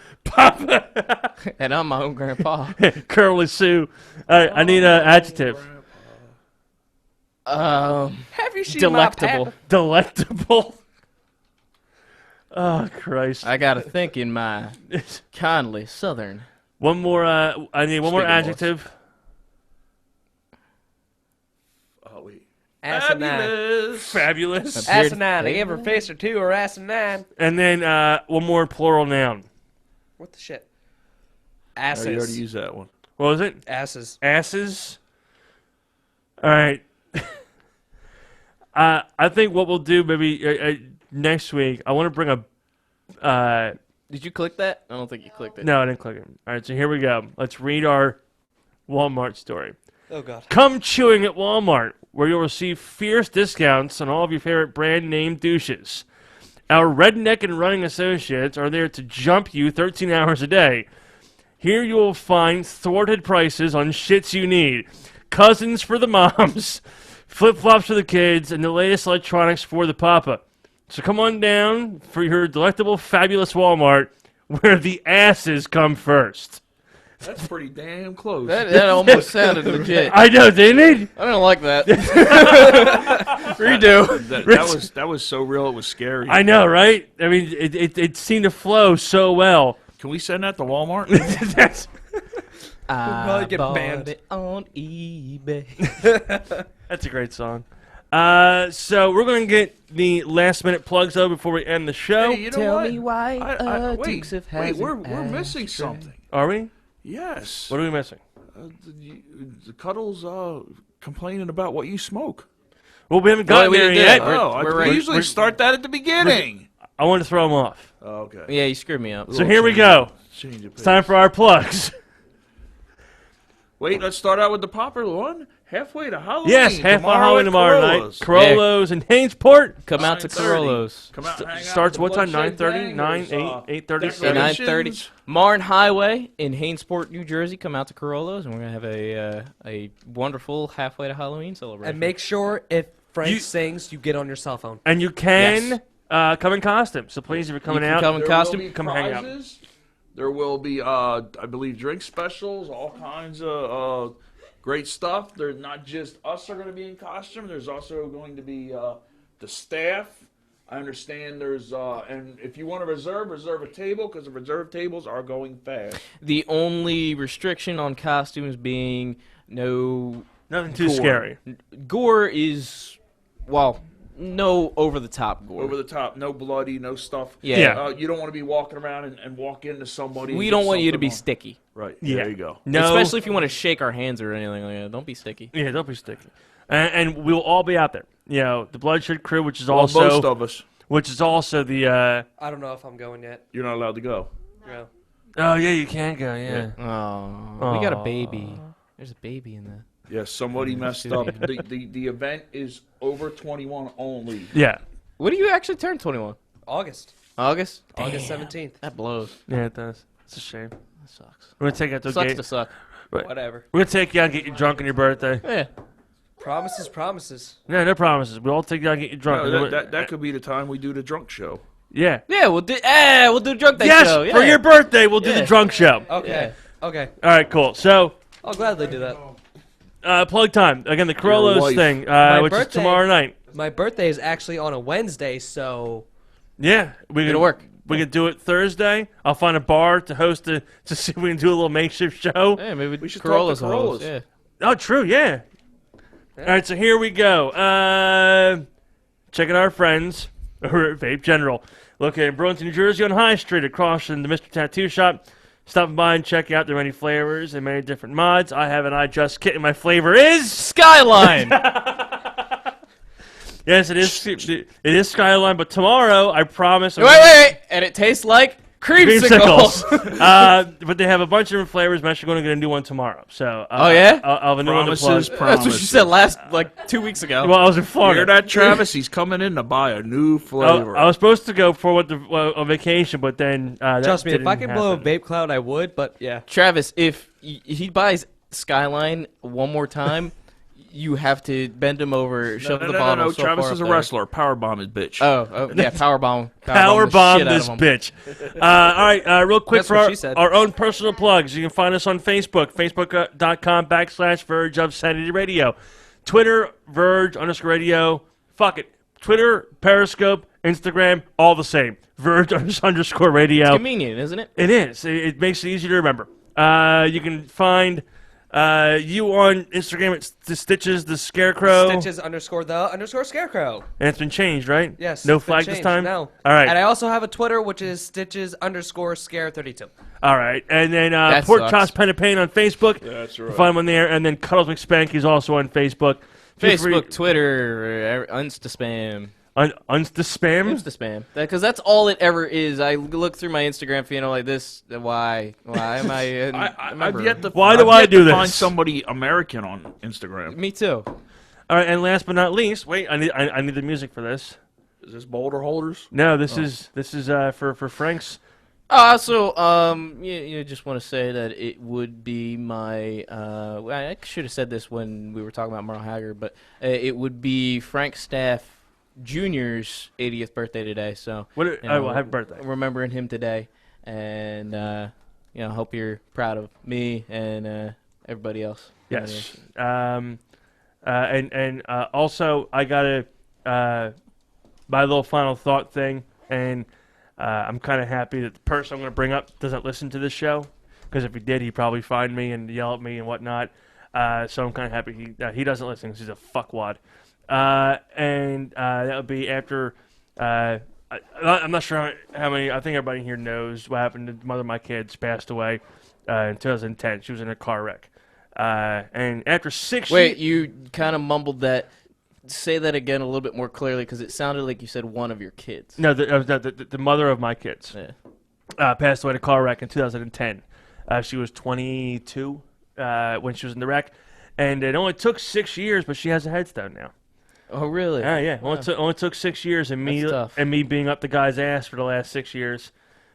[SPEAKER 6] And I'm my own grandpa.
[SPEAKER 1] Curly Sue. All right, I need an adjective.
[SPEAKER 3] Have you seen
[SPEAKER 6] Delectable.
[SPEAKER 1] Delectable. Oh Christ!
[SPEAKER 6] I gotta think in my kindly southern.
[SPEAKER 1] One more. I need one more
[SPEAKER 5] Speaking of
[SPEAKER 1] adjective.
[SPEAKER 5] Oh, wait.
[SPEAKER 3] Asinine.
[SPEAKER 1] Fabulous.
[SPEAKER 3] Asinine. I gave her a face or two or asinine.
[SPEAKER 1] And then one more plural noun.
[SPEAKER 3] What the shit?
[SPEAKER 5] Oh, you already
[SPEAKER 3] Asses.
[SPEAKER 5] used that one.
[SPEAKER 1] What was it?
[SPEAKER 3] Asses.
[SPEAKER 1] Asses. All right. I think what we'll do maybe next week. I want to bring a.
[SPEAKER 6] Did you click that? I don't think you clicked it.
[SPEAKER 1] No, I didn't click it. All right, so here we go. Let's read our Walmart story.
[SPEAKER 3] Oh god.
[SPEAKER 1] Come chewing at Walmart, where you'll receive fierce discounts on all of your favorite brand name douches. Our redneck and running associates are there to jump you 13 hours a day. Here you will find thwarted prices on shits you need. Cousins for the moms, flip-flops for the kids, and the latest electronics for the papa. So come on down for your delectable, fabulous Walmart, where the asses come first.
[SPEAKER 5] That's pretty damn close.
[SPEAKER 6] That almost sounded legit.
[SPEAKER 1] I know, didn't it?
[SPEAKER 6] I don't like that. Redo.
[SPEAKER 5] That was so real. It was scary.
[SPEAKER 1] I know, right? I mean, it seemed to flow so well.
[SPEAKER 5] Can we send that to Walmart?
[SPEAKER 1] That's,
[SPEAKER 3] probably get banned.
[SPEAKER 6] It on eBay.
[SPEAKER 1] that's a great song. So we're going to get the last minute plugs though before we end the show.
[SPEAKER 5] Hey, you know
[SPEAKER 6] Tell
[SPEAKER 5] what?
[SPEAKER 6] me why
[SPEAKER 5] wait, we're missing something.
[SPEAKER 1] Are we?
[SPEAKER 5] Yes.
[SPEAKER 1] What are we missing?
[SPEAKER 5] The Cuddles complaining about what you smoke.
[SPEAKER 1] Well, we haven't gotten
[SPEAKER 6] we
[SPEAKER 1] there
[SPEAKER 6] didn't
[SPEAKER 1] yet.
[SPEAKER 6] do it.
[SPEAKER 5] We usually start that at the beginning.
[SPEAKER 1] I want to throw them off.
[SPEAKER 5] Oh, okay.
[SPEAKER 6] Yeah, you screwed me up.
[SPEAKER 1] So here we go.
[SPEAKER 5] Change of
[SPEAKER 1] It's time for our plugs.
[SPEAKER 5] Wait, let's start out with the popular one. Halfway to Halloween.
[SPEAKER 1] Yes, half on Halloween
[SPEAKER 5] at
[SPEAKER 1] tomorrow night.
[SPEAKER 5] Corollas.
[SPEAKER 1] Corollas and Hainesport.
[SPEAKER 6] Come out to
[SPEAKER 5] 9:30.
[SPEAKER 6] Carollo's.
[SPEAKER 5] Come out and hang out
[SPEAKER 1] Starts
[SPEAKER 5] with
[SPEAKER 1] what time?
[SPEAKER 5] Bloodshed
[SPEAKER 1] 9:30? 9,
[SPEAKER 5] Bangers,
[SPEAKER 1] 8, 8:30,
[SPEAKER 6] Yeah,
[SPEAKER 1] 7.
[SPEAKER 6] 9:30. Marne Highway in Hainesport, New Jersey. Come out to Carollo's, and we're gonna have a wonderful halfway to Halloween celebration.
[SPEAKER 3] And make sure if Frank
[SPEAKER 1] You-
[SPEAKER 3] sings, you get on your cell phone.
[SPEAKER 1] And you can
[SPEAKER 6] Yes.
[SPEAKER 1] come in costume. So please, if you're coming
[SPEAKER 6] You can
[SPEAKER 1] out,
[SPEAKER 6] come in
[SPEAKER 5] There
[SPEAKER 6] costume.
[SPEAKER 5] will be
[SPEAKER 1] come hang out.
[SPEAKER 5] prizes. There will be, I believe, drink specials, all kinds of great stuff. There's not just us are going to be in costume. There's also going to be the staff. I understand there's, and if you want to reserve a table because the reserved tables are going fast.
[SPEAKER 6] The only restriction on costumes being no
[SPEAKER 1] nothing too
[SPEAKER 6] gore.
[SPEAKER 1] scary.
[SPEAKER 6] Gore is, well, no over-the-top gore.
[SPEAKER 5] Over the top, no bloody, no stuff.
[SPEAKER 6] Yeah.
[SPEAKER 1] Yeah.
[SPEAKER 5] You don't want to be walking around and walk into somebody.
[SPEAKER 6] We
[SPEAKER 5] and
[SPEAKER 6] don't
[SPEAKER 5] get
[SPEAKER 6] want you to
[SPEAKER 5] something
[SPEAKER 6] be
[SPEAKER 5] on.
[SPEAKER 6] sticky.
[SPEAKER 5] Right.
[SPEAKER 1] Yeah.
[SPEAKER 5] There you go.
[SPEAKER 1] No,
[SPEAKER 6] Especially if you want to shake our hands or anything like that. Don't be sticky.
[SPEAKER 1] yeah, don't be sticky. And we'll all be out there. You know, the Bloodshed crew, which is
[SPEAKER 5] Well,
[SPEAKER 1] also
[SPEAKER 5] most of us.
[SPEAKER 1] which is also the.
[SPEAKER 3] I don't know if I'm going yet.
[SPEAKER 5] You're not allowed to go.
[SPEAKER 3] No.
[SPEAKER 1] Oh yeah, you can go. Yeah.
[SPEAKER 6] Oh, we got a
[SPEAKER 1] Aw.
[SPEAKER 6] baby. There's a baby in there.
[SPEAKER 5] Yes, somebody messed up. The event is over 21 only.
[SPEAKER 1] Yeah.
[SPEAKER 6] What do you actually turn 21?
[SPEAKER 3] August.
[SPEAKER 6] August?
[SPEAKER 3] August 17th.
[SPEAKER 6] That blows.
[SPEAKER 1] Yeah, it does. It's a shame.
[SPEAKER 6] That sucks.
[SPEAKER 1] We're gonna take you out to a
[SPEAKER 6] Sucks
[SPEAKER 1] gate.
[SPEAKER 6] to suck.
[SPEAKER 3] Whatever.
[SPEAKER 1] We're gonna take you out and get you drunk on your birthday.
[SPEAKER 6] Yeah.
[SPEAKER 3] Promises, promises.
[SPEAKER 1] No, no promises. We'll all take you out and get you drunk.
[SPEAKER 5] No, that could be the time we do the drunk show.
[SPEAKER 1] Yeah.
[SPEAKER 6] Yeah, we'll do a drunk day
[SPEAKER 1] Yes,
[SPEAKER 6] show. Yeah.
[SPEAKER 1] for your birthday, we'll do the
[SPEAKER 6] Yeah.
[SPEAKER 1] drunk show.
[SPEAKER 3] Okay. Okay.
[SPEAKER 1] All right, cool. So,
[SPEAKER 3] I'll gladly do that.
[SPEAKER 1] plug time again. The Corollas
[SPEAKER 5] wife.
[SPEAKER 1] thing,
[SPEAKER 3] My
[SPEAKER 1] which is
[SPEAKER 3] birthday.
[SPEAKER 1] tomorrow night.
[SPEAKER 3] My birthday is actually on a Wednesday, so
[SPEAKER 1] Yeah, we
[SPEAKER 6] It'll work.
[SPEAKER 1] We could do it Thursday. I'll find a bar to host to see if we can do a little makeshift show.
[SPEAKER 6] Yeah, maybe
[SPEAKER 5] We should
[SPEAKER 6] Corollas
[SPEAKER 5] talk to
[SPEAKER 6] will host,
[SPEAKER 5] Corollas.
[SPEAKER 6] Yeah.
[SPEAKER 1] Oh, true. Yeah. All right, so here we go. Checking our friends over at Vape General, located in Burlington, New Jersey, on High Street, across from the Mr. Tattoo Shop. Stop by and check out their many flavors and many different mods. I have an I Just Kit, and my flavor is
[SPEAKER 6] Skyline.
[SPEAKER 1] yes, it is. It is Skyline, but tomorrow I promise.
[SPEAKER 6] wait, and it tastes like creamsicles.
[SPEAKER 1] But they have a bunch of different flavors. I'm actually going to get a new one tomorrow. So
[SPEAKER 6] Oh, yeah?
[SPEAKER 1] I'll have a new one to
[SPEAKER 5] Promises,
[SPEAKER 1] plug.
[SPEAKER 6] That's what you said last 2 weeks ago.
[SPEAKER 1] Well, I was in Florida.
[SPEAKER 5] Hear that, Travis? He's coming in to buy a new flavor.
[SPEAKER 1] I was supposed to go for on vacation, but then that
[SPEAKER 3] trust me, if
[SPEAKER 1] didn't
[SPEAKER 3] I could blow a
[SPEAKER 1] happen.
[SPEAKER 3] vape cloud, I would. But yeah.
[SPEAKER 6] Travis, if he buys Skyline one more time, you have to bend him over, shove the bottle.
[SPEAKER 5] No.
[SPEAKER 6] So
[SPEAKER 5] Travis
[SPEAKER 6] far
[SPEAKER 5] is
[SPEAKER 6] up
[SPEAKER 5] a
[SPEAKER 6] there.
[SPEAKER 5] wresler. Powerbomb his bitch.
[SPEAKER 6] Oh yeah, powerbomb.
[SPEAKER 1] Power
[SPEAKER 6] the
[SPEAKER 1] bomb
[SPEAKER 6] shit out
[SPEAKER 1] this
[SPEAKER 6] of him.
[SPEAKER 1] bitch. All right, real quick
[SPEAKER 3] That's
[SPEAKER 1] for
[SPEAKER 3] what she said.
[SPEAKER 1] our own personal plugs. You can find us on Facebook, facebook.com/Verge of Sanity Radio. Twitter, Verge_radio. Fuck it. Twitter, Periscope, Instagram, all the same. Verge_radio.
[SPEAKER 6] It's convenient, isn't it?
[SPEAKER 1] It is. It makes it easy to remember. You can find you on Instagram at Stitches the Scarecrow.
[SPEAKER 3] Stitches_the_scarecrow.
[SPEAKER 1] And it's been changed, right?
[SPEAKER 3] Yes.
[SPEAKER 1] No
[SPEAKER 3] it's been
[SPEAKER 1] flag this
[SPEAKER 3] changed,
[SPEAKER 1] time?
[SPEAKER 3] No.
[SPEAKER 1] All right.
[SPEAKER 3] And I also have a Twitter, which is Stitches_scare32.
[SPEAKER 1] All right. And then
[SPEAKER 6] That
[SPEAKER 1] Port
[SPEAKER 6] sucks.
[SPEAKER 1] Toss Pen and Pain on Facebook.
[SPEAKER 5] That's
[SPEAKER 1] You
[SPEAKER 5] right.
[SPEAKER 1] find one there. And then Cuddles McSpank is also on Facebook. Feel free-
[SPEAKER 6] Facebook, Twitter, Insta spam.
[SPEAKER 1] Unsta spam?
[SPEAKER 6] Insta spam. Because that's all it ever is. I look through my Instagram feed and I'm like, this, why am I a
[SPEAKER 5] I've
[SPEAKER 6] member?
[SPEAKER 5] yet to.
[SPEAKER 1] Why do
[SPEAKER 5] I've
[SPEAKER 1] I
[SPEAKER 5] yet
[SPEAKER 1] do
[SPEAKER 5] to
[SPEAKER 1] this?
[SPEAKER 5] Find somebody American on Instagram.
[SPEAKER 6] Me too.
[SPEAKER 1] All right. And last but not least, wait, I need the music for this.
[SPEAKER 5] Is this Boulder Holders?
[SPEAKER 1] No, this is for Frank's
[SPEAKER 6] You just want to say that it would be my. I should have said this when we were talking about Merle Haggard, but it would be Frank Staff Jr.'s 80th birthday today. So,
[SPEAKER 1] happy birthday!
[SPEAKER 6] Remembering him today, and hope you're proud of me and everybody else.
[SPEAKER 1] Yes. Also, I gotta my little final thought thing, and. I'm kind of happy that the person I'm going to bring up doesn't listen to this show, because if he did, he'd probably find me and yell at me and whatnot. So I'm kind of happy he doesn't listen, because he's a fuckwad. And that would be after. I'm not sure how many. I think everybody here knows what happened to the mother of my kids. Passed away in 2010. She was in a car wreck. And after 6 years.
[SPEAKER 6] Wait, you kind of mumbled that. Say that again a little bit more clearly, because it sounded like you said one of your kids.
[SPEAKER 1] No, the mother of my kids passed away in a car wreck in 2010. She was 22 when she was in the wreck, and it only took 6 years, but she has a headstone now.
[SPEAKER 6] Oh, really?
[SPEAKER 1] Yeah.
[SPEAKER 6] Wow.
[SPEAKER 1] Only took 6 years, and me being up the guy's ass for the last 6 years,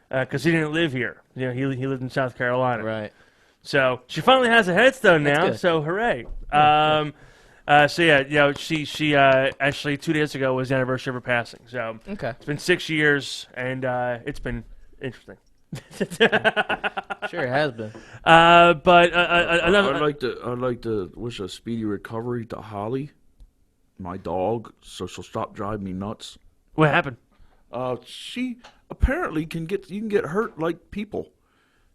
[SPEAKER 1] because he didn't live here. He lived in South Carolina.
[SPEAKER 6] Right.
[SPEAKER 1] So she finally has a headstone now.
[SPEAKER 6] Good.
[SPEAKER 1] So hooray! She actually 2 days ago was the anniversary of her passing. So It's been 6 years, and it's been interesting.
[SPEAKER 6] Sure, it has been.
[SPEAKER 5] I'd like to wish a speedy recovery to Holly, my dog, so she'll stop driving me nuts.
[SPEAKER 1] What happened?
[SPEAKER 5] She apparently can get hurt like people.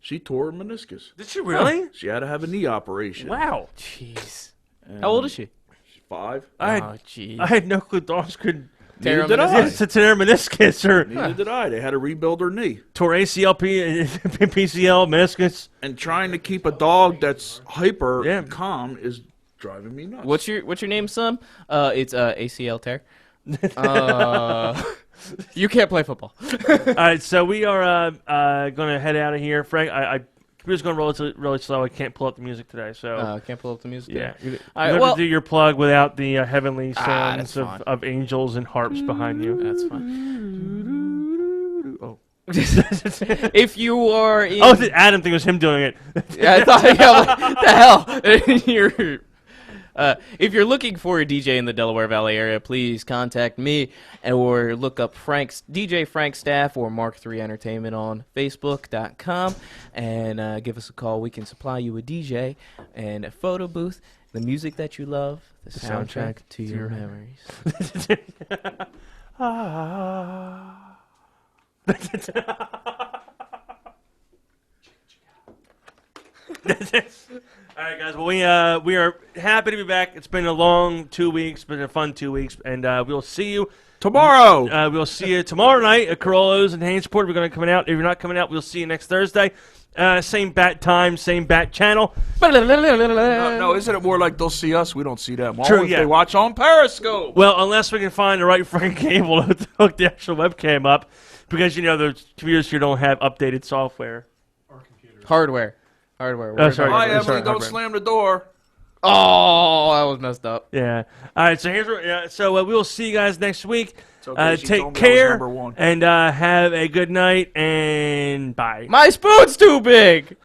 [SPEAKER 5] She tore her meniscus.
[SPEAKER 1] Did she really?
[SPEAKER 5] She had to have a knee operation.
[SPEAKER 1] Wow.
[SPEAKER 6] Jeez.
[SPEAKER 5] And
[SPEAKER 6] How old is she?
[SPEAKER 5] She's 5.
[SPEAKER 6] Jeez.
[SPEAKER 1] I had no clue dogs could
[SPEAKER 5] Neither did I.
[SPEAKER 1] tear a meniscus or
[SPEAKER 5] Neither did I. They had to rebuild her knee.
[SPEAKER 1] tore ACL, PCL, meniscus.
[SPEAKER 5] And trying to keep a dog that's hyper and calm is driving me nuts.
[SPEAKER 6] What's your name, son? It's ACL tear. You can't play football.
[SPEAKER 1] All right, so we are going to head out of here. Frank, we're just going to roll it really slow. I can't pull up the music today, so
[SPEAKER 6] can't pull up the music.
[SPEAKER 1] yeah.
[SPEAKER 6] Today.
[SPEAKER 1] You have to do your plug without the heavenly sounds
[SPEAKER 6] that's
[SPEAKER 1] of angels and harps behind you.
[SPEAKER 6] That's fine.
[SPEAKER 1] Oh.
[SPEAKER 6] If you are in...
[SPEAKER 1] Oh, the Adam thing was him doing it.
[SPEAKER 6] Yeah, I thought, what the hell? If you're looking for a DJ in the Delaware Valley area, please contact me or look up DJ Frank Staff or Mark 3 Entertainment on Facebook.com and give us a call. We can supply you a DJ and a photo booth, the music that you love, the soundtrack to your memories.
[SPEAKER 1] All right, guys. Well, we are happy to be back. It's been a long 2 weeks, been a fun 2 weeks, and we'll see you
[SPEAKER 5] tomorrow.
[SPEAKER 1] We'll see you tomorrow night at Corollo's in Hainsport. We're going to come out. If you're not coming out, we'll see you next Thursday. Same bat time, same bat channel.
[SPEAKER 5] No, isn't it more like they'll see us? We don't see them.
[SPEAKER 1] True,
[SPEAKER 5] if they watch on Periscope.
[SPEAKER 1] Well, unless we can find the right freaking cable to hook the actual webcam up, because the computers here don't have updated software.
[SPEAKER 11] Or computers.
[SPEAKER 6] Hardware.
[SPEAKER 1] Oh, sorry.
[SPEAKER 5] Hi, Emily.
[SPEAKER 1] Sorry,
[SPEAKER 5] don't
[SPEAKER 1] hardware.
[SPEAKER 5] slam the door.
[SPEAKER 6] Oh, that was messed up.
[SPEAKER 1] Yeah. All right. So we will see you guys next week.
[SPEAKER 5] It's okay, she
[SPEAKER 1] take
[SPEAKER 5] told me I was
[SPEAKER 1] care
[SPEAKER 5] number 1.
[SPEAKER 1] and have a good night and bye.
[SPEAKER 6] My spoon's too big.